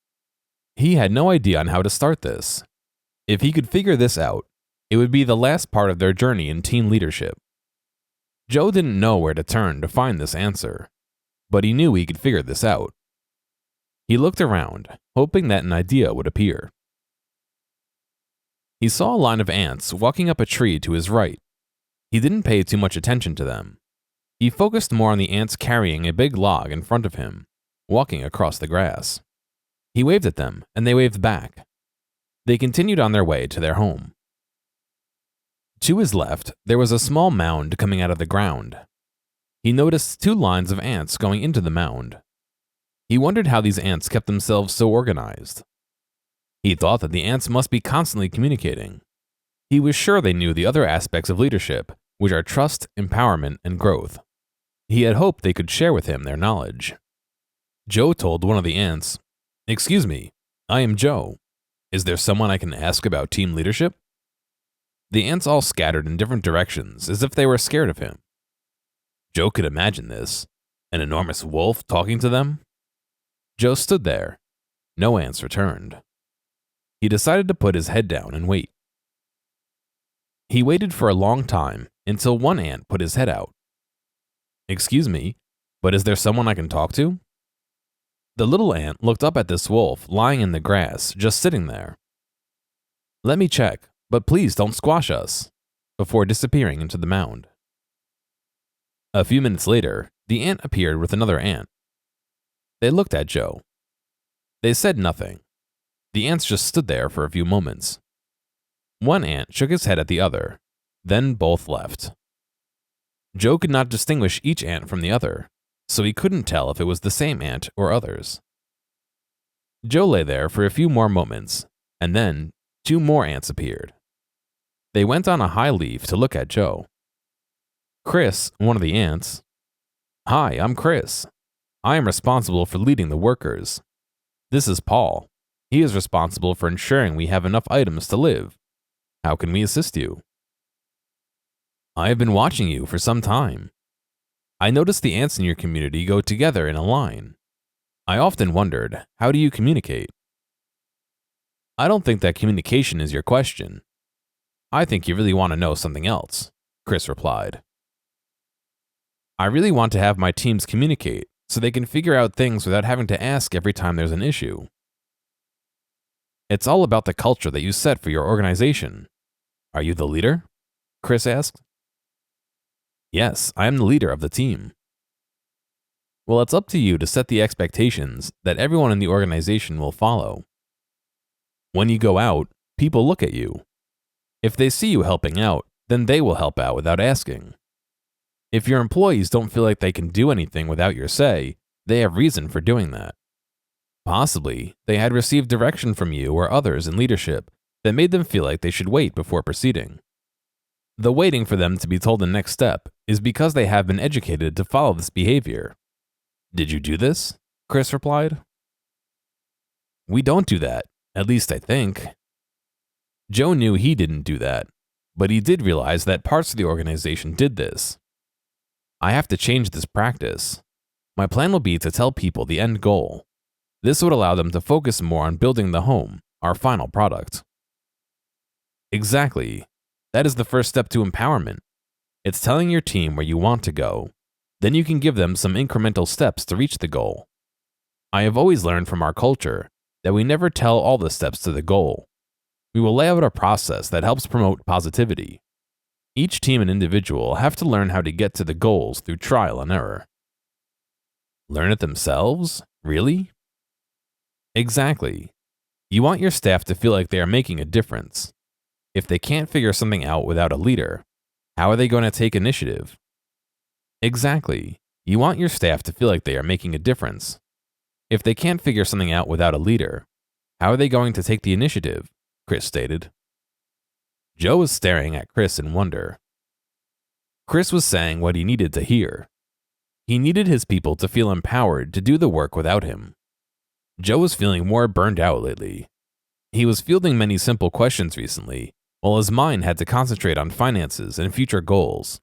He had no idea on how to start this. If he could figure this out, it would be the last part of their journey in team leadership. Joe didn't know where to turn to find this answer, but he knew he could figure this out. He looked around, hoping that an idea would appear. He saw a line of ants walking up a tree to his right. He didn't pay too much attention to them. He focused more on the ants carrying a big log in front of him, walking across the grass. He waved at them, and they waved back. They continued on their way to their home. To his left, there was a small mound coming out of the ground. He noticed 2 lines of ants going into the mound. He wondered how these ants kept themselves so organized. He thought that the ants must be constantly communicating. He was sure they knew the other aspects of leadership, which are trust, empowerment, and growth. He had hoped they could share with him their knowledge. Joe told one of the ants, "Excuse me, I am Joe. Is there someone I can ask about team leadership?" The ants all scattered in different directions as if they were scared of him. Joe could imagine this, an enormous wolf talking to them. Joe stood there. No ants returned. He decided to put his head down and wait. He waited for a long time until one ant put his head out. "Excuse me, but is there someone I can talk to?" The little ant looked up at this wolf lying in the grass, just sitting there. "Let me check, but please don't squash us," before disappearing into the mound. A few minutes later, the ant appeared with another ant. They looked at Joe. They said nothing. The ants just stood there for a few moments. One ant shook his head at the other, then both left. Joe could not distinguish each ant from the other, so he couldn't tell if it was the same ant or others. Joe lay there for a few more moments, and then 2 more ants appeared. They went on a high leaf to look at Joe. Chris, one of the ants, "Hi, I'm Chris. I am responsible for leading the workers. This is Paul. He is responsible for ensuring we have enough items to live. How can we assist you?" "I have been watching you for some time. I noticed the ants in your community go together in a line. I often wondered, how do you communicate?" "I don't think that communication is your question. I think you really want to know something else," Chris replied. "I really want to have my teams communicate so they can figure out things without having to ask every time there's an issue. It's all about the culture that you set for your organization. Are you the leader?" Chris asked. "Yes, I am the leader of the team." "Well, it's up to you to set the expectations that everyone in the organization will follow. When you go out, people look at you. If they see you helping out, then they will help out without asking. If your employees don't feel like they can do anything without your say, they have reason for doing that. Possibly, they had received direction from you or others in leadership that made them feel like they should wait before proceeding. The waiting for them to be told the next step is because they have been educated to follow this behavior. Did you do this?" Chris replied. "We don't do that, at least I think." Joe knew he didn't do that, but he did realize that parts of the organization did this. "I have to change this practice. My plan will be to tell people the end goal. This would allow them to focus more on building the home, our final product." Exactly. That is the first step to empowerment. It's telling your team where you want to go. Then you can give them some incremental steps to reach the goal. I have always learned from our culture that we never tell all the steps to the goal. We will lay out a process that helps promote positivity. Each team and individual have to learn how to get to the goals through trial and error. Learn it themselves? Really? Exactly. You want your staff to feel like they are making a difference. If they can't figure something out without a leader, how are they going to take initiative? Exactly. You want your staff to feel like they are making a difference. If they can't figure something out without a leader, how are they going to take the initiative? Chris stated. Joe was staring at Chris in wonder. Chris was saying what he needed to hear. He needed his people to feel empowered to do the work without him. Joe was feeling more burned out lately. He was fielding many simple questions recently, while his mind had to concentrate on finances and future goals.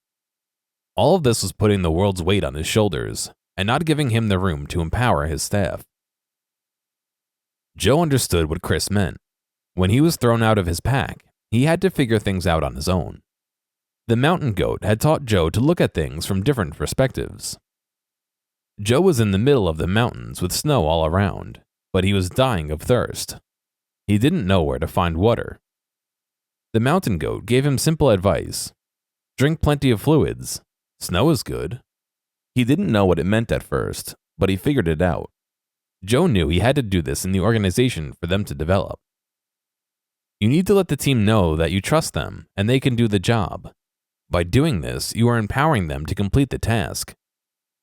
All of this was putting the world's weight on his shoulders and not giving him the room to empower his staff. Joe understood what Chris meant. When he was thrown out of his pack, he had to figure things out on his own. The mountain goat had taught Joe to look at things from different perspectives. Joe was in the middle of the mountains with snow all around, but he was dying of thirst. He didn't know where to find water. The mountain goat gave him simple advice. Drink plenty of fluids. Snow is good. He didn't know what it meant at first, but he figured it out. Joe knew he had to do this in the organization for them to develop. You need to let the team know that you trust them and they can do the job. By doing this, you are empowering them to complete the task.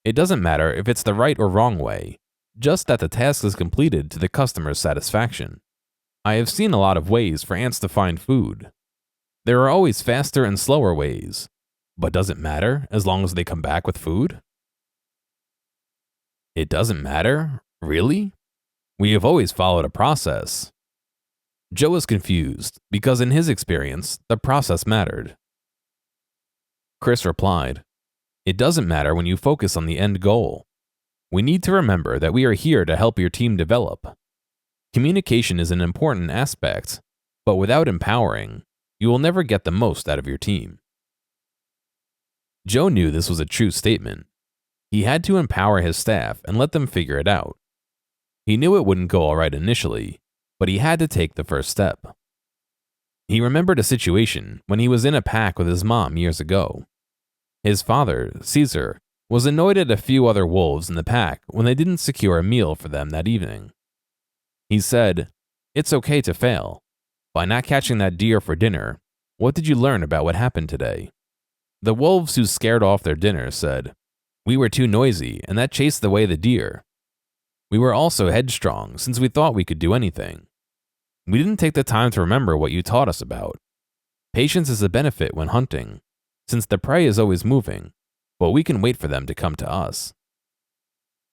It doesn't matter if it's the right or wrong way, just that the task is completed to the customer's satisfaction. I have seen a lot of ways for ants to find food. There are always faster and slower ways, but does it matter as long as they come back with food? It doesn't matter? Really? We have always followed a process. Joe was confused because in his experience, the process mattered. Chris replied, "It doesn't matter when you focus on the end goal. We need to remember that we are here to help your team develop. Communication is an important aspect, but without empowering, you will never get the most out of your team." Joe knew this was a true statement. He had to empower his staff and let them figure it out. He knew it wouldn't go all right initially, but he had to take the first step. He remembered a situation when he was in a pack with his mom years ago. His father, Caesar, was annoyed at a few other wolves in the pack when they didn't secure a meal for them that evening. He said, "It's okay to fail. By not catching that deer for dinner, what did you learn about what happened today?" The wolves who scared off their dinner said, "We were too noisy and that chased away the deer. We were also headstrong since we thought we could do anything. We didn't take the time to remember what you taught us about. Patience is a benefit when hunting, since the prey is always moving, but we can wait for them to come to us."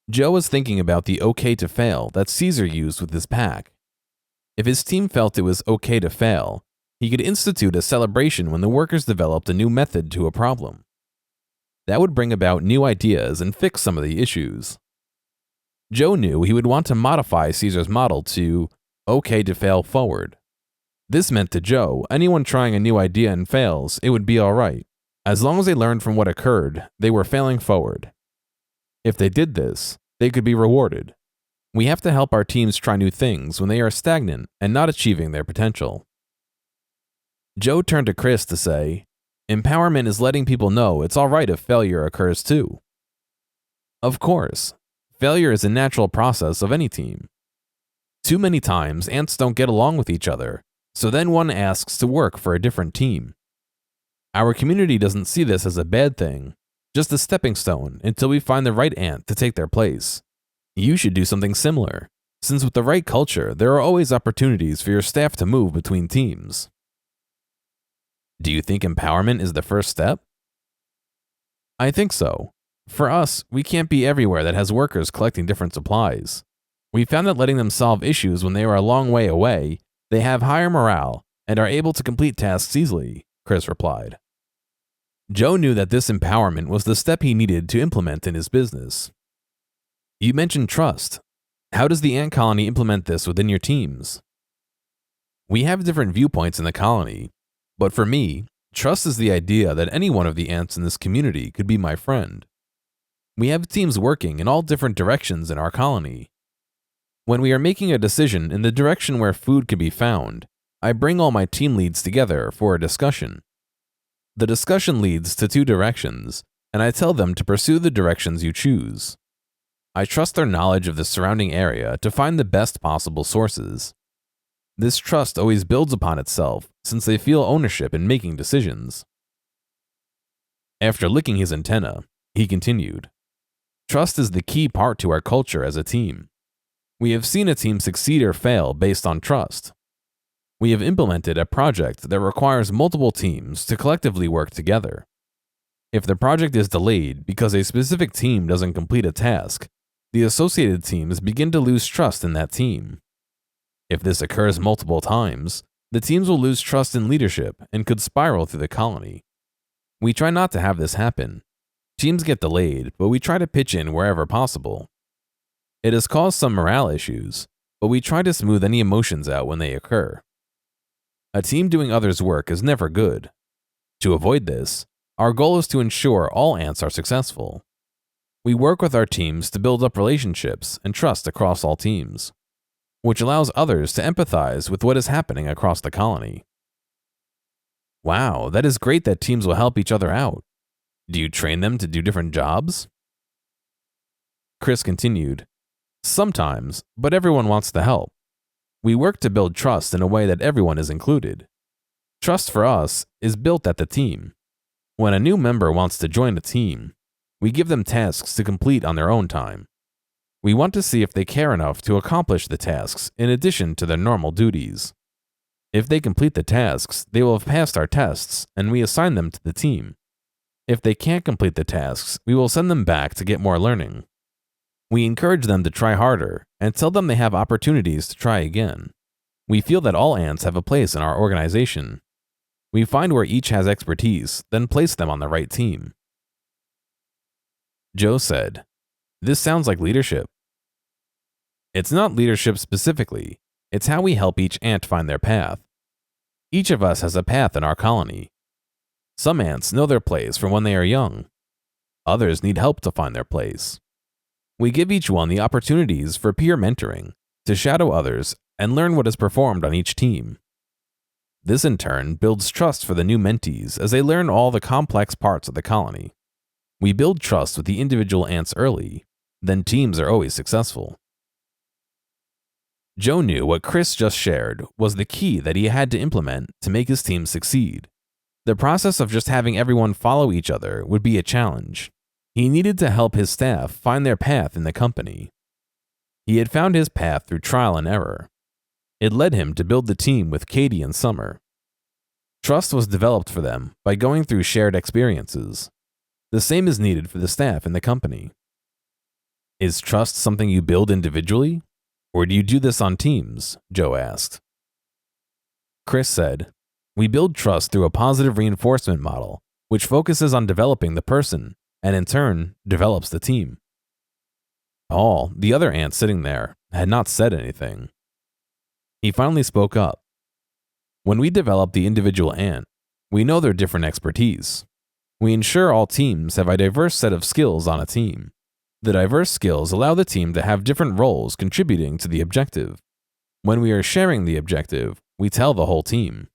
Joe was thinking about the okay to fail that Caesar used with his pack. If his team felt it was okay to fail, he could institute a celebration when the workers developed a new method to a problem. That would bring about new ideas and fix some of the issues. Joe knew he would want to modify Caesar's model to okay to fail forward. This meant to Joe, anyone trying a new idea and fails, it would be all right. As long as they learned from what occurred, they were failing forward. If they did this, they could be rewarded. We have to help our teams try new things when they are stagnant and not achieving their potential. Joe turned to Chris to say, "Empowerment is letting people know it's all right if failure occurs too." Of course, failure is a natural process of any team. Too many times, ants don't get along with each other, so then one asks to work for a different team. Our community doesn't see this as a bad thing, just a stepping stone until we find the right ant to take their place. You should do something similar, since with the right culture, there are always opportunities for your staff to move between teams. Do you think empowerment is the first step? I think so. For us, we can't be everywhere that has workers collecting different supplies. We found that letting them solve issues when they are a long way away, they have higher morale and are able to complete tasks easily, Chris replied. Joe knew that this empowerment was the step he needed to implement in his business. You mentioned trust. How does the ant colony implement this within your teams? We have different viewpoints in the colony, but for me, trust is the idea that any one of the ants in this community could be my friend. We have teams working in all different directions in our colony. When we are making a decision in the direction where food can be found, I bring all my team leads together for a discussion. The discussion leads to two directions, and I tell them to pursue the directions you choose. I trust their knowledge of the surrounding area to find the best possible sources. This trust always builds upon itself since they feel ownership in making decisions. After licking his antenna, he continued, "Trust is the key part to our culture as a team. We have seen a team succeed or fail based on trust. We have implemented a project that requires multiple teams to collectively work together. If the project is delayed because a specific team doesn't complete a task, the associated teams begin to lose trust in that team. If this occurs multiple times, the teams will lose trust in leadership and could spiral through the colony. We try not to have this happen. Teams get delayed, but we try to pitch in wherever possible. It has caused some morale issues, but we try to smooth any emotions out when they occur. A team doing others' work is never good. To avoid this, our goal is to ensure all ants are successful. We work with our teams to build up relationships and trust across all teams, which allows others to empathize with what is happening across the colony. Wow, that is great that teams will help each other out. Do you train them to do different jobs? Chris continued, Sometimes, but everyone wants to help. We work to build trust in a way that everyone is included. Trust for us is built at the team. When a new member wants to join the team, we give them tasks to complete on their own time. We want to see if they care enough to accomplish the tasks in addition to their normal duties. If they complete the tasks, they will have passed our tests, and we assign them to the team. If they can't complete the tasks, we will send them back to get more learning. We encourage them to try harder and tell them they have opportunities to try again. We feel that all ants have a place in our organization. We find where each has expertise, then place them on the right team. Joe said, This sounds like leadership. It's not leadership specifically, it's how we help each ant find their path. Each of us has a path in our colony. Some ants know their place from when they are young. Others need help to find their place. We give each one the opportunities for peer mentoring, to shadow others and learn what is performed on each team. This in turn builds trust for the new mentees as they learn all the complex parts of the colony. We build trust with the individual ants early, then teams are always successful. Joe knew what Chris just shared was the key that he had to implement to make his team succeed. The process of just having everyone follow each other would be a challenge. He needed to help his staff find their path in the company. He had found his path through trial and error. It led him to build the team with Katie and Summer. Trust was developed for them by going through shared experiences. The same is needed for the staff in the company. Is trust something you build individually, or do you do this on teams? Joe asked. Chris said, We build trust through a positive reinforcement model, which focuses on developing the person and in turn develops the team. Paul, the other ant sitting there, had not said anything. He finally spoke up. When we develop the individual ant, we know their different expertise. We ensure all teams have a diverse set of skills on a team. The diverse skills allow the team to have different roles contributing to the objective. When we are sharing the objective, we tell the whole team.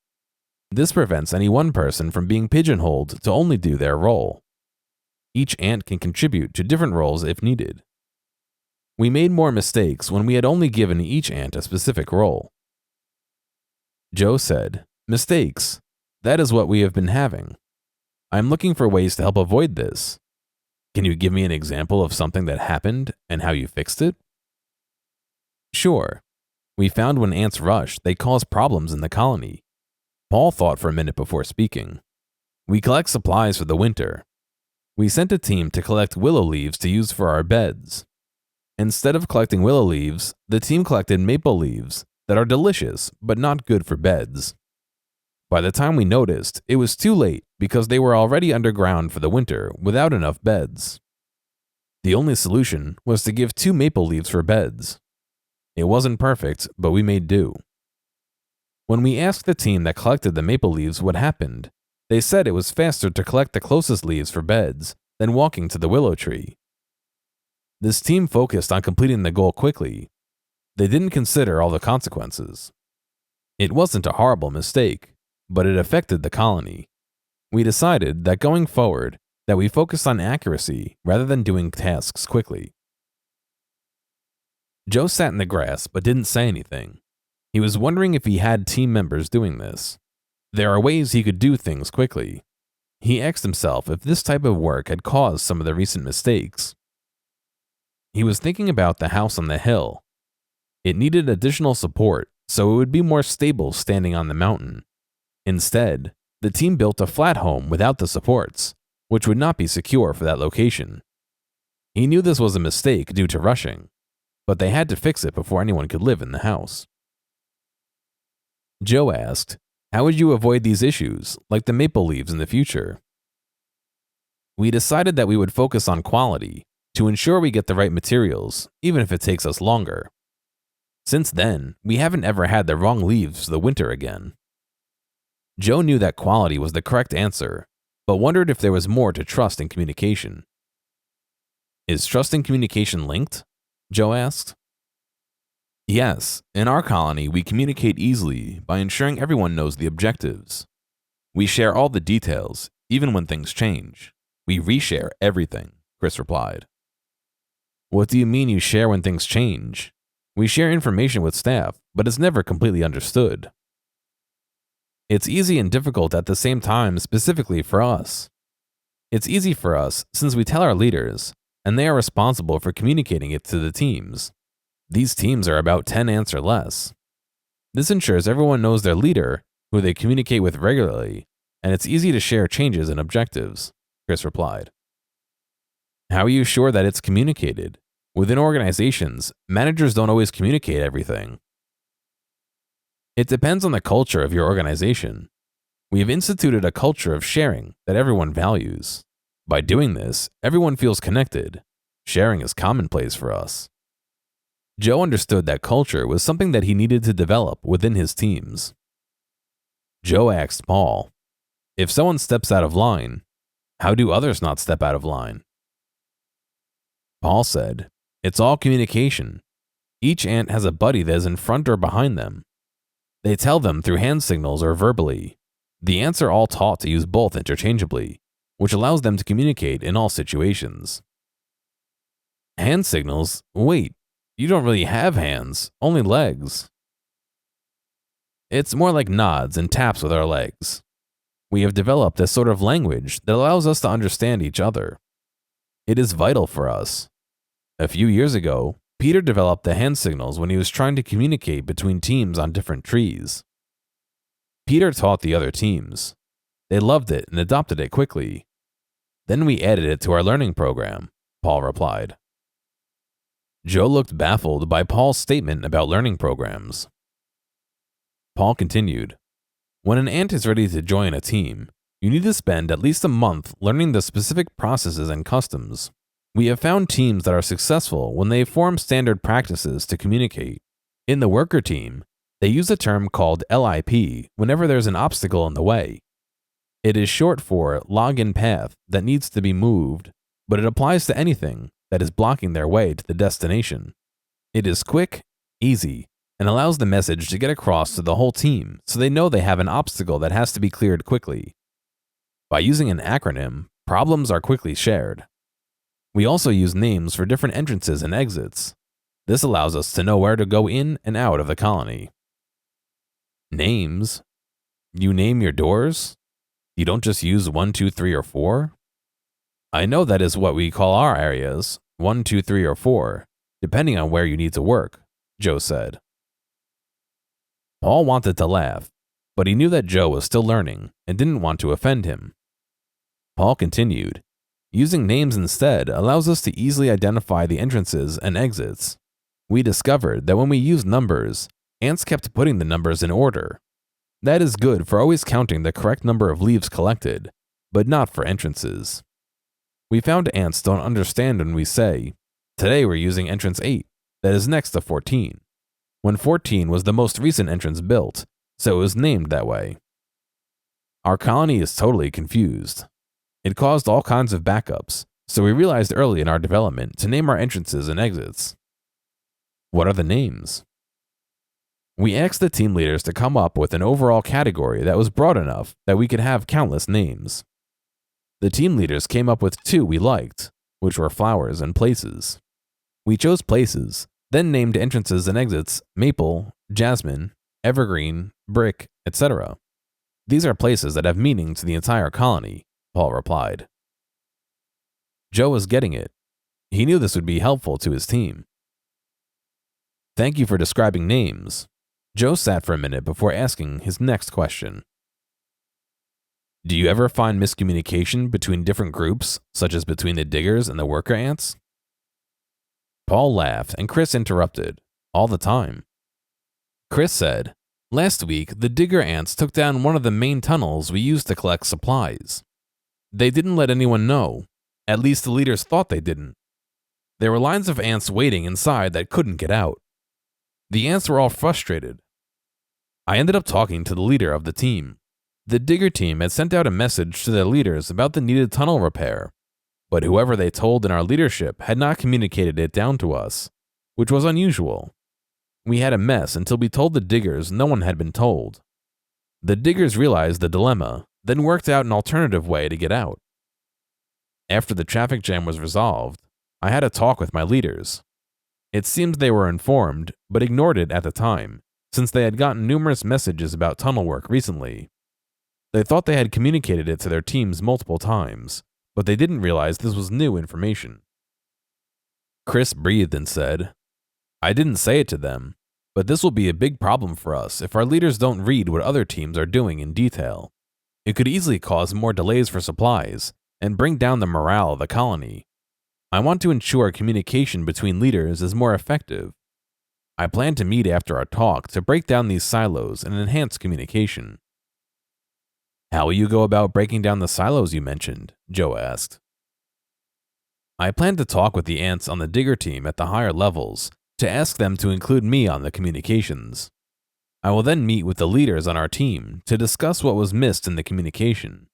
This prevents any one person from being pigeonholed to only do their role. Each ant can contribute to different roles if needed. We made more mistakes when we had only given each ant a specific role. Joe said, Mistakes. That is what we have been having. I'm looking for ways to help avoid this. Can you give me an example of something that happened and how you fixed it? Sure. We found when ants rush, they cause problems in the colony. Paul thought for a minute before speaking. We collect supplies for the winter. We sent a team to collect willow leaves to use for our beds. Instead of collecting willow leaves, the team collected maple leaves that are delicious but not good for beds. By the time we noticed, it was too late because they were already underground for the winter without enough beds. The only solution was to give 2 maple leaves for beds. It wasn't perfect, but we made do. When we asked the team that collected the maple leaves what happened, they said it was faster to collect the closest leaves for beds than walking to the willow tree. This team focused on completing the goal quickly. They didn't consider all the consequences. It wasn't a horrible mistake, but it affected the colony. We decided that going forward, that we focus on accuracy rather than doing tasks quickly. Joe sat in the grass but didn't say anything. He was wondering if he had team members doing this. There are ways he could do things quickly. He asked himself if this type of work had caused some of the recent mistakes. He was thinking about the house on the hill. It needed additional support so it would be more stable standing on the mountain. Instead, the team built a flat home without the supports, which would not be secure for that location. He knew this was a mistake due to rushing, but they had to fix it before anyone could live in the house. Joe asked, "How would you avoid these issues, like the maple leaves in the future?" We decided that we would focus on quality to ensure we get the right materials, even if it takes us longer. Since then, we haven't ever had the wrong leaves for the winter again. Joe knew that quality was the correct answer, but wondered if there was more to trust in communication. Is trust and communication linked? Joe asked. Yes, in our colony, we communicate easily by ensuring everyone knows the objectives. We share all the details, even when things change. We reshare everything, Chris replied. What do you mean you share when things change? We share information with staff, but it's never completely understood. It's easy and difficult at the same time, specifically for us. It's easy for us since we tell our leaders, and they are responsible for communicating it to the teams. These teams are about 10 ants or less. This ensures everyone knows their leader, who they communicate with regularly, and it's easy to share changes and objectives, Chris replied. How are you sure that it's communicated? Within organizations, managers don't always communicate everything. It depends on the culture of your organization. We have instituted a culture of sharing that everyone values. By doing this, everyone feels connected. Sharing is commonplace for us. Joe understood that culture was something that he needed to develop within his teams. Joe asked Paul, "If someone steps out of line, how do others not step out of line?" Paul said, "It's all communication. Each ant has a buddy that is in front or behind them. They tell them through hand signals or verbally. The ants are all taught to use both interchangeably, which allows them to communicate in all situations." Hand signals? Wait, you don't really have hands, only legs. It's more like nods and taps with our legs. We have developed a sort of language that allows us to understand each other. It is vital for us. A few years ago, Peter developed the hand signals when he was trying to communicate between teams on different trees. Peter taught the other teams. They loved it and adopted it quickly. Then we added it to our learning program, Paul replied. Joe looked baffled by Paul's statement about learning programs. Paul continued, "When an ant is ready to join a team, you need to spend at least a month learning the specific processes and customs. We have found teams that are successful when they form standard practices to communicate. In the worker team, they use a term called LIP whenever there's an obstacle in the way. It is short for login path that needs to be moved, but it applies to anything that is blocking their way to the destination. It is quick, easy, and allows the message to get across to the whole team so they know they have an obstacle that has to be cleared quickly. By using an acronym, problems are quickly shared. We also use names for different entrances and exits. This allows us to know where to go in and out of the colony." Names? You name your doors? You don't just use 1, 2, 3, or 4? I know that is what we call our areas, 1, 2, 3, or 4, depending on where you need to work, Joe said. Paul wanted to laugh, but he knew that Joe was still learning and didn't want to offend him. Paul continued, "Using names instead allows us to easily identify the entrances and exits. We discovered that when we used numbers, ants kept putting the numbers in order. That is good for always counting the correct number of leaves collected, but not for entrances. We found ants don't understand when we say, 'Today we're using entrance 8, that is next to 14, when 14 was the most recent entrance built, so it was named that way. Our colony is totally confused. It caused all kinds of backups, so we realized early in our development to name our entrances and exits." What are the names? We asked the team leaders to come up with an overall category that was broad enough that we could have countless names. The team leaders came up with 2 we liked, which were flowers and places. We chose places, then named entrances and exits maple, jasmine, evergreen, brick, etc. These are places that have meaning to the entire colony, Paul replied. Joe was getting it. He knew this would be helpful to his team. "Thank you for describing names." Joe sat for a minute before asking his next question. Do you ever find miscommunication between different groups, such as between the diggers and the worker ants? Paul laughed, and Chris interrupted. All the time. Chris said, "Last week, the digger ants took down one of the main tunnels we used to collect supplies. They didn't let anyone know. At least the leaders thought they didn't. There were lines of ants waiting inside that couldn't get out. The ants were all frustrated. I ended up talking to the leader of the team. The digger team had sent out a message to their leaders about the needed tunnel repair, but whoever they told in our leadership had not communicated it down to us, which was unusual. We had a mess until we told the diggers no one had been told. The diggers realized the dilemma, then worked out an alternative way to get out. After the traffic jam was resolved, I had a talk with my leaders. It seems they were informed, but ignored it at the time, since they had gotten numerous messages about tunnel work recently. They thought they had communicated it to their teams multiple times, but they didn't realize this was new information." Chris breathed and said, "I didn't say it to them, but this will be a big problem for us if our leaders don't read what other teams are doing in detail. It could easily cause more delays for supplies and bring down the morale of the colony. I want to ensure communication between leaders is more effective. I plan to meet after our talk to break down these silos and enhance communication." "How will you go about breaking down the silos you mentioned?" Joe asked. "I plan to talk with the ants on the digger team at the higher levels to ask them to include me on the communications. I will then meet with the leaders on our team to discuss what was missed in the communication.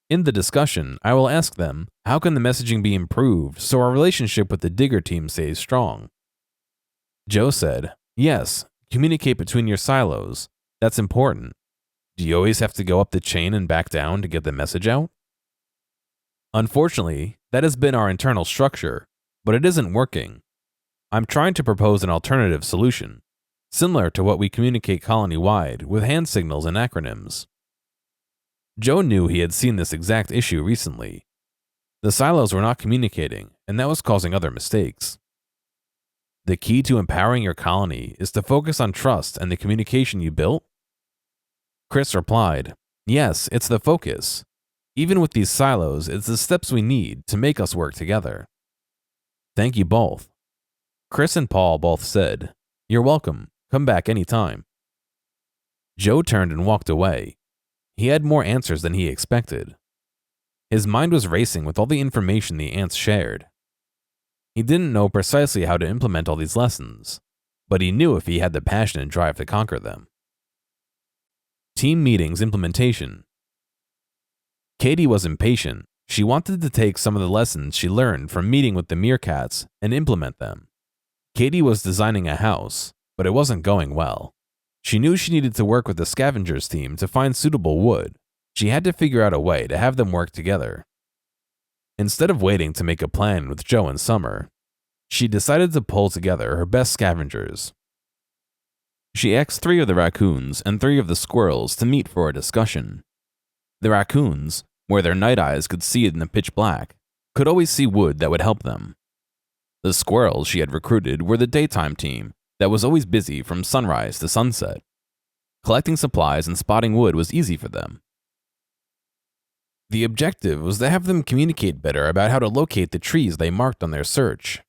In the discussion, I will ask them, how can the messaging be improved so our relationship with the digger team stays strong?" Joe said, "Yes, communicate between your silos. That's important. Do you always have to go up the chain and back down to get the message out?" "Unfortunately, that has been our internal structure, but it isn't working. I'm trying to propose an alternative solution, similar to what we communicate colony-wide with hand signals and acronyms." Joe knew he had seen this exact issue recently. The silos were not communicating, and that was causing other mistakes. "The key to empowering your colony is to focus on trust and the communication you built?" Chris replied, "Yes, it's the focus. Even with these silos, it's the steps we need to make us work together." "Thank you both." Chris and Paul both said, "You're welcome. Come back anytime." Joe turned and walked away. He had more answers than he expected. His mind was racing with all the information the ants shared. He didn't know precisely how to implement all these lessons, but he knew if he had the passion and drive to conquer them. Team meetings implementation. Katie was impatient. She wanted to take some of the lessons she learned from meeting with the meerkats and implement them. Katie was designing a house, but it wasn't going well. She knew she needed to work with the scavengers team to find suitable wood. She had to figure out a way to have them work together. Instead of waiting to make a plan with Joe and Summer, she decided to pull together her best scavengers. She asked 3 of the raccoons and 3 of the squirrels to meet for a discussion. The raccoons, where their night eyes could see it in the pitch black, could always see wood that would help them. The squirrels she had recruited were the daytime team that was always busy from sunrise to sunset. Collecting supplies and spotting wood was easy for them. The objective was to have them communicate better about how to locate the trees they marked on their search.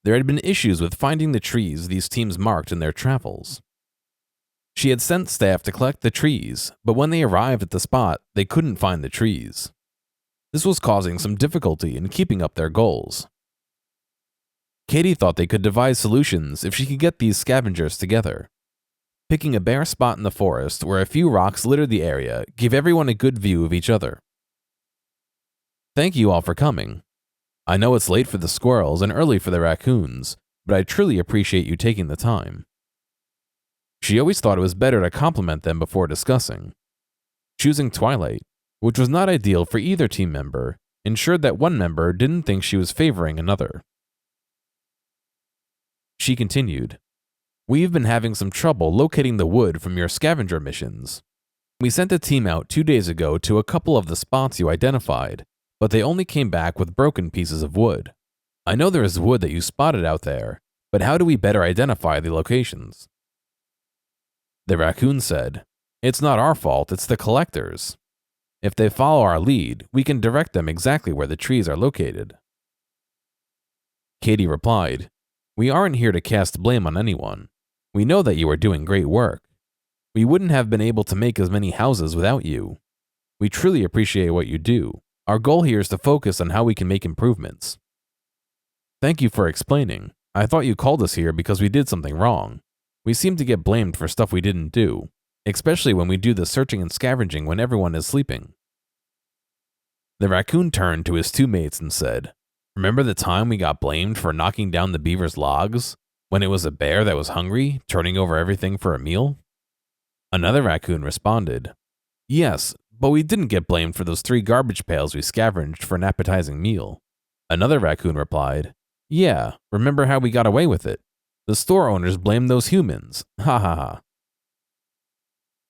There had been issues with finding the trees these teams marked in their travels. She had sent staff to collect the trees, but when they arrived at the spot, they couldn't find the trees. This was causing some difficulty in keeping up their goals. Katie thought they could devise solutions if she could get these scavengers together. Picking a bare spot in the forest where a few rocks littered the area gave everyone a good view of each other. "Thank you all for coming. I know it's late for the squirrels and early for the raccoons, but I truly appreciate you taking the time." She always thought it was better to compliment them before discussing. Choosing Twilight, which was not ideal for either team member, ensured that one member didn't think she was favoring another. She continued, "We've been having some trouble locating the wood from your scavenger missions. We sent a team out 2 days ago to a couple of the spots you identified, but they only came back with broken pieces of wood. I know there is wood that you spotted out there, but how do we better identify the locations?" The raccoon said, "It's not our fault, it's the collectors." If they follow our lead, we can direct them exactly where the trees are located. Katie replied, "We aren't here to cast blame on anyone. We know that you are doing great work. We wouldn't have been able to make as many houses without you. We truly appreciate what you do. Our goal here is to focus on how we can make improvements." "Thank you for explaining. I thought you called us here because we did something wrong. We seem to get blamed for stuff we didn't do, especially when we do the searching and scavenging when everyone is sleeping." The raccoon turned to his two mates and said, "Remember the time we got blamed for knocking down the beaver's logs when it was a bear that was hungry, turning over everything for a meal?" Another raccoon responded, "Yes, but we didn't get blamed for those 3 garbage pails we scavenged for an appetizing meal." Another raccoon replied, "Yeah, remember how we got away with it? The store owners blamed those humans. Ha ha ha."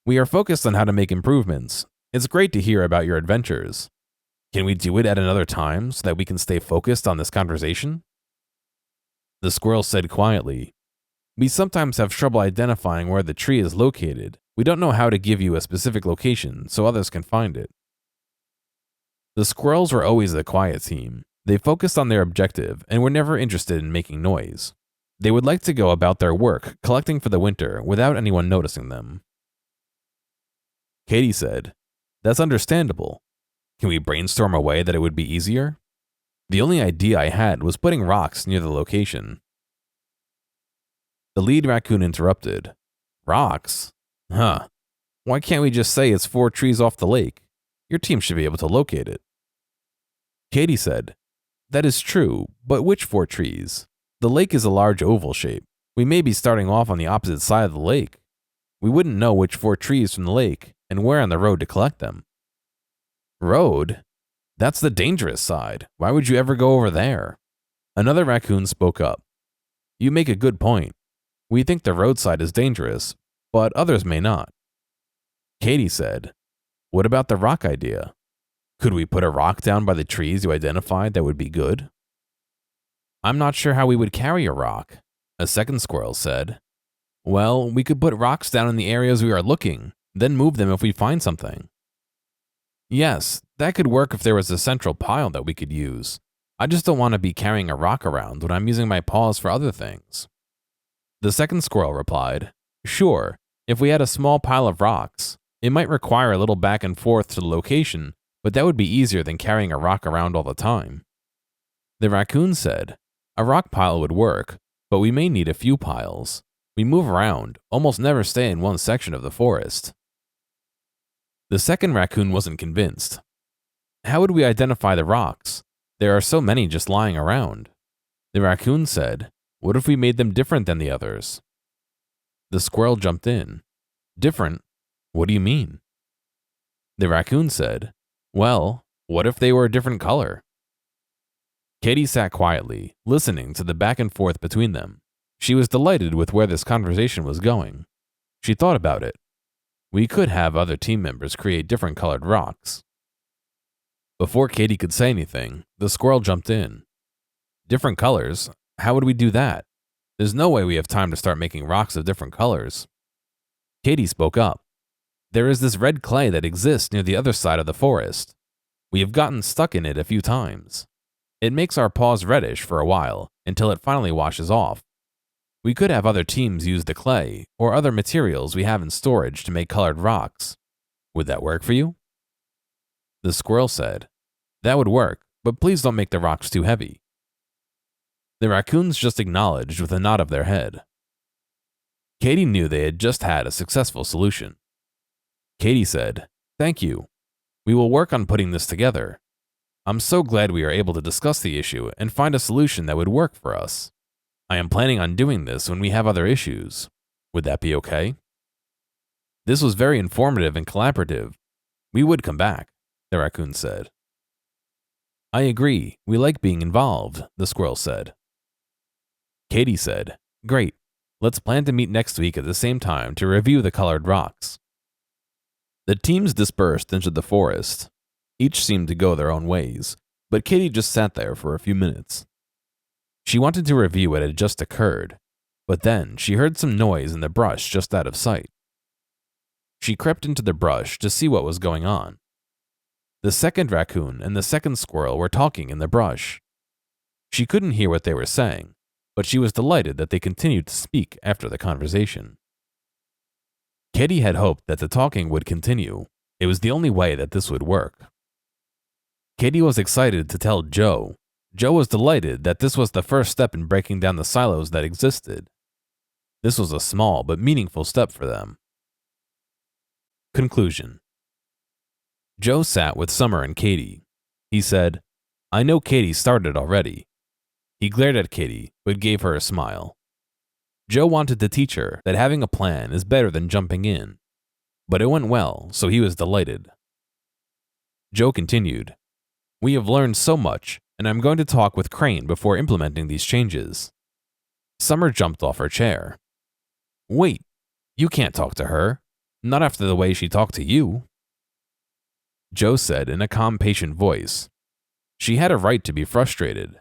"We are focused on how to make improvements. It's great to hear about your adventures. Can we do it at another time so that we can stay focused on this conversation?" The squirrel said quietly, "We sometimes have trouble identifying where the tree is located. We don't know how to give you a specific location so others can find it." The squirrels were always the quiet team. They focused on their objective and were never interested in making noise. They would like to go about their work collecting for the winter without anyone noticing them. Katie said, "That's understandable. Can we brainstorm a way that it would be easier? The only idea I had was putting rocks near the location." The lead raccoon interrupted. "Rocks? Huh. Why can't we just say it's 4 trees off the lake? Your team should be able to locate it." Katie said, "That is true, but which 4 trees? The lake is a large oval shape. We may be starting off on the opposite side of the lake. We wouldn't know which 4 trees from the lake and where on the road to collect them." "Road? That's the dangerous side. Why would you ever go over there?" Another raccoon spoke up. "You make a good point. We think the roadside is dangerous, but others may not." Katie said, "What about the rock idea? Could we put a rock down by the trees you identified that would be good?" "I'm not sure how we would carry a rock," a second squirrel said. "Well, we could put rocks down in the areas we are looking, then move them if we find something." "Yes, that could work if there was a central pile that we could use. I just don't want to be carrying a rock around when I'm using my paws for other things." The second squirrel replied, "Sure, if we had a small pile of rocks. It might require a little back and forth to the location, but that would be easier than carrying a rock around all the time." The raccoon said, "A rock pile would work, but we may need a few piles. We move around, almost never stay in one section of the forest." The second raccoon wasn't convinced. "How would we identify the rocks? There are so many just lying around." The raccoon said, "What if we made them different than the others?" The squirrel jumped in. "Different? What do you mean?" The raccoon said, "Well, what if they were a different color?" Katie sat quietly, listening to the back and forth between them. She was delighted with where this conversation was going. She thought about it. We could have other team members create different colored rocks. Before Katie could say anything, the squirrel jumped in. "Different colors? How would we do that? There's no way we have time to start making rocks of different colors." Katie spoke up. "There is this red clay that exists near the other side of the forest. We have gotten stuck in it a few times. It makes our paws reddish for a while until it finally washes off. We could have other teams use the clay or other materials we have in storage to make colored rocks. Would that work for you?" The squirrel said, "That would work, but please don't make the rocks too heavy." The raccoons just acknowledged with a nod of their head. Katie knew they had just had a successful solution. Katie said, "Thank you. We will work on putting this together. I'm so glad we are able to discuss the issue and find a solution that would work for us. I am planning on doing this when we have other issues. Would that be okay?" "This was very informative and collaborative. We would come back," the raccoon said. "I agree. We like being involved," the squirrel said. Katie said, "Great. Let's plan to meet next week at the same time to review the colored rocks." The teams dispersed into the forest. Each seemed to go their own ways, but Katie just sat there for a few minutes. She wanted to review what had just occurred, but then she heard some noise in the brush just out of sight. She crept into the brush to see what was going on. The second raccoon and the second squirrel were talking in the brush. She couldn't hear what they were saying, but she was delighted that they continued to speak after the conversation. Katie had hoped that the talking would continue. It was the only way that this would work. Katie was excited to tell Joe. Joe was delighted that this was the first step in breaking down the silos that existed. This was a small but meaningful step for them. Conclusion. Joe sat with Summer and Katie. He said, "I know Katie started already." He glared at Katie, but gave her a smile. Joe wanted to teach her that having a plan is better than jumping in. But it went well, so he was delighted. Joe continued, "We have learned so much, and I'm going to talk with Crane before implementing these changes." Summer jumped off her chair. "Wait, you can't talk to her. Not after the way she talked to you." Joe said in a calm, patient voice, "She had a right to be frustrated.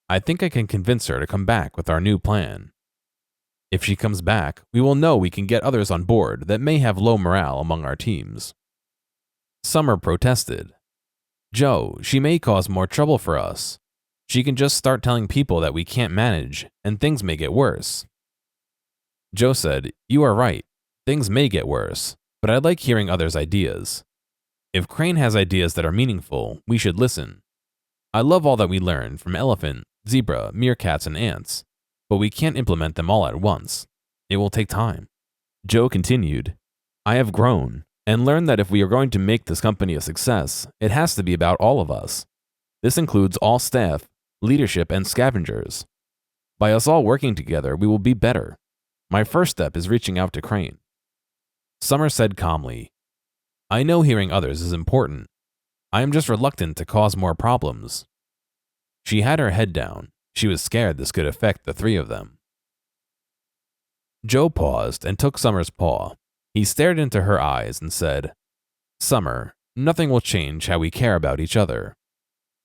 I think I can convince her to come back with our new plan. If she comes back, we will know we can get others on board that may have low morale among our teams." Summer protested. "Joe, she may cause more trouble for us. She can just start telling people that we can't manage, and things may get worse." Joe said, "You are right. Things may get worse, but I like hearing others' ideas. If Crane has ideas that are meaningful, we should listen. I love all that we learned from elephant, zebra, meerkats, and ants, but we can't implement them all at once. It will take time." Joe continued, "I have grown and learned that if we are going to make this company a success, it has to be about all of us. This includes all staff, leadership, and scavengers. By us all working together, we will be better. My first step is reaching out to Crane." Summer said calmly, "I know hearing others is important. I am just reluctant to cause more problems." She had her head down. She was scared this could affect the three of them. Joe paused and took Summer's paw. He stared into her eyes and said, "Summer, nothing will change how we care about each other.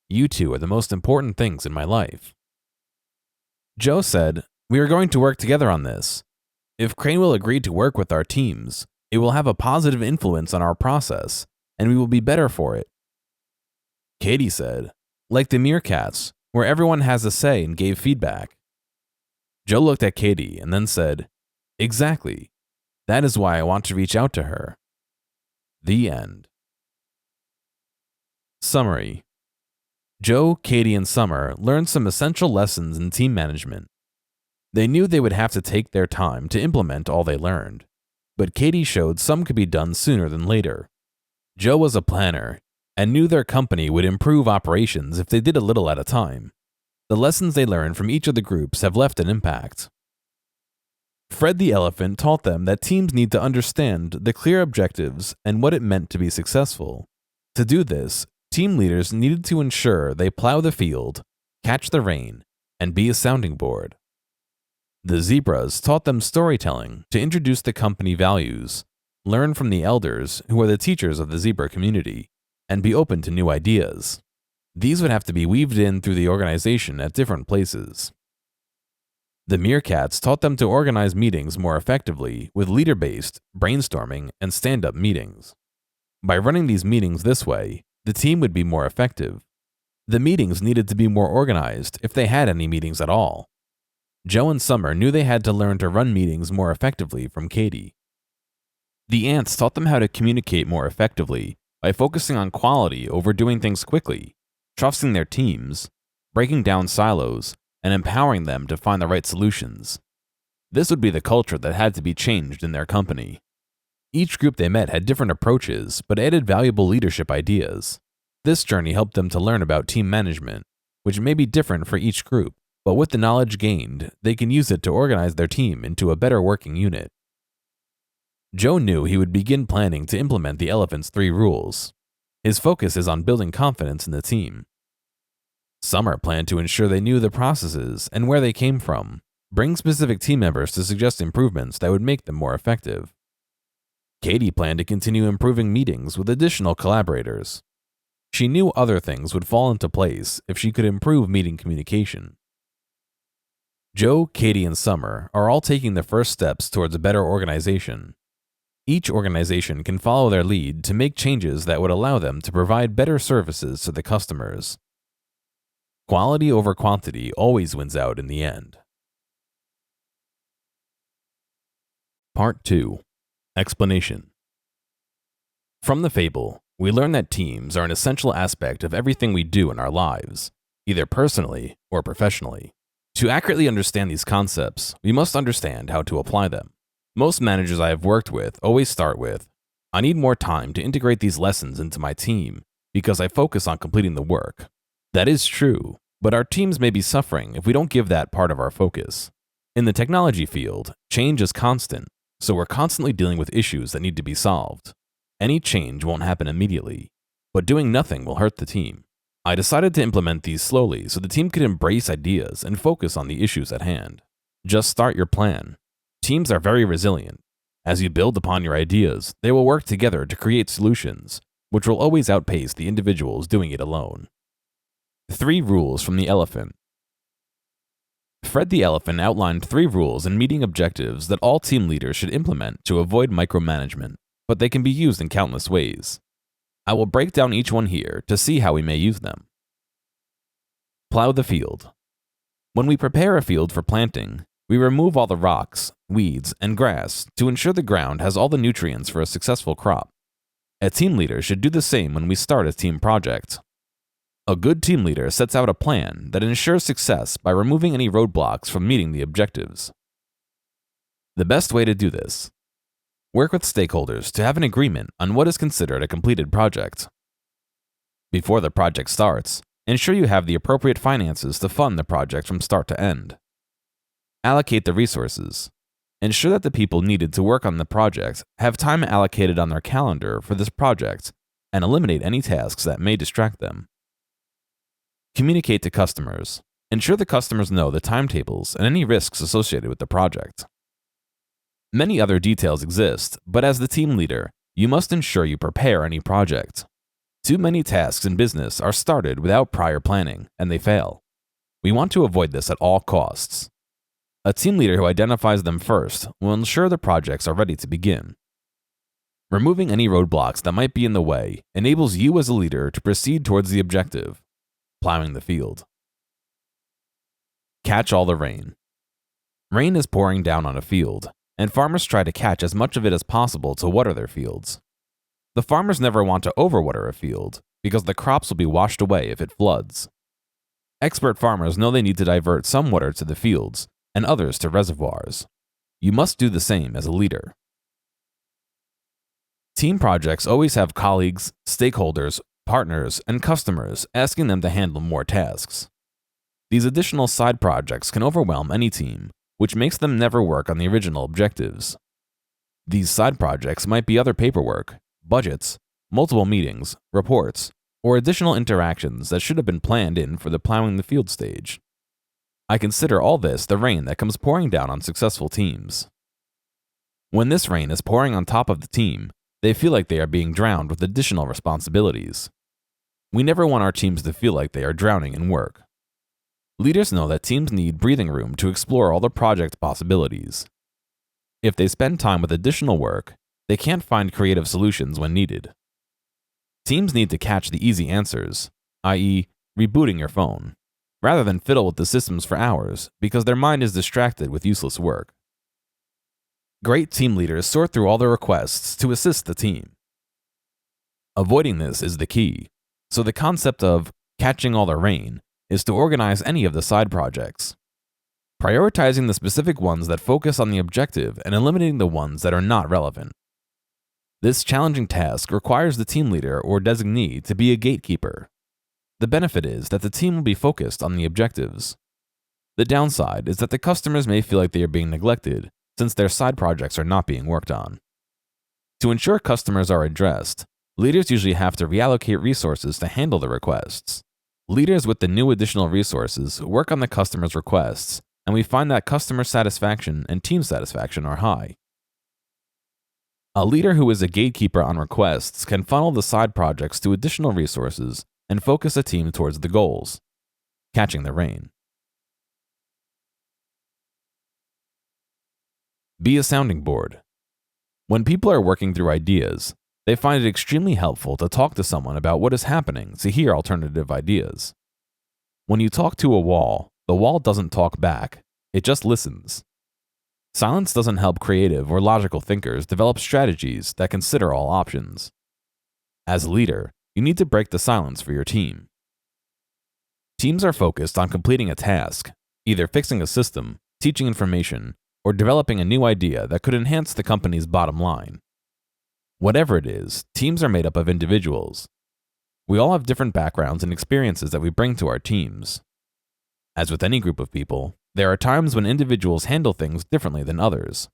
You two are the most important things in my life." Joe said, "We are going to work together on this. If Crane will agree to work with our teams, it will have a positive influence on our process, and we will be better for it." Katie said, "Like the meerkats, where everyone has a say and gave feedback." Joe looked at Katie and then said, "Exactly. That is why I want to reach out to her." The end. Summary. Joe, Katie, and Summer learned some essential lessons in team management. They knew they would have to take their time to implement all they learned, but Katie showed some could be done sooner than later. Joe was a planner and knew their company would improve operations if they did a little at a time. The lessons they learned from each of the groups have left an impact. Fred the elephant taught them that teams need to understand the clear objectives and what it meant to be successful. To do this, team leaders needed to ensure they plow the field, catch the rain, and be a sounding board. The zebras taught them storytelling to introduce the company values, learn from the elders who are the teachers of the zebra community, and be open to new ideas. These would have to be weaved in through the organization at different places. The meerkats taught them to organize meetings more effectively with leader-based, brainstorming, and stand-up meetings. By running these meetings this way, the team would be more effective. The meetings needed to be more organized if they had any meetings at all. Joe and Summer knew they had to learn to run meetings more effectively from Katie. The ants taught them how to communicate more effectively by focusing on quality over doing things quickly, trusting their teams, breaking down silos, and empowering them to find the right solutions. This would be the culture that had to be changed in their company. Each group they met had different approaches, but added valuable leadership ideas. This journey helped them to learn about team management, which may be different for each group, but with the knowledge gained, they can use it to organize their team into a better working unit. Joe knew he would begin planning to implement the elephant's 3 rules. His focus is on building confidence in the team. Summer planned to ensure they knew the processes and where they came from, bring specific team members to suggest improvements that would make them more effective. Katie planned to continue improving meetings with additional collaborators. She knew other things would fall into place if she could improve meeting communication. Joe, Katie, and Summer are all taking the first steps towards a better organization. Each organization can follow their lead to make changes that would allow them to provide better services to the customers. Quality over quantity always wins out in the end. Part 2. Explanation. From the fable, we learn that teams are an essential aspect of everything we do in our lives, either personally or professionally. To accurately understand these concepts, we must understand how to apply them. Most managers I have worked with always start with, "I need more time to integrate these lessons into my team because I focus on completing the work." That is true, but our teams may be suffering if we don't give that part of our focus. In the technology field, change is constant, so we're constantly dealing with issues that need to be solved. Any change won't happen immediately, but doing nothing will hurt the team. I decided to implement these slowly so the team could embrace ideas and focus on the issues at hand. Just start your plan. Teams are very resilient. As you build upon your ideas, they will work together to create solutions, which will always outpace the individuals doing it alone. 3 rules from the elephant. Fred the elephant outlined 3 rules in meeting objectives that all team leaders should implement to avoid micromanagement, but they can be used in countless ways. I will break down each one here to see how we may use them. Plow the field. When we prepare a field for planting, we remove all the rocks, weeds, and grass to ensure the ground has all the nutrients for a successful crop. A team leader should do the same when we start a team project. A good team leader sets out a plan that ensures success by removing any roadblocks from meeting the objectives. The best way to do this: work with stakeholders to have an agreement on what is considered a completed project. Before the project starts, ensure you have the appropriate finances to fund the project from start to end. Allocate the resources. Ensure that the people needed to work on the project have time allocated on their calendar for this project and eliminate any tasks that may distract them. Communicate to customers. Ensure the customers know the timetables and any risks associated with the project. Many other details exist, but as the team leader, you must ensure you prepare any project. Too many tasks in business are started without prior planning, and they fail. We want to avoid this at all costs. A team leader who identifies them first will ensure the projects are ready to begin. Removing any roadblocks that might be in the way enables you as a leader to proceed towards the objective, plowing the field. Catch all the rain. Rain is pouring down on a field, and farmers try to catch as much of it as possible to water their fields. The farmers never want to overwater a field because the crops will be washed away if it floods. Expert farmers know they need to divert some water to the fields and others to reservoirs. You must do the same as a leader. Team projects always have colleagues, stakeholders, partners, and customers asking them to handle more tasks. These additional side projects can overwhelm any team, which makes them never work on the original objectives. These side projects might be other paperwork, budgets, multiple meetings, reports, or additional interactions that should have been planned in for the plowing the field stage. I consider all this the rain that comes pouring down on successful teams. When this rain is pouring on top of the team, they feel like they are being drowned with additional responsibilities. We never want our teams to feel like they are drowning in work. Leaders know that teams need breathing room to explore all the project possibilities. If they spend time with additional work, they can't find creative solutions when needed. Teams need to catch the easy answers, i.e., rebooting your phone, rather than fiddle with the systems for hours because their mind is distracted with useless work. Great team leaders sort through all their requests to assist the team. Avoiding this is the key, so the concept of catching all the rain is to organize any of the side projects, prioritizing the specific ones that focus on the objective and eliminating the ones that are not relevant. This challenging task requires the team leader or designee to be a gatekeeper. The benefit is that the team will be focused on the objectives. The downside is that the customers may feel like they are being neglected since their side projects are not being worked on. To ensure customers are addressed, leaders usually have to reallocate resources to handle the requests. Leaders with the new additional resources work on the customer's requests, and we find that customer satisfaction and team satisfaction are high. A leader who is a gatekeeper on requests can funnel the side projects to additional resources and focus a team towards the goals, catching the rain. Be a sounding board. When people are working through ideas, they find it extremely helpful to talk to someone about what is happening to hear alternative ideas. When you talk to a wall, the wall doesn't talk back, it just listens. Silence doesn't help creative or logical thinkers develop strategies that consider all options. As a leader, you need to break the silence for your team. Teams are focused on completing a task, either fixing a system, teaching information, or developing a new idea that could enhance the company's bottom line. Whatever it is, teams are made up of individuals. We all have different backgrounds and experiences that we bring to our teams. As with any group of people, there are times when individuals handle things differently than others.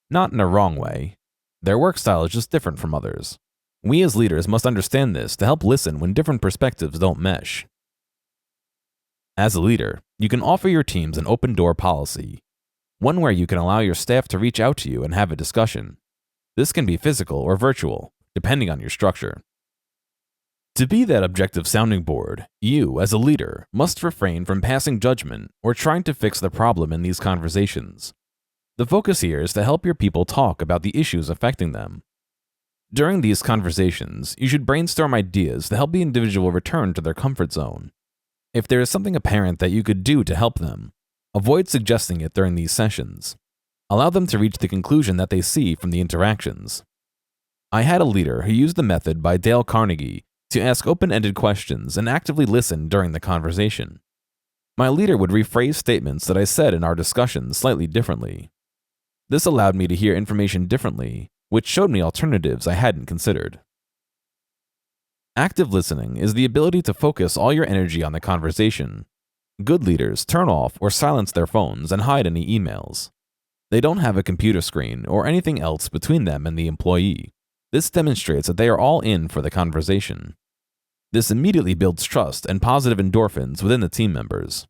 Not in a wrong way. Their work style is just different from others. We as leaders must understand this to help listen when different perspectives don't mesh. As a leader, you can offer your teams an open door policy, one where you can allow your staff to reach out to you and have a discussion. This can be physical or virtual, depending on your structure. To be that objective sounding board, you, as a leader, must refrain from passing judgment or trying to fix the problem in these conversations. The focus here is to help your people talk about the issues affecting them. During these conversations, you should brainstorm ideas to help the individual return to their comfort zone. If there is something apparent that you could do to help them, avoid suggesting it during these sessions. Allow them to reach the conclusion that they see from the interactions. I had a leader who used the method by Dale Carnegie to ask open-ended questions and actively listen during the conversation. My leader would rephrase statements that I said in our discussions slightly differently. This allowed me to hear information differently, which showed me alternatives I hadn't considered. Active listening is the ability to focus all your energy on the conversation. Good leaders turn off or silence their phones and hide any emails. They don't have a computer screen or anything else between them and the employee. This demonstrates that they are all in for the conversation. This immediately builds trust and positive endorphins within the team members.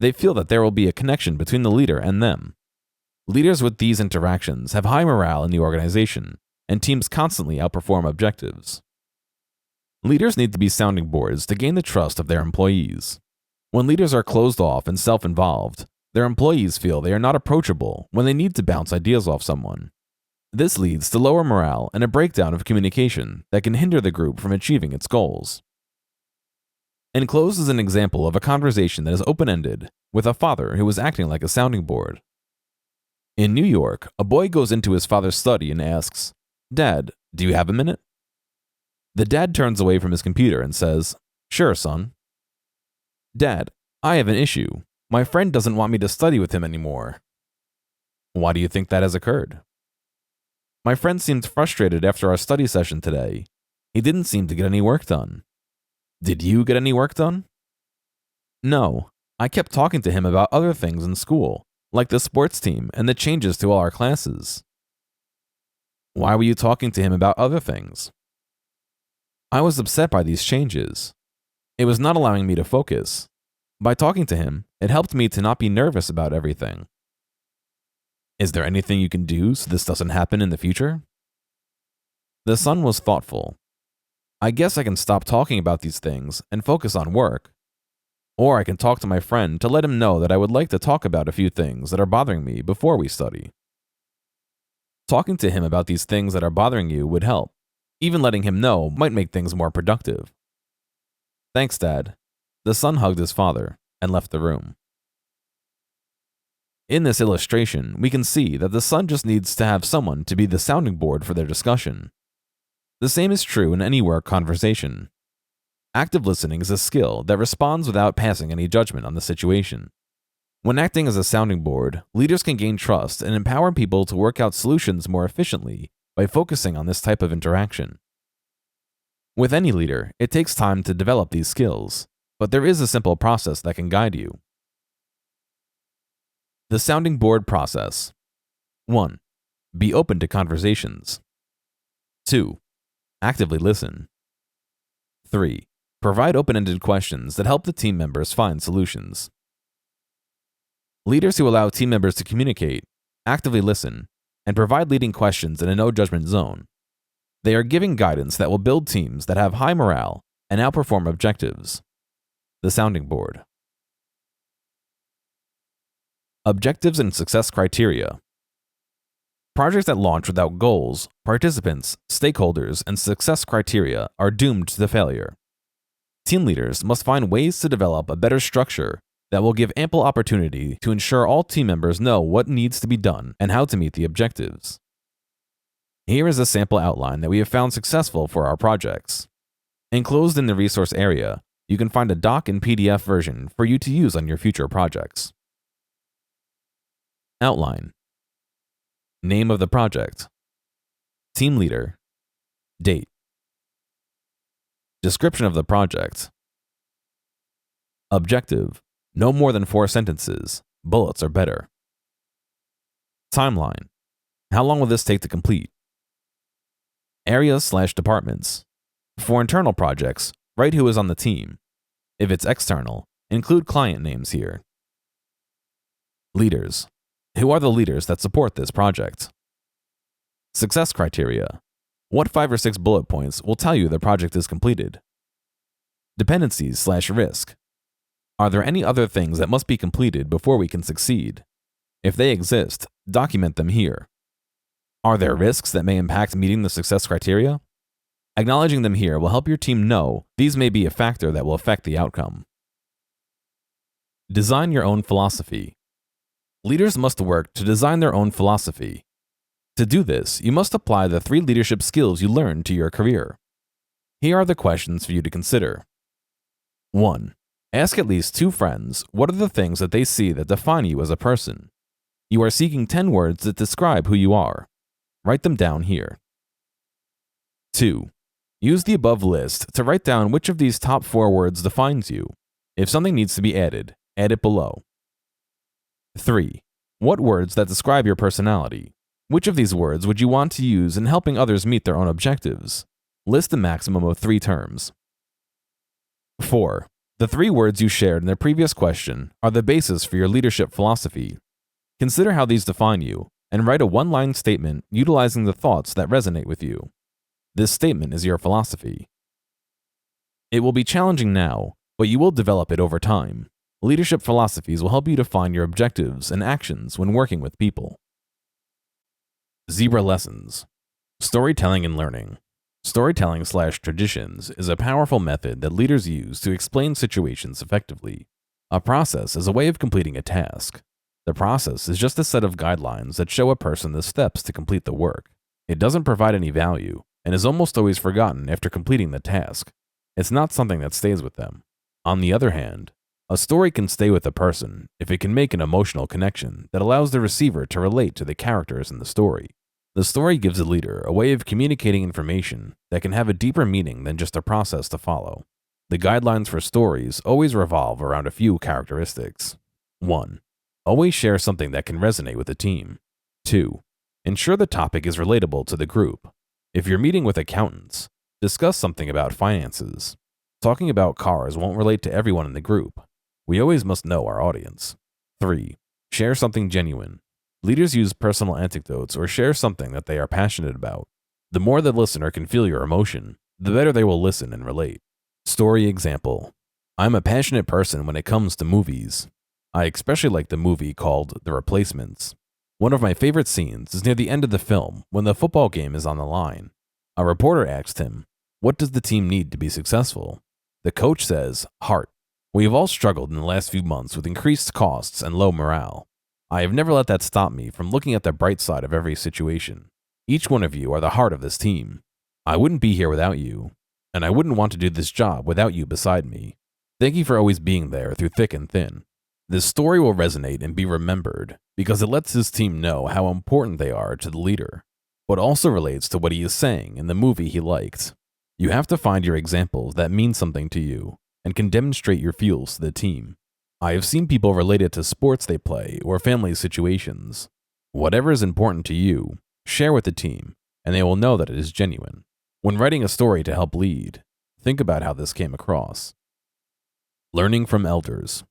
They feel that there will be a connection between the leader and them. Leaders with these interactions have high morale in the organization, and teams constantly outperform objectives. Leaders need to be sounding boards to gain the trust of their employees. When leaders are closed off and self-involved, their employees feel they are not approachable when they need to bounce ideas off someone. This leads to lower morale and a breakdown of communication that can hinder the group from achieving its goals. Enclosed is an example of a conversation that is open-ended with a father who is acting like a sounding board. In New York, a boy goes into his father's study and asks, "Dad, do you have a minute?" The dad turns away from his computer and says, "Sure, son." "Dad, I have an issue. My friend doesn't want me to study with him anymore." "Why do you think that has occurred?" "My friend seemed frustrated after our study session today. He didn't seem to get any work done." "Did you get any work done?" "No. I kept talking to him about other things in school, like the sports team and the changes to all our classes." "Why were you talking to him about other things?" "I was upset by these changes. It was not allowing me to focus. By talking to him, it helped me to not be nervous about everything." "Is there anything you can do so this doesn't happen in the future?" The son was thoughtful. "I guess I can stop talking about these things and focus on work. Or I can talk to my friend to let him know that I would like to talk about a few things that are bothering me before we study." Talking to him about these things that are bothering you would help. Even letting him know might make things more productive. "Thanks, Dad." The son hugged his father and left the room. In this illustration, we can see that the son just needs to have someone to be the sounding board for their discussion. The same is true in any work conversation. Active listening is a skill that responds without passing any judgment on the situation. When acting as a sounding board, leaders can gain trust and empower people to work out solutions more efficiently by focusing on this type of interaction. With any leader, it takes time to develop these skills, but there is a simple process that can guide you. The sounding board process. 1. Be open to conversations. 2. Actively listen. 3. Provide open-ended questions that help the team members find solutions. Leaders who allow team members to communicate, actively listen, and provide leading questions in a no-judgment zone. They are giving guidance that will build teams that have high morale and outperform objectives. The sounding board. Objectives and success criteria. Projects that launch without goals, participants, stakeholders, and success criteria are doomed to failure. Team leaders must find ways to develop a better structure that will give ample opportunity to ensure all team members know what needs to be done and how to meet the objectives. Here is a sample outline that we have found successful for our projects. Enclosed in the resource area, you can find a doc and PDF version for you to use on your future projects. Outline. Name of the project. Team leader. Date. Description of the project. Objective. No more than 4 sentences. Bullets are better. Timeline. How long will this take to complete? Areas/departments. For internal projects, write who is on the team. If it's external, include client names here. Leaders. Who are the leaders that support this project? Success criteria. What 5 or 6 bullet points will tell you the project is completed? Dependencies/risk. Are there any other things that must be completed before we can succeed? If they exist, document them here. Are there risks that may impact meeting the success criteria? Acknowledging them here will help your team know these may be a factor that will affect the outcome. Design your own philosophy. Leaders must work to design their own philosophy. To do this, you must apply the 3 leadership skills you learned to your career. Here are the questions for you to consider. 1. Ask at least 2 friends what are the things that they see that define you as a person. You are seeking 10 words that describe who you are. Write them down here. 2. Use the above list to write down which of these top 4 words defines you. If something needs to be added, add it below. 3. What words that describe your personality? Which of these words would you want to use in helping others meet their own objectives? List a maximum of 3 terms. 4. The 3 words you shared in the previous question are the basis for your leadership philosophy. Consider how these define you, and write a 1-line statement utilizing the thoughts that resonate with you. This statement is your philosophy. It will be challenging now, but you will develop it over time. Leadership philosophies will help you define your objectives and actions when working with people. Zebra lessons. Storytelling and learning. Storytelling/traditions is a powerful method that leaders use to explain situations effectively. A process is a way of completing a task. The process is just a set of guidelines that show a person the steps to complete the work. It doesn't provide any value and is almost always forgotten after completing the task. It's not something that stays with them. On the other hand, a story can stay with a person if it can make an emotional connection that allows the receiver to relate to the characters in the story. The story gives a leader a way of communicating information that can have a deeper meaning than just a process to follow. The guidelines for stories always revolve around a few characteristics. 1. Always share something that can resonate with the team. 2. Ensure the topic is relatable to the group. If you're meeting with accountants, discuss something about finances. Talking about cars won't relate to everyone in the group. We always must know our audience. 3. Share something genuine. Leaders use personal anecdotes or share something that they are passionate about. The more the listener can feel your emotion, the better they will listen and relate. Story example. I'm a passionate person when it comes to movies. I especially like the movie called The Replacements. One of my favorite scenes is near the end of the film when the football game is on the line. A reporter asked him, "What does the team need to be successful?" The coach says, "Heart." We have all struggled in the last few months with increased costs and low morale. I have never let that stop me from looking at the bright side of every situation. Each one of you are the heart of this team. I wouldn't be here without you, and I wouldn't want to do this job without you beside me. Thank you for always being there through thick and thin. This story will resonate and be remembered because it lets his team know how important they are to the leader, but also relates to what he is saying in the movie he liked. You have to find your examples that mean something to you and can demonstrate your feels to the team. I have seen people relate it to sports they play or family situations. Whatever is important to you, share with the team, and they will know that it is genuine. When writing a story to help lead, think about how this came across. Learning from elders.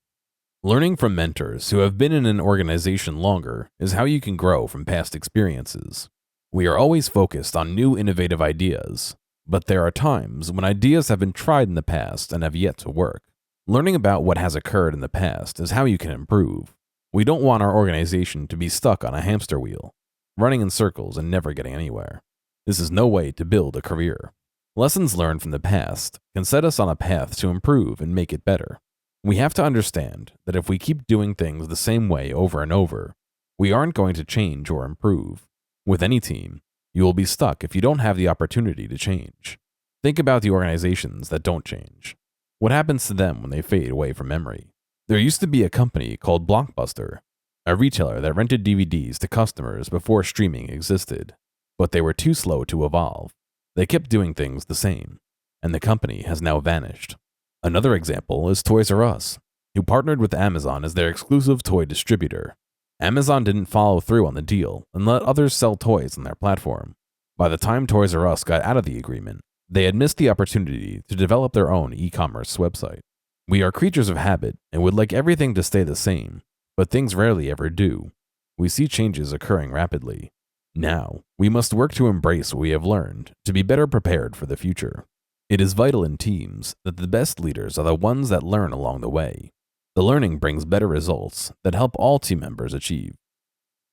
Learning from mentors who have been in an organization longer is how you can grow from past experiences. We are always focused on new innovative ideas, but there are times when ideas have been tried in the past and have yet to work. Learning about what has occurred in the past is how you can improve. We don't want our organization to be stuck on a hamster wheel. running in circles and never getting anywhere. This is no way to build a career. Lessons learned from the past can set us on a path to improve and make it better. We have to understand that if we keep doing things the same way over and over, we aren't going to change or improve. With any team, you will be stuck if you don't have the opportunity to change. Think about the organizations that don't change. What happens to them when they fade away from memory? There used to be a company called Blockbuster, a retailer that rented DVDs to customers before streaming existed, but they were too slow to evolve. They kept doing things the same, and the company has now vanished. Another example is Toys R Us, who partnered with Amazon as their exclusive toy distributor. Amazon didn't follow through on the deal and let others sell toys on their platform. By the time Toys R Us got out of the agreement, they had missed the opportunity to develop their own e-commerce website. We are creatures of habit and would like everything to stay the same, but things rarely ever do. We see changes occurring rapidly. Now, we must work to embrace what we have learned to be better prepared for the future. It is vital in teams that the best leaders are the ones that learn along the way. The learning brings better results that help all team members achieve.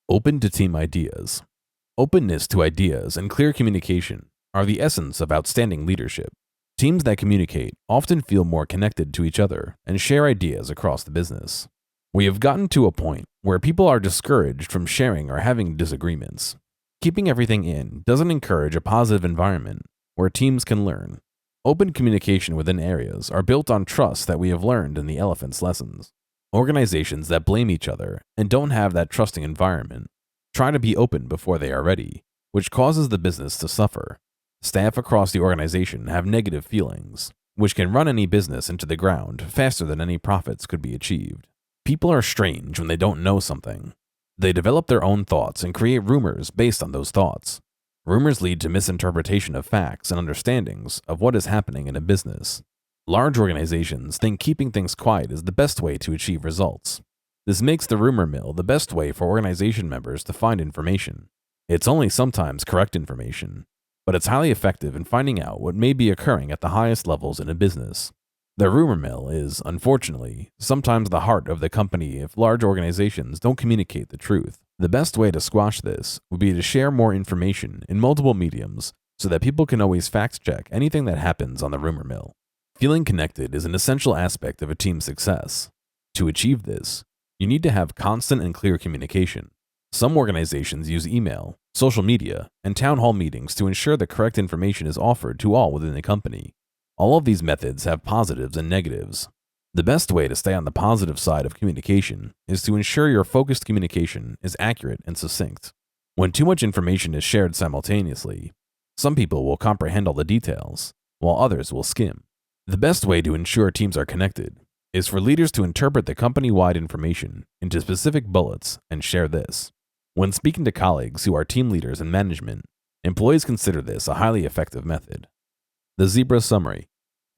Open to team ideas. Openness to ideas and clear communication are the essence of outstanding leadership. Teams that communicate often feel more connected to each other and share ideas across the business. We have gotten to a point where people are discouraged from sharing or having disagreements. Keeping everything in doesn't encourage a positive environment where teams can learn. Open communication within areas are built on trust that we have learned in the elephant's lessons. Organizations that blame each other and don't have that trusting environment try to be open before they are ready, which causes the business to suffer. Staff across the organization have negative feelings, which can run any business into the ground faster than any profits could be achieved. People are strange when they don't know something. They develop their own thoughts and create rumors based on those thoughts. Rumors lead to misinterpretation of facts and understandings of what is happening in a business. Large organizations think keeping things quiet is the best way to achieve results. This makes the rumor mill the best way for organization members to find information. It's only sometimes correct information, but it's highly effective in finding out what may be occurring at the highest levels in a business. The rumor mill is, unfortunately, sometimes the heart of the company if large organizations don't communicate the truth. The best way to squash this would be to share more information in multiple mediums so that people can always fact-check anything that happens on the rumor mill. Feeling connected is an essential aspect of a team's success. To achieve this, you need to have constant and clear communication. Some organizations use email, social media, and town hall meetings to ensure the correct information is offered to all within the company. All of these methods have positives and negatives. The best way to stay on the positive side of communication is to ensure your focused communication is accurate and succinct. When too much information is shared simultaneously, some people will comprehend all the details, while others will skim. The best way to ensure teams are connected is for leaders to interpret the company-wide information into specific bullets and share this. When speaking to colleagues who are team leaders and management, employees consider this a highly effective method. The Zebra Summary.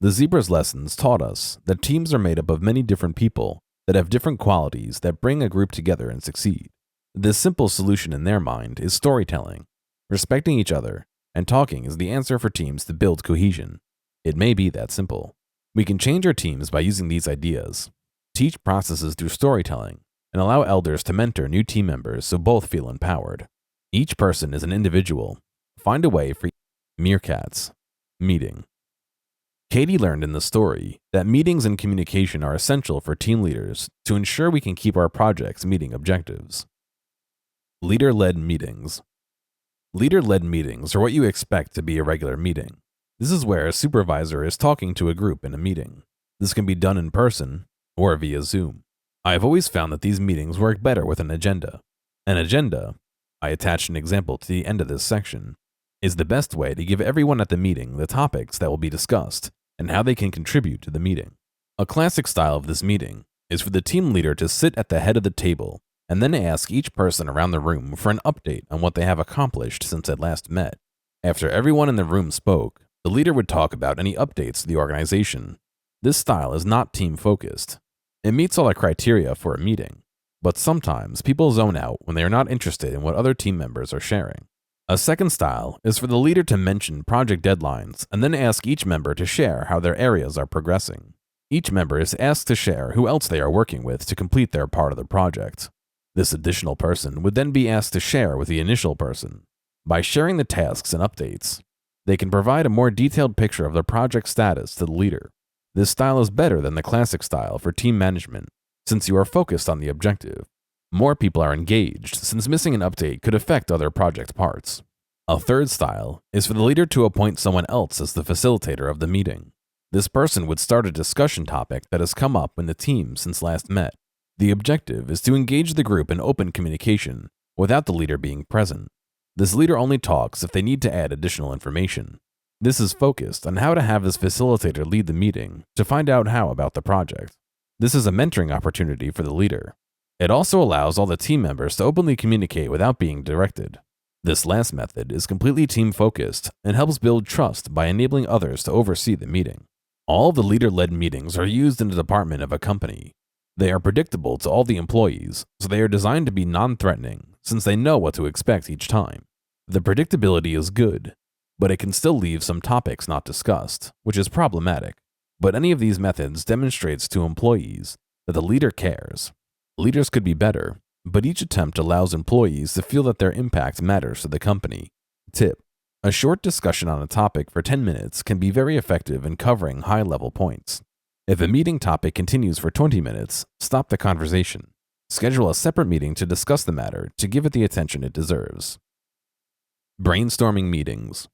The Zebra's lessons taught us that teams are made up of many different people that have different qualities that bring a group together and succeed. This simple solution in their mind is storytelling. Respecting each other and talking is the answer for teams to build cohesion. It may be that simple. We can change our teams by using these ideas. Teach processes through storytelling and allow elders to mentor new team members so both feel empowered. Each person is an individual. Find a way for meerkats. Meeting. Katie learned in the story that meetings and communication are essential for team leaders to ensure we can keep our projects meeting objectives. Leader-led meetings. Leader-led meetings are what you expect to be a regular meeting. This is where a supervisor is talking to a group in a meeting. This can be done in person or via Zoom. I have always found that these meetings work better with an agenda. An agenda, I attached an example to the end of this section, is the best way to give everyone at the meeting the topics that will be discussed and how they can contribute to the meeting. A classic style of this meeting is for the team leader to sit at the head of the table and then ask each person around the room for an update on what they have accomplished since they last met. After everyone in the room spoke, the leader would talk about any updates to the organization. This style is not team-focused. It meets all the criteria for a meeting, but sometimes people zone out when they are not interested in what other team members are sharing. A second style is for the leader to mention project deadlines and then ask each member to share how their areas are progressing. Each member is asked to share who else they are working with to complete their part of the project. This additional person would then be asked to share with the initial person. By sharing the tasks and updates, they can provide a more detailed picture of the project status to the leader. This style is better than the classic style for team management, since you are focused on the objective. More people are engaged, since missing an update could affect other project parts. A third style is for the leader to appoint someone else as the facilitator of the meeting. This person would start a discussion topic that has come up in the team since last met. The objective is to engage the group in open communication without the leader being present. This leader only talks if they need to add additional information. This is focused on how to have this facilitator lead the meeting to find out how about the project. This is a mentoring opportunity for the leader. It also allows all the team members to openly communicate without being directed. This last method is completely team-focused and helps build trust by enabling others to oversee the meeting. All of the leader-led meetings are used in the department of a company. They are predictable to all the employees, so they are designed to be non-threatening since they know what to expect each time. The predictability is good, but it can still leave some topics not discussed, which is problematic. But any of these methods demonstrates to employees that the leader cares. Leaders could be better, but each attempt allows employees to feel that their impact matters to the company. Tip: a short discussion on a topic for 10 minutes can be very effective in covering high-level points. If a meeting topic continues for 20 minutes, stop the conversation. Schedule a separate meeting to discuss the matter to give it the attention it deserves. Brainstorming meetings.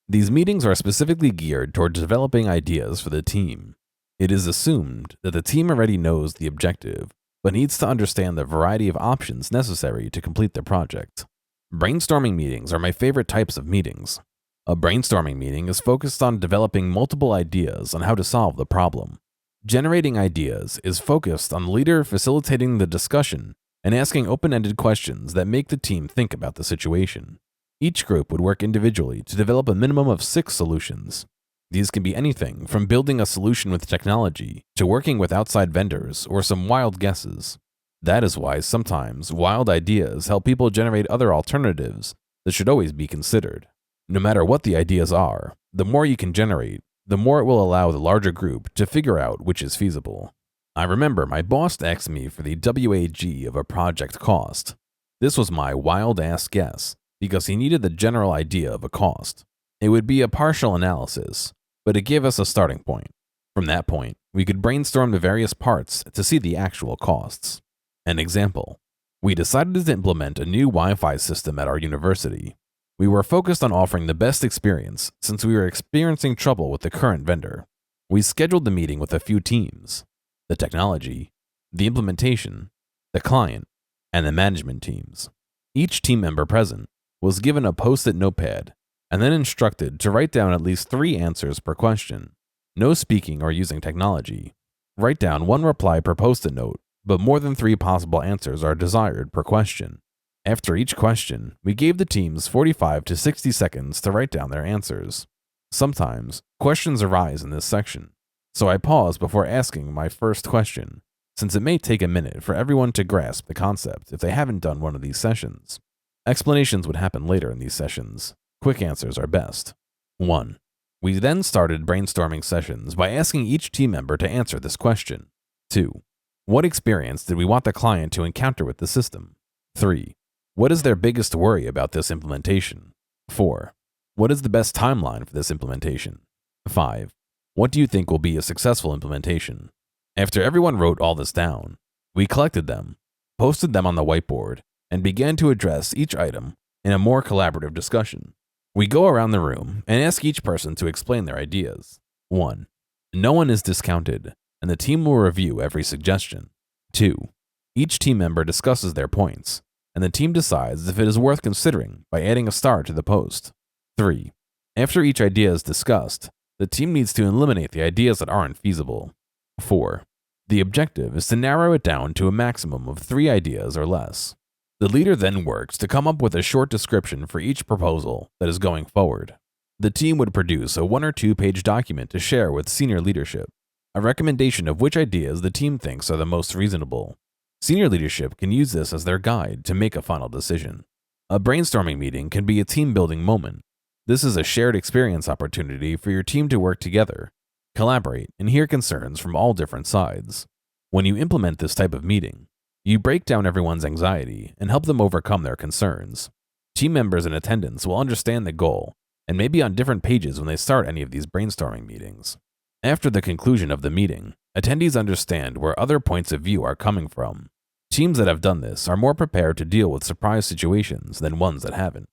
These meetings are specifically geared toward developing ideas for the team. It is assumed that the team already knows the objective, but needs to understand the variety of options necessary to complete the project. Brainstorming meetings are my favorite types of meetings. A brainstorming meeting is focused on developing multiple ideas on how to solve the problem. Generating ideas is focused on the leader facilitating the discussion and asking open-ended questions that make the team think about the situation. Each group would work individually to develop a minimum of 6 solutions. These can be anything from building a solution with technology to working with outside vendors or some wild guesses. That is why sometimes wild ideas help people generate other alternatives that should always be considered. No matter what the ideas are, the more you can generate, the more it will allow the larger group to figure out which is feasible. I remember my boss asked me for the WAG of a project cost. This was my wild-ass guess, because he needed the general idea of a cost. It would be a partial analysis, but it gave us a starting point. From that point, we could brainstorm the various parts to see the actual costs. An example: we decided to implement a new Wi-Fi system at our university. We were focused on offering the best experience since we were experiencing trouble with the current vendor. We scheduled the meeting with a few teams: the technology, the implementation, the client, and the management teams. Each team member present was given a post-it notepad and then instructed to write down at least 3 answers per question. No speaking or using technology. Write down 1 reply per post-it note, but more than 3 possible answers are desired per question. After each question, we gave the teams 45 to 60 seconds to write down their answers. Sometimes, questions arise in this section, so I pause before asking my first question, since it may take a minute for everyone to grasp the concept if they haven't done one of these sessions. Explanations would happen later in these sessions. Quick answers are best. 1. We then started brainstorming sessions by asking each team member to answer this question. 2. What experience did we want the client to encounter with the system? 3. What is their biggest worry about this implementation? 4. What is the best timeline for this implementation? 5. What do you think will be a successful implementation? After everyone wrote all this down, we collected them, posted them on the whiteboard, and began to address each item in a more collaborative discussion. We go around the room and ask each person to explain their ideas. 1. No one is discounted, and the team will review every suggestion. 2. Each team member discusses their points, and the team decides if it is worth considering by adding a star to the post. 3. After each idea is discussed, the team needs to eliminate the ideas that aren't feasible. 4. The objective is to narrow it down to a maximum of 3 ideas or less. The leader then works to come up with a short description for each proposal that is going forward. The team would produce a 1 or 2 page document to share with senior leadership, a recommendation of which ideas the team thinks are the most reasonable. Senior leadership can use this as their guide to make a final decision. A brainstorming meeting can be a team-building moment. This is a shared experience opportunity for your team to work together, collaborate, and hear concerns from all different sides. When you implement this type of meeting, You break down everyone's anxiety and help them overcome their concerns. Team members in attendance will understand the goal and may be on different pages when they start any of these brainstorming meetings. After the conclusion of the meeting, attendees understand where other points of view are coming from. Teams that have done this are more prepared to deal with surprise situations than ones that haven't.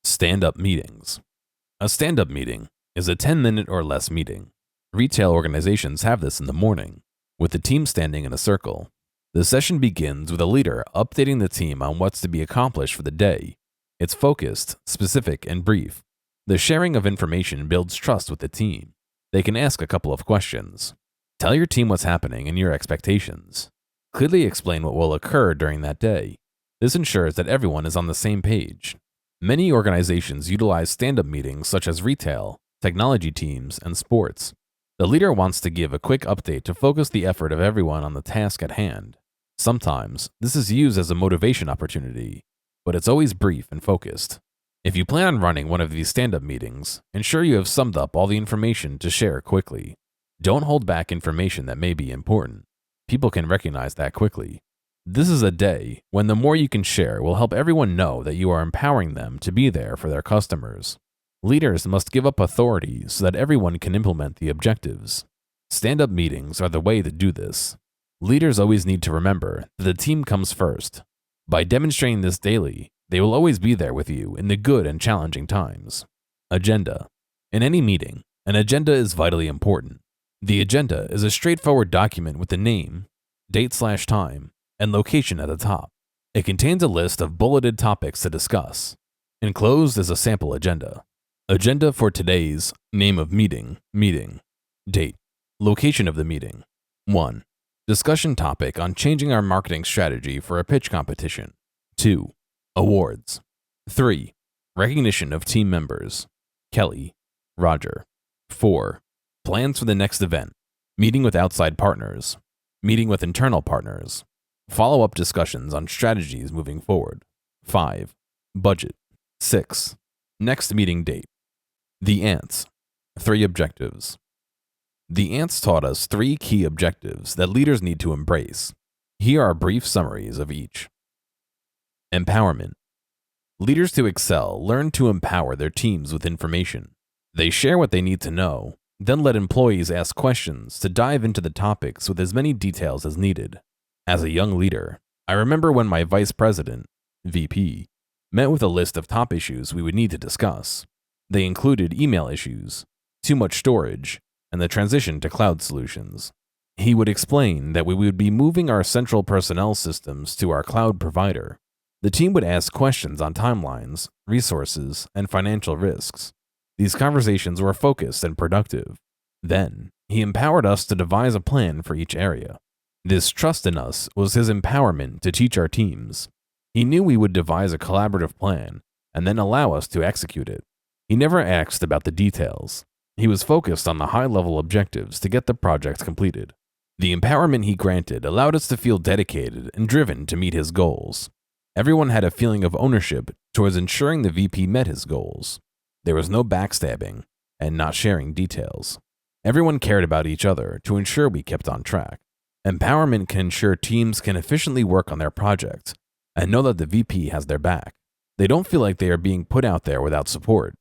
Stand-up meetings. A stand-up meeting is a 10-minute or less meeting. Retail organizations have this in the morning, with the team standing in a circle. The session begins with a leader updating the team on what's to be accomplished for the day. It's focused, specific, and brief. The sharing of information builds trust with the team. They can ask a couple of questions. Tell your team what's happening and your expectations. Clearly explain what will occur during that day. This ensures that everyone is on the same page. Many organizations utilize stand-up meetings such as retail, technology teams, and sports. The leader wants to give a quick update to focus the effort of everyone on the task at hand. Sometimes, this is used as a motivation opportunity, but it's always brief and focused. If you plan on running one of these stand-up meetings, ensure you have summed up all the information to share quickly. Don't hold back information that may be important. People can recognize that quickly. This is a day when the more you can share will help everyone know that you are empowering them to be there for their customers. Leaders must give up authority so that everyone can implement the objectives. Stand-up meetings are the way to do this. Leaders always need to remember that the team comes first. By demonstrating this daily, they will always be there with you in the good and challenging times. Agenda. In any meeting, an agenda is vitally important. The agenda is a straightforward document with the name, date/time, and location at the top. It contains a list of bulleted topics to discuss. Enclosed is a sample agenda. Agenda for today's name of meeting, date, location of the meeting. 1. Discussion topic on changing our marketing strategy for a pitch competition. 2. Awards. 3. Recognition of team members. Kelly, Roger. 4. Plans for the next event. Meeting with outside partners. Meeting with internal partners. Follow-up discussions on strategies moving forward. 5. Budget. 6. Next meeting date. The ants. 3 objectives. The ants taught us 3 key objectives that leaders need to embrace. Here are brief summaries of each. Empowerment. Leaders to excel learn to empower their teams with information. They share what they need to know, then let employees ask questions to dive into the topics with as many details as needed. As a young leader, I remember when my vice president, VP, met with a list of top issues we would need to discuss. They included email issues, too much storage, and the transition to cloud solutions. He would explain that we would be moving our central personnel systems to our cloud provider. The team would ask questions on timelines, resources, and financial risks. These conversations were focused and productive. Then, he empowered us to devise a plan for each area. This trust in us was his empowerment to teach our teams. He knew we would devise a collaborative plan and then allow us to execute it. He never asked about the details. He was focused on the high-level objectives to get the project completed. The empowerment he granted allowed us to feel dedicated and driven to meet his goals. Everyone had a feeling of ownership towards ensuring the VP met his goals. There was no backstabbing and not sharing details. Everyone cared about each other to ensure we kept on track. Empowerment can ensure teams can efficiently work on their project and know that the VP has their back. They don't feel like they are being put out there without support.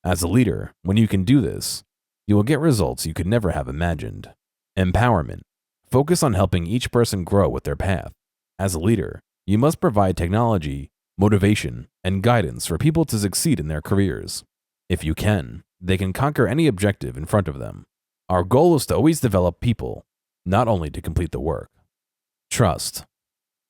As a leader, when you can do this, you will get results you could never have imagined. Empowerment. Focus on helping each person grow with their path. As a leader, you must provide technology, motivation, and guidance for people to succeed in their careers. If you can, they can conquer any objective in front of them. Our goal is to always develop people, not only to complete the work. Trust.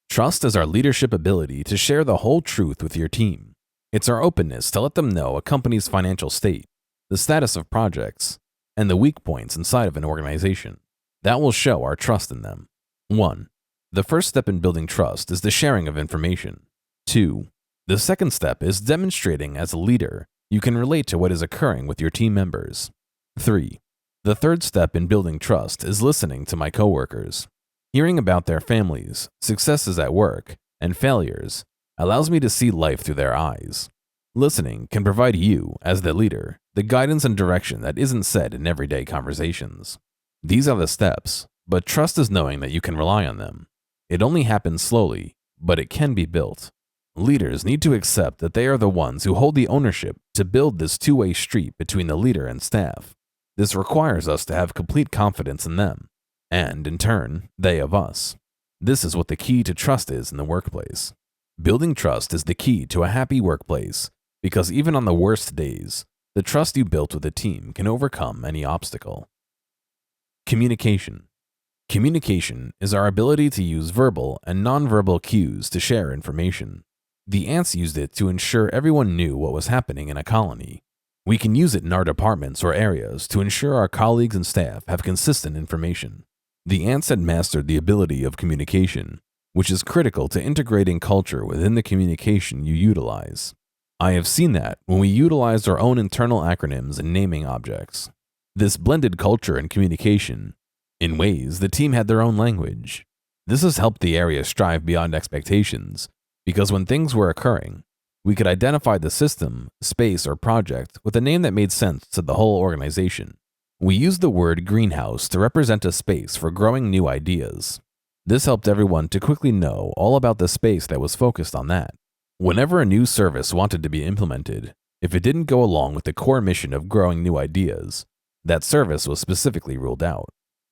Trust is our leadership ability to share the whole truth with your team. It's our openness to let them know a company's financial state, the status of projects, and the weak points inside of an organization. That will show our trust in them. 1. The first step in building trust is the sharing of information. 2. The second step is demonstrating as a leader you can relate to what is occurring with your team members. 3. The third step in building trust is listening to my coworkers. Hearing about their families, successes at work, and failures allows me to see life through their eyes. Listening can provide you, as the leader, the guidance and direction that isn't said in everyday conversations. These are the steps, but trust is knowing that you can rely on them. It only happens slowly, but it can be built. Leaders need to accept that they are the ones who hold the ownership to build this two-way street between the leader and staff. This requires us to have complete confidence in them, and in turn, they of us. This is what the key to trust is in the workplace. Building trust is the key to a happy workplace, because even on the worst days, the trust you built with a team can overcome any obstacle. Communication. Communication is our ability to use verbal and nonverbal cues to share information. The ants used it to ensure everyone knew what was happening in a colony. We can use it in our departments or areas to ensure our colleagues and staff have consistent information. The ants had mastered the ability of communication, which is critical to integrating culture within the communication you utilize. I have seen that when we utilized our own internal acronyms and naming objects. This blended culture and communication. In ways, the team had their own language. This has helped the area strive beyond expectations, because when things were occurring, we could identify the system, space, or project with a name that made sense to the whole organization. We used the word greenhouse to represent a space for growing new ideas. This helped everyone to quickly know all about the space that was focused on that. Whenever a new service wanted to be implemented, if it didn't go along with the core mission of growing new ideas, that service was specifically ruled out.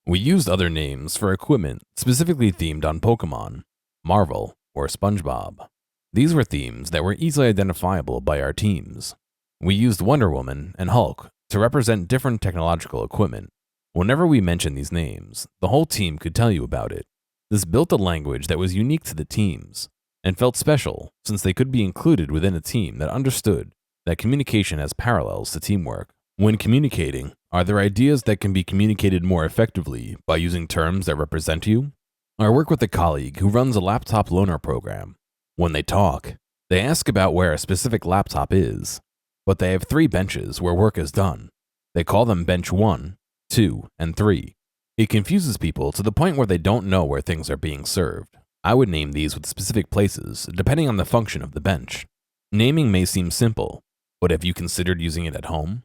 We used other names for equipment specifically themed on Pokemon, Marvel, or SpongeBob. These were themes that were easily identifiable by our teams. We used Wonder Woman and Hulk to represent different technological equipment. Whenever we mentioned these names, the whole team could tell you about it. This built a language that was unique to the teams and felt special since they could be included within a team that understood that communication has parallels to teamwork. When communicating, are there ideas that can be communicated more effectively by using terms that represent you? I work with a colleague who runs a laptop loaner program. When they talk, they ask about where a specific laptop is, but they have 3 benches where work is done. They call them bench 1, 2, and 3. It confuses people to the point where they don't know where things are being served. I would name these with specific places depending on the function of the bench. Naming may seem simple, but have you considered using it at home?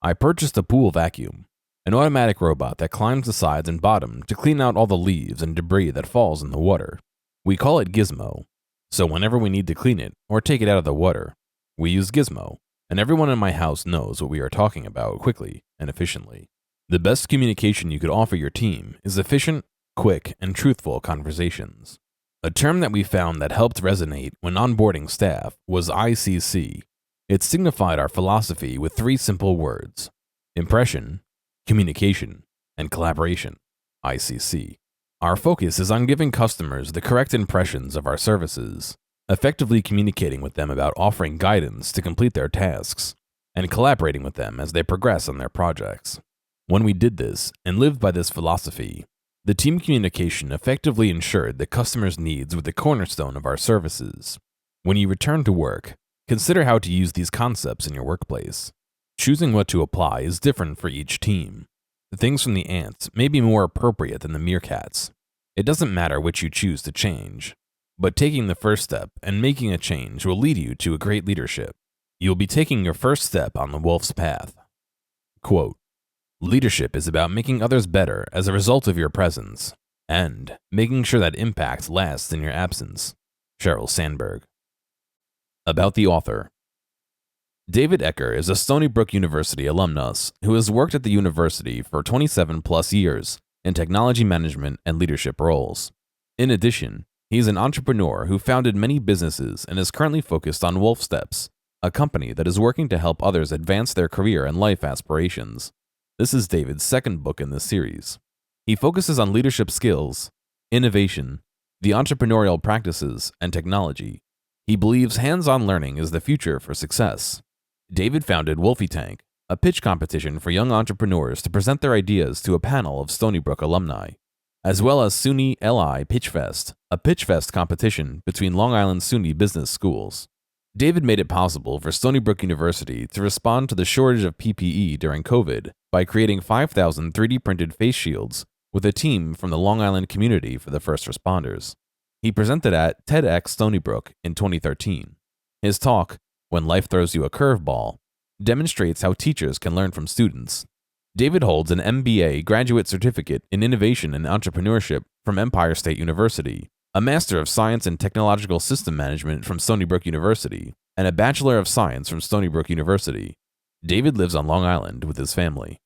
I purchased a pool vacuum, an automatic robot that climbs the sides and bottom to clean out all the leaves and debris that falls in the water. We call it Gizmo, so whenever we need to clean it or take it out of the water, we use Gizmo, and everyone in my house knows what we are talking about quickly and efficiently. The best communication you could offer your team is efficient, quick, and truthful conversations. A term that we found that helped resonate when onboarding staff was ICC. It signified our philosophy with 3 simple words: impression, communication, and collaboration. ICC. Our focus is on giving customers the correct impressions of our services, effectively communicating with them about offering guidance to complete their tasks, and collaborating with them as they progress on their projects. When we did this and lived by this philosophy, the team communication effectively ensured that customers' needs were the cornerstone of our services. When you return to work, consider how to use these concepts in your workplace. Choosing what to apply is different for each team. The things from the ants may be more appropriate than the meerkats. It doesn't matter which you choose to change, but taking the first step and making a change will lead you to a great leadership. You'll be taking your first step on the wolf's path. Quote, "Leadership is about making others better as a result of your presence, and making sure that impact lasts in your absence." Sheryl Sandberg. About the author. David Ecker is a Stony Brook University alumnus who has worked at the university for 27 plus years in technology management and leadership roles. In addition, he's an entrepreneur who founded many businesses and is currently focused on Wolf Steps, a company that is working to help others advance their career and life aspirations. This is David's second book in this series. He focuses on leadership skills, innovation, the entrepreneurial practices, and technology. He believes hands-on learning is the future for success. David founded Wolfie Tank, a pitch competition for young entrepreneurs to present their ideas to a panel of Stony Brook alumni, as well as SUNY LI Pitch Fest, a pitch fest competition between Long Island SUNY business schools. David made it possible for Stony Brook University to respond to the shortage of PPE during COVID by creating 5,000 3D printed face shields with a team from the Long Island community for the first responders. He presented at TEDx Stony Brook in 2013. His talk, "When Life Throws You a Curveball," demonstrates how teachers can learn from students. David holds an MBA graduate certificate in innovation and entrepreneurship from Empire State University a Master of Science in Technological System Management from Stony Brook University, and a Bachelor of Science from Stony Brook University. David lives on Long Island with his family.